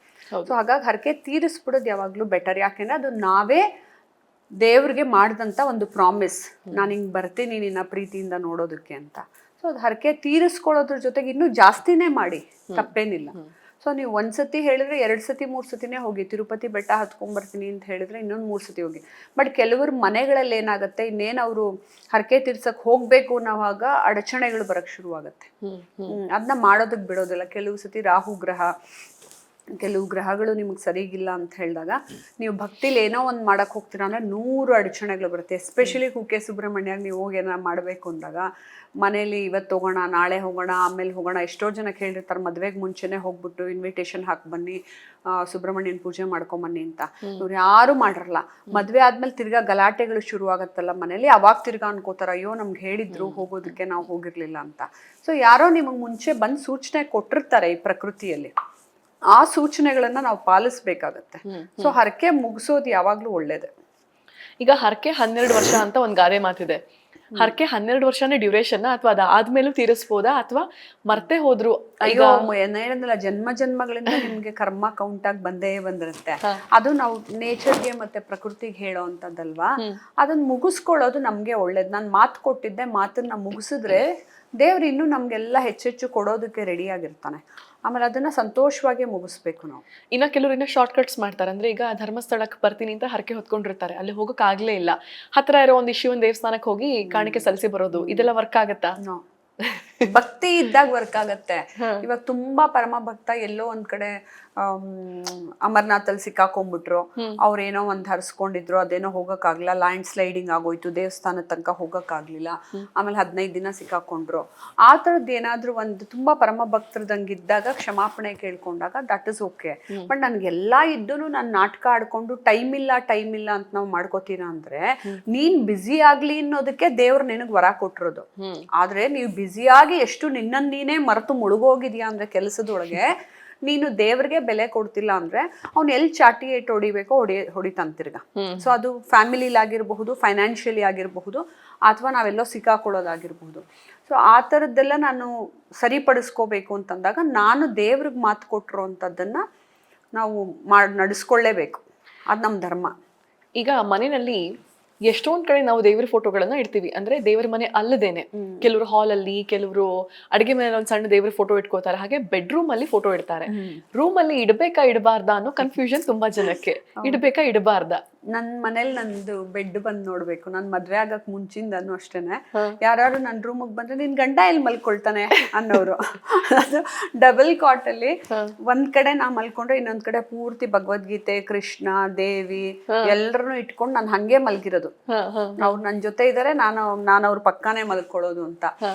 ಸೊ ಹಾಗಾಗಿ ಹರಕೆ ತೀರಿಸ್ಬಿಡೋದು ಯಾವಾಗಲೂ ಬೆಟರ್. ಯಾಕೆಂದ್ರೆ ಅದು ನಾವೇ ದೇವ್ರಿಗೆ ಮಾಡಿದಂಥ ಒಂದು ಪ್ರಾಮಿಸ್, ನಾನು ಹಿಂಗೆ ಬರ್ತೀನಿ ನಿನ್ನ ಪ್ರೀತಿಯಿಂದ ನೋಡೋದಕ್ಕೆ ಅಂತ. ಸೊ ಅದು ಹರಕೆ ತೀರಿಸ್ಕೊಳ್ಳೋದ್ರ ಜೊತೆಗೆ ಇನ್ನೂ ಜಾಸ್ತಿನೇ ಮಾಡಿ, ತಪ್ಪೇನಿಲ್ಲ. ಸೊ ನೀವು 1 ಸತಿ ಹೇಳಿದ್ರೆ 2 ಸತಿ 3 ಸತಿನೇ ಹೋಗಿ, ತಿರುಪತಿ ಬೆಟ್ಟ ಹತ್ಕೊಂಡ್ಬರ್ತೀನಿ ಅಂತ ಹೇಳಿದ್ರೆ ಇನ್ನೊಂದು 3 ಸತಿ ಹೋಗಿ. ಬಟ್ ಕೆಲವರು ಮನೆಗಳಲ್ಲಿ ಏನಾಗುತ್ತೆ, ಇನ್ನೇನು ಅವರು ಹರಕೆ ತೀರ್ಸಕ್ಕೆ ಹೋಗ್ಬೇಕು ಅನ್ನೋವಾಗ ಅಡಚಣೆಗಳು ಬರಕ್ಕೆ ಶುರುವಾಗುತ್ತೆ. ಅದನ್ನ ಮಾಡೋದಕ್ಕೆ ಬಿಡೋದಿಲ್ಲ. ಕೆಲವು ಸತಿ ರಾಹು ಗ್ರಹ, ಕೆಲವು ಗ್ರಹಗಳು ನಿಮಗೆ ಸರಿಗಿಲ್ಲ ಅಂತ ಹೇಳಿದಾಗ ನೀವು ಭಕ್ತಿಲಿ ಏನೋ ಒಂದು ಮಾಡಕ್ಕೆ ಹೋಗ್ತೀರಾ ಅಂದರೆ 100 ಅಡಚಣೆಗಳು ಬರುತ್ತೆ. ಎಸ್ಪೆಷಲಿ ಕುಕ್ಕೆ ಸುಬ್ರಹ್ಮಣ್ಯಾಗ ನೀವು ಹೋಗಿ ಏನೋ ಮಾಡಬೇಕು ಅಂದಾಗ ಮನೇಲಿ ಇವತ್ತು ಹೋಗೋಣ, ನಾಳೆ ಹೋಗೋಣ, ಆಮೇಲೆ ಹೋಗೋಣ. ಎಷ್ಟೋ ಜನಕ್ಕೆ ಹೇಳಿರ್ತಾರೆ ಮದುವೆಗೆ ಮುಂಚೆನೇ ಹೋಗ್ಬಿಟ್ಟು ಇನ್ವಿಟೇಷನ್ ಹಾಕಿ ಬನ್ನಿ, ಸುಬ್ರಹ್ಮಣ್ಯನ ಪೂಜೆ ಮಾಡ್ಕೊಂಬನ್ನಿ ಅಂತ. ಇವ್ರು ಯಾರು ಮಾಡಿರಲ್ಲ. ಮದುವೆ ಆದ್ಮೇಲೆ ತಿರ್ಗಾ ಗಲಾಟೆಗಳು ಶುರು ಆಗತ್ತಲ್ಲ ಮನೇಲಿ, ಅವಾಗ ತಿರ್ಗಾ ಅನ್ಕೋತಾರ ಅಯ್ಯೋ ನಮ್ಗೆ ಹೇಳಿದ್ರು ಹೋಗೋದಕ್ಕೆ, ನಾವು ಹೋಗಿರ್ಲಿಲ್ಲ ಅಂತ. ಸೊ ಯಾರೋ ನಿಮಗೆ ಮುಂಚೆ ಬಂದು ಸೂಚನೆ ಕೊಟ್ಟಿರ್ತಾರೆ ಈ ಪ್ರಕೃತಿಯಲ್ಲಿ, ಆ ಸೂಚನೆಗಳನ್ನ ನಾವು ಪಾಲಿಸ್ಬೇಕಾಗತ್ತೆ. ಸೊ ಹರಕೆ ಮುಗಿಸೋದು ಯಾವಾಗ್ಲೂ ಒಳ್ಳೇದೆ. ಈಗ ಹರಕೆ 12 ವರ್ಷ ಅಂತ ಒಂದ್ ಗಾದೆ ಮಾತಿದೆ. ಹರಕೆ 12 ವರ್ಷನೇ ಡ್ಯೂರೇಷನ್ ಅಥವಾ ಅದಾದ್ಮೇಲೂ ತೀರಿಸ್ಬೋದಾ, ಅಥವಾ ಮರ್ತೆ ಹೋದ್ರು? ಅಯ್ಯೋ ಏನಂದ್ರೆ ಜನ್ಮ ಜನ್ಮಗಳಿಂದ ನಿಮ್ಗೆ ಕರ್ಮ ಕೌಂಟ್ ಆಗಿ ಬಂದೇ ಬಂದಿರುತ್ತೆ. ಅದು ನಾವು ನೇಚರ್ಗೆ ಮತ್ತೆ ಪ್ರಕೃತಿಗೆ ಹೇಳೋ ಅಂತದಲ್ವಾ. ಅದನ್ನ ಮುಗಿಸ್ಕೊಳ್ಳೋದು ನಮ್ಗೆ ಒಳ್ಳೇದು. ನಾನು ಮಾತು ಕೊಟ್ಟಿದ್ದೆ, ಮಾತನ್ನ ಮುಗಿಸಿದ್ರೆ ದೇವ್ರು ಇನ್ನೂ ನಮ್ಗೆಲ್ಲ ಹೆಚ್ಚೆಚ್ಚು ಕೊಡೋದಕ್ಕೆ ರೆಡಿ ಆಗಿರ್ತಾನೆ. ಆಮೇಲೆ ಅದನ್ನ ಸಂತೋಷವಾಗಿ ಮುಗಿಸ್ಬೇಕು ನಾವು. ಇನ್ನ ಕೆಲವರು ಶಾರ್ಟ್ ಕಟ್ಸ್ ಮಾಡ್ತಾರೆ. ಅಂದ್ರೆ ಈಗ ಧರ್ಮಸ್ಥಳಕ್ಕೆ ಬರ್ತೀನಿ ಅಂತ ಹರಕೆ ಹೊತ್ಕೊಂಡಿರ್ತಾರೆ, ಅಲ್ಲಿ ಹೋಗಕ್ ಆಗ್ಲೇ ಇಲ್ಲ, ಹತ್ರ ಇರೋ ಒಂದು ಶಿವನ್ ದೇವಸ್ಥಾನಕ್ಕೆ ಹೋಗಿ ಕಾಣಿಕೆ ಸಲ್ಲಿಸಿ ಬರೋದು, ಇದೆಲ್ಲ ವರ್ಕ್ ಆಗತ್ತಾ? ಭಕ್ತಿ ಇದ್ದಾಗ ವರ್ಕ್ ಆಗತ್ತೆ. ಇವಾಗ ತುಂಬಾ ಪರಮ ಭಕ್ತ ಎಲ್ಲೋ ಒಂದ್ ಕಡೆ ಅಮರ್ನಾಥಲ್ಲಿ ಸಿಕ್ಕಾಕೊಂಡ್ಬಿಟ್ರು, ಅವ್ರೇನೋ ಒಂದ್ ಹರಿಸ್ಕೊಂಡಿದ್ರು, ಅದೇನೋ ಹೋಗಕ್ಕಾಗ್ಲಿಲ್ಲ, ಲ್ಯಾಂಡ್ ಸ್ಲೈಡಿಂಗ್ ಆಗೋಯ್ತು, ದೇವಸ್ಥಾನದ ತನಕ ಹೋಗಕ್ಕಾಗ್ಲಿಲ್ಲ, ಆಮೇಲೆ 15 ದಿನ ಸಿಕ್ಕಾಕೊಂಡ್ರು. ಆ ಥರದ್ದು ಏನಾದ್ರು ಒಂದು ತುಂಬಾ ಪರಮ ಭಕ್ತರದಂಗಿದ್ದಾಗ ಕ್ಷಮಾಪಣೆ ಕೇಳ್ಕೊಂಡಾಗ ದಟ್ ಇಸ್ ಓಕೆ. ಬಟ್ ನನ್ಗೆಲ್ಲಾ ಇದ್ದೂನು ನಾನು ನಾಟಕ ಆಡ್ಕೊಂಡು ಟೈಮ್ ಇಲ್ಲ ಅಂತ ನಾವು ಮಾಡ್ಕೋತೀರಾ ಅಂದ್ರೆ ನೀನ್ ಬ್ಯುಸಿ ಆಗ್ಲಿ ಅನ್ನೋದಕ್ಕೆ ದೇವ್ರು ನಿನಗ್ ವರ ಕೊಟ್ಟಿರೋದು. ಆದ್ರೆ ನೀವು ಬ್ಯುಸಿಯಾಗಿ ಎಷ್ಟು ನಿನ್ನನ್ನು ನೀನೇ ಮರೆತು ಮುಳುಗೋಗಿದ್ಯಾ ಅಂದ್ರೆ ಕೆಲಸದೊಳಗೆ, ನೀನು ದೇವ್ರಿಗೆ ಬೆಲೆ ಕೊಡ್ತಿಲ್ಲ ಅಂದ್ರೆ ಅವ್ನು ಎಲ್ಲಿ ಚಾಟಿ ಏಟ್ ಹೊಡಿಬೇಕೋ ಹೊಡಿತಂತಿರ್ಗ. ಸೊ ಅದು ಫ್ಯಾಮಿಲಿಲಿ ಆಗಿರಬಹುದು, ಫೈನಾನ್ಷಿಯಲಿ ಆಗಿರಬಹುದು, ಅಥವಾ ನಾವೆಲ್ಲೋ ಸಿಕ್ಕಾಕೊಳ್ಳೋದಾಗಿರ್ಬಹುದು. ಸೊ ಆ ಥರದ್ದೆಲ್ಲ ನಾನು ಸರಿಪಡಿಸ್ಕೋಬೇಕು ಅಂತಂದಾಗ ನಾನು ದೇವ್ರಿಗೆ ಮಾತು ಕೊಟ್ಟಿರೋ ಅಂಥದ್ದನ್ನು ನಾವು ನಡೆಸ್ಕೊಳ್ಳೇಬೇಕು. ಅದು ನಮ್ಮ ಧರ್ಮ. ಈಗ ಮನೆಯಲ್ಲಿ ಎಷ್ಟೊಂದ್ ಕಡೆ ನಾವು ದೇವ್ರ ಫೋಟೋಗಳನ್ನ ಇಡ್ತೀವಿ. ಅಂದ್ರೆ ದೇವ್ರ ಮನೆ ಅಲ್ಲದೇನೆ ಕೆಲವರು ಹಾಲ್ ಅಲ್ಲಿ, ಕೆಲವರು ಅಡಿಗೆ ಮನೆ ಒಂದ್ ಸಣ್ಣ ದೇವ್ರ ಫೋಟೋ ಇಟ್ಕೋತಾರೆ, ಹಾಗೆ ಬೆಡ್ರೂಮ್ ಅಲ್ಲಿ ಫೋಟೋ ಇಡ್ತಾರೆ. ರೂಮ್ ಅಲ್ಲಿ ಇಡ್ಬೇಕಾ ಇಡಬಾರ್ದಾ ಅನ್ನೋ ಕನ್ಫ್ಯೂಷನ್ ತುಂಬಾ ಜನಕ್ಕೆ. ಇಡ್ಬೇಕಾ ಇಡಬಾರ್ದಾ? ನನ್ನ ಮನೇಲಿ ನಂದು ಬೆಡ್ ಬಂದು ನೋಡ್ಬೇಕು. ನಾನು ಮದ್ವೆ ಆಗಕ್ ಮುಂಚಿಂದನು ಅಷ್ಟೇನೆ, ಯಾರು ನನ್ನ ರೂಮಿಗೆ ಬಂದ್ರೆ ನಿನ್ ಗಂಡ ಎಲ್ಲಿ ಮಲ್ಕೊಳ್ತಾನೆ ಅನ್ನೋರು. ಅದು ಡಬಲ್ ಕಾಟ್ ಅಲ್ಲಿ ಒಂದ್ ಕಡೆ ನಾ ಮಲ್ಕೊಂಡ್ರೆ ಇನ್ನೊಂದ್ ಕಡೆ ಪೂರ್ತಿ ಭಗವದ್ಗೀತೆ, ಕೃಷ್ಣ, ದೇವಿ ಎಲ್ಲರನ್ನು ಇಟ್ಕೊಂಡು ನಾನು ಹಂಗೆ ಮಲ್ಗಿರೋದು. ಅವ್ರು ನನ್ ಜೊತೆ ಇದಾರೆ, ನಾನು ಅವ್ರ ಪಕ್ಕಾನೇ ಮಲ್ಕೊಳ್ಳೋದು ಅಂತ.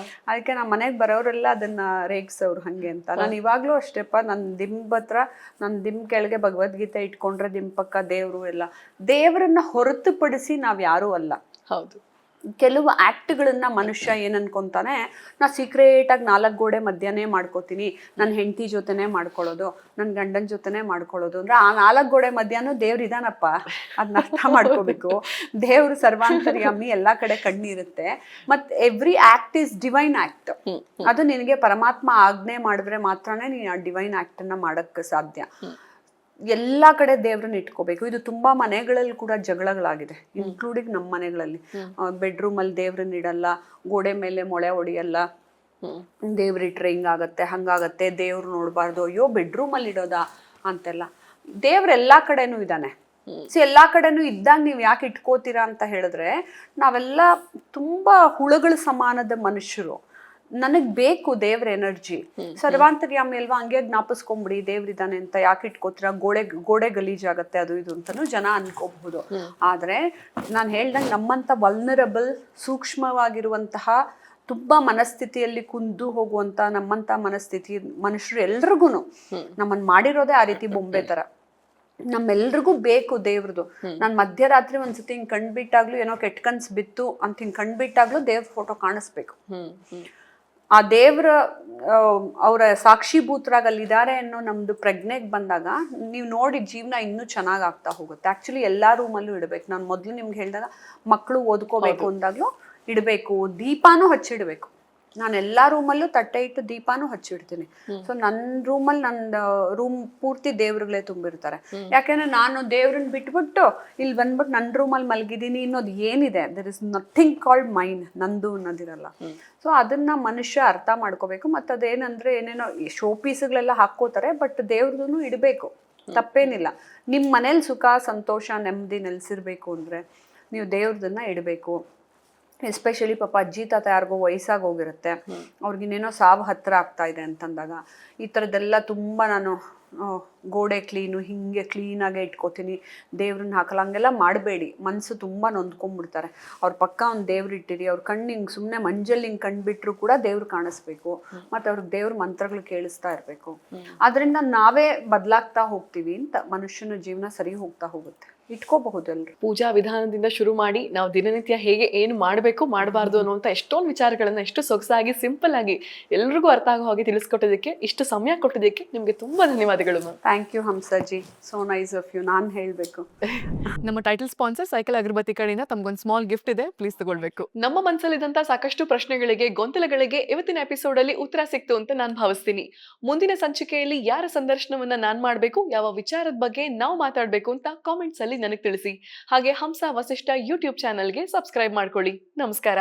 ಅದಕ್ಕೆ ನಮ್ಮ ಮನೆಗ್ ಬರೋರೆಲ್ಲ ಅದನ್ನ ರೇಗ್ಸವ್ರು ಹಂಗೆ ಅಂತ. ನಾನು ಇವಾಗ್ಲೂ ಅಷ್ಟೇಪ್ಪ, ನನ್ ದಿಂಬ್ ಹತ್ರ ನನ್ ದಿಂಬ್ ಕೆಳಗೆ ಭಗವದ್ಗೀತೆ ಇಟ್ಕೊಂಡ್ರೆ ದಿಂಬ್ ಪಕ್ಕ ದೇವ್ರು ಎಲ್ಲ. ದೇವರನ್ನ ಹೊರತುಪಡಿಸಿ ನಾವ್ ಯಾರೂ ಅಲ್ಲ. ಹೌದು. ಕೆಲವು ಆಕ್ಟ್ಗಳನ್ನ ಮನುಷ್ಯ ಏನ್ ಅನ್ಕೊಂತಾನೆ, ನಾ ಸೀಕ್ರೆಟ್ ಆಗಿ 4 ಗೋಡೆ ಮಧ್ಯಾಹ್ನ ಮಾಡ್ಕೋತೀನಿ, ನನ್ನ ಹೆಂಡತಿ ಜೊತೆನೆ ಮಾಡ್ಕೊಳ್ಳೋದು, ನನ್ನ ಗಂಡನ ಜೊತೆನೆ ಮಾಡ್ಕೊಳ್ಳೋದು ಅಂದ್ರೆ ಆ 4 ಗೋಡೆ ಮಧ್ಯಾಹ್ನ ದೇವ್ರು ಇದಾನಪ್ಪ, ಅದನ್ನ ಅರ್ಥ ಮಾಡ್ಕೋಬೇಕು. ದೇವ್ರು ಸರ್ವಾಂತರ್ಯಾಮಿ, ಎಲ್ಲಾ ಕಡೆ ಕಣ್ಣಿರುತ್ತೆ. ಮತ್ every act is divine act. ಅದು ನಿನಗೆ ಪರಮಾತ್ಮ ಆಜ್ಞೆ ಮಾಡಿದ್ರೆ ಮಾತ್ರನೇ ನೀನ್ ಆ ಡಿವೈನ್ ಆಕ್ಟ್ ಅನ್ನ ಮಾಡಕ್ ಸಾಧ್ಯ. ಎಲ್ಲಾ ಕಡೆ ದೇವ್ರನ್ನ ಇಟ್ಕೋಬೇಕು. ಇದು ತುಂಬಾ ಮನೆಗಳಲ್ಲಿ ಕೂಡ ಜಗಳಗಳಾಗಿದೆ, ಇನ್ಕ್ಲೂಡಿಂಗ್ ನಮ್ಮ ಮನೆಗಳಲ್ಲಿ. ಬೆಡ್ರೂಮ್ ಅಲ್ಲಿ ದೇವ್ರನ್ನ ಇಡಲ್ಲ, ಗೋಡೆ ಮೇಲೆ ಮೊಳೆ ಹೊಡಿಯಲ್ಲ, ದೇವ್ರಿಟ್ರೆ ಹಿಂಗಾಗತ್ತೆ ಹಂಗಾಗತ್ತೆ, ದೇವ್ರು ನೋಡ್ಬಾರ್ದು, ಅಯ್ಯೋ ಬೆಡ್ರೂಮ್ ಅಲ್ಲಿ ಇಡೋದಾ ಅಂತೆಲ್ಲ. ದೇವ್ರ ಎಲ್ಲಾ ಕಡೆನೂ ಇದ್ದಾನೆ. ಎಲ್ಲಾ ಕಡೆನೂ ಇದ್ದಾಗ ನೀವ್ ಯಾಕೆ ಇಟ್ಕೋತೀರಾ ಅಂತ ಹೇಳಿದ್ರೆ, ನಾವೆಲ್ಲ ತುಂಬಾ ಹುಳುಗಳ ಸಮಾನದ ಮನುಷ್ಯರು. ನನಗ್ ಬೇಕು ದೇವ್ರ ಎನರ್ಜಿ. ಸರ್ವಾಂತರ್ಯಾಮಿ ಅಲ್ವಾ, ಹಂಗೆ ಜ್ಞಾಪಿಸ್ಕೊಂಬಿಡಿ ದೇವ್ರಿದಾನೆ ಅಂತ ಯಾಕೆ ಇಟ್ಕೋತೀರಾ, ಗೋಡೆ ಗಲೀಜಾಗತ್ತೆ ಅದು ಇದು ಅಂತಾನು ಜನ ಅನ್ಕೋಬಹುದು. ಆದ್ರೆ ನಾನ್ ಹೇಳ್ದಂಗೆ ನಮ್ಮಂತ ವಲ್ನರಬಲ್, ಸೂಕ್ಷ್ಮವಾಗಿರುವಂತಹ, ತುಂಬಾ ಮನಸ್ಥಿತಿಯಲ್ಲಿ ಕುಂದು ಹೋಗುವಂತ ನಮ್ಮಂತ ಮನಸ್ಥಿತಿ ಮನುಷ್ಯರು ಎಲ್ರಿಗೂ ನಮ್ಮನ್ ಮಾಡಿರೋದೇ ಆ ರೀತಿ ಬೊಂಬೆ ತರ. ನಮ್ಮೆಲ್ರಿಗೂ ಬೇಕು ದೇವ್ರದು. ನಾನ್ ಮಧ್ಯರಾತ್ರಿ ಒಂದ್ಸತಿ ಹಿಂಗ್ ಕಣ್ಬಿಟ್ಟಾಗ್ಲೂ, ಏನೋ ಕೆಟ್ಟ ಕನ್ಸ್ ಬಿತ್ತು ಅಂತ ಹಿಂಗ್ ಕಣ್ಬಿಟ್ಟಾಗ್ಲೂ ದೇವ್ರ ಫೋಟೋ ಕಾಣಿಸ್ಬೇಕು. ಆ ದೇವ್ರ ಅವರ ಸಾಕ್ಷಿಭೂತರಾಗ ಅಲ್ಲಿದ್ದಾರೆ ಅನ್ನೋ ನಮ್ದು ಪ್ರಜ್ಞೆಗೆ ಬಂದಾಗ ನೀವು ನೋಡಿ ಜೀವನ ಇನ್ನೂ ಚೆನ್ನಾಗ್ ಆಗ್ತಾ ಹೋಗುತ್ತೆ. ಆಕ್ಚುಲಿ ಎಲ್ಲಾ ರೂಮಲ್ಲೂ ಇಡ್ಬೇಕು. ನಾನು ಮೊದ್ಲು ನಿಮ್ಗೆ ಹೇಳಿದಾಗ ಮಕ್ಕಳು ಓದ್ಕೋಬೇಕು ಅಂದಾಗ್ಲೂ ಇಡ್ಬೇಕು. ದೀಪಾನು ಹಚ್ಚಿಡ್ಬೇಕು. ನಾನು ಎಲ್ಲಾ ರೂಮಲ್ಲೂ ತಟ್ಟೆ ಇಟ್ಟು ದೀಪಾನು ಹಚ್ಚಿಡ್ತೀನಿ. ಸೊ ನನ್ನ ರೂಮಲ್ಲಿ ನನ್ನ ರೂಮ್ ಪೂರ್ತಿ ದೇವ್ರುಗಳೇ ತುಂಬಿರ್ತಾರೆ. ಯಾಕೆಂದ್ರೆ ನಾನು ದೇವ್ರನ್ನ ಬಿಟ್ಬಿಟ್ಟು ಇಲ್ಲಿ ಬಂದ್ಬಿಟ್ಟು ನನ್ನ ರೂಮಲ್ಲಿ ಮಲಗಿದ್ದೀನಿ ಅನ್ನೋದು ಏನಿದೆ, there is nothing called mine, ನಂದು ಅನ್ನೋದಿರಲ್ಲ. ಸೊ ಅದನ್ನ ಮನುಷ್ಯ ಅರ್ಥ ಮಾಡ್ಕೋಬೇಕು. ಮತ್ತು ಅದೇನಂದ್ರೆ ಏನೇನೋ ಶೋ ಪೀಸ್ಗಳೆಲ್ಲ ಹಾಕೋತಾರೆ, ಬಟ್ ದೇವ್ರದೂ ಇಡಬೇಕು, ತಪ್ಪೇನಿಲ್ಲ. ನಿಮ್ಮ ಮನೇಲಿ ಸುಖ, ಸಂತೋಷ, ನೆಮ್ಮದಿ ನೆಲೆಸಿರ್ಬೇಕು ಅಂದ್ರೆ ನೀವು ದೇವ್ರದನ್ನ ಇಡಬೇಕು. ಎಸ್ಪೆಷಲಿ ಪಾಪ ಅಜ್ಜಿ ತಾತ ಯಾರಿಗೋ ವಯಸ್ಸಾಗಿ ಹೋಗಿರುತ್ತೆ, ಅವ್ರಿಗಿನ್ನೇನೋ ಸಾವು ಹತ್ರ ಆಗ್ತಾ ಇದೆ ಅಂತಂದಾಗ ಈ ಥರದ್ದೆಲ್ಲ ತುಂಬ ನಾನು ಗೋಡೆ ಕ್ಲೀನು ಹಿಂಗೆ ಕ್ಲೀನಾಗೆ ಇಟ್ಕೋತೀನಿ, ದೇವ್ರನ್ನ ಹಾಕಲ್ಲ, ಹಂಗೆಲ್ಲ ಮಾಡಬೇಡಿ. ಮನಸ್ಸು ತುಂಬ ನೊಂದ್ಕೊಂಡ್ಬಿಡ್ತಾರೆ. ಅವ್ರ ಪಕ್ಕ ಒಂದು ದೇವ್ರು ಇಟ್ಟಿರಿ, ಅವ್ರ ಕಣ್ಣು ಹಿಂಗೆ ಸುಮ್ಮನೆ ಮಂಜಲ್ಲಿ ಹಿಂಗೆ ಕಣ್ಬಿಟ್ರು ಕೂಡ ದೇವ್ರು ಕಾಣಿಸ್ಬೇಕು, ಮತ್ತು ಅವ್ರಿಗೆ ದೇವ್ರ ಮಂತ್ರಗಳು ಕೇಳಿಸ್ತಾ ಇರಬೇಕು. ಅದರಿಂದ ನಾವೇ ಬದಲಾಗ್ತಾ ಹೋಗ್ತೀವಿ ಅಂತ ಮನುಷ್ಯನ ಜೀವನ ಸರಿ ಹೋಗ್ತಾ ಹೋಗುತ್ತೆ. ಇಟ್ಕೋಬಹುದು ಎಲ್ರು. ಪೂಜಾ ವಿಧಾನದಿಂದ ಶುರು ಮಾಡಿ ನಾವು ದಿನನಿತ್ಯ ಹೇಗೆ ಏನು ಮಾಡಬೇಕು ಮಾಡಬಾರ್ದು ಅನ್ನುವಂಥ ಎಷ್ಟೊಂದು ವಿಚಾರಗಳನ್ನ ಎಷ್ಟು ಸೊಗಸಾಗಿ ಸಿಂಪಲ್ ಆಗಿ ಎಲ್ರಿಗೂ ಅರ್ಥ ಆಗೋ ಹಾಗೆ ತಿಳಿಸ್ಕೊಟ್ಟಿದ್ದಕ್ಕೆ, ಇಷ್ಟು ಸಮಯ ಕೊಟ್ಟಿದ್ದಕ್ಕೆ ನಿಮ್ಗೆ ತುಂಬಾ ಧನ್ಯವಾದಗಳು ma'am. Thank you Hamsaji, so nice of you. ನಾನು ಹೇಳಬೇಕು, ನಮ್ಮ ಟೈಟಲ್ ಸ್ಪಾನ್ಸರ್ ಸೈಕಲ್ ಅಗರಬತ್ತಿ ಕಡೆಯಿಂದ ತಮ್ಗೊಂದು ಸ್ಮಾಲ್ ಗಿಫ್ಟ್ ಇದೆ, ಪ್ಲೀಸ್ ತಗೊಳ್ಬೇಕು. ನಮ್ಮ ಮನಸ್ಸಲ್ಲಿದ್ದಂಥ ಸಾಕಷ್ಟು ಪ್ರಶ್ನೆಗಳಿಗೆ, ಗೊಂದಲಗಳಿಗೆ ಇವತ್ತಿನ ಎಪಿಸೋಡ್ ಅಲ್ಲಿ ಉತ್ತರ ಸಿಕ್ತು ಅಂತ ನಾನು ಭಾವಿಸ್ತೀನಿ. ಮುಂದಿನ ಸಂಚಿಕೆಯಲ್ಲಿ ಯಾರ ಸಂದರ್ಶನವನ್ನ ನಾನ್ ಮಾಡಬೇಕು, ಯಾವ ವಿಚಾರದ ಬಗ್ಗೆ ನಾವು ಮಾತಾಡಬೇಕು ಅಂತ ಕಾಮೆಂಟ್ಸ್ ಅಲ್ಲಿ ನನಗೆ ತಿಳಿಸಿ. ಹಾಗೆ ಹಂಸ ವಸಿಷ್ಠ ಯೂಟ್ಯೂಬ್ ಚಾನಲ್ಗೆ ಸಬ್ಸ್ಕ್ರೈಬ್ ಮಾಡ್ಕೊಳ್ಳಿ. ನಮಸ್ಕಾರ.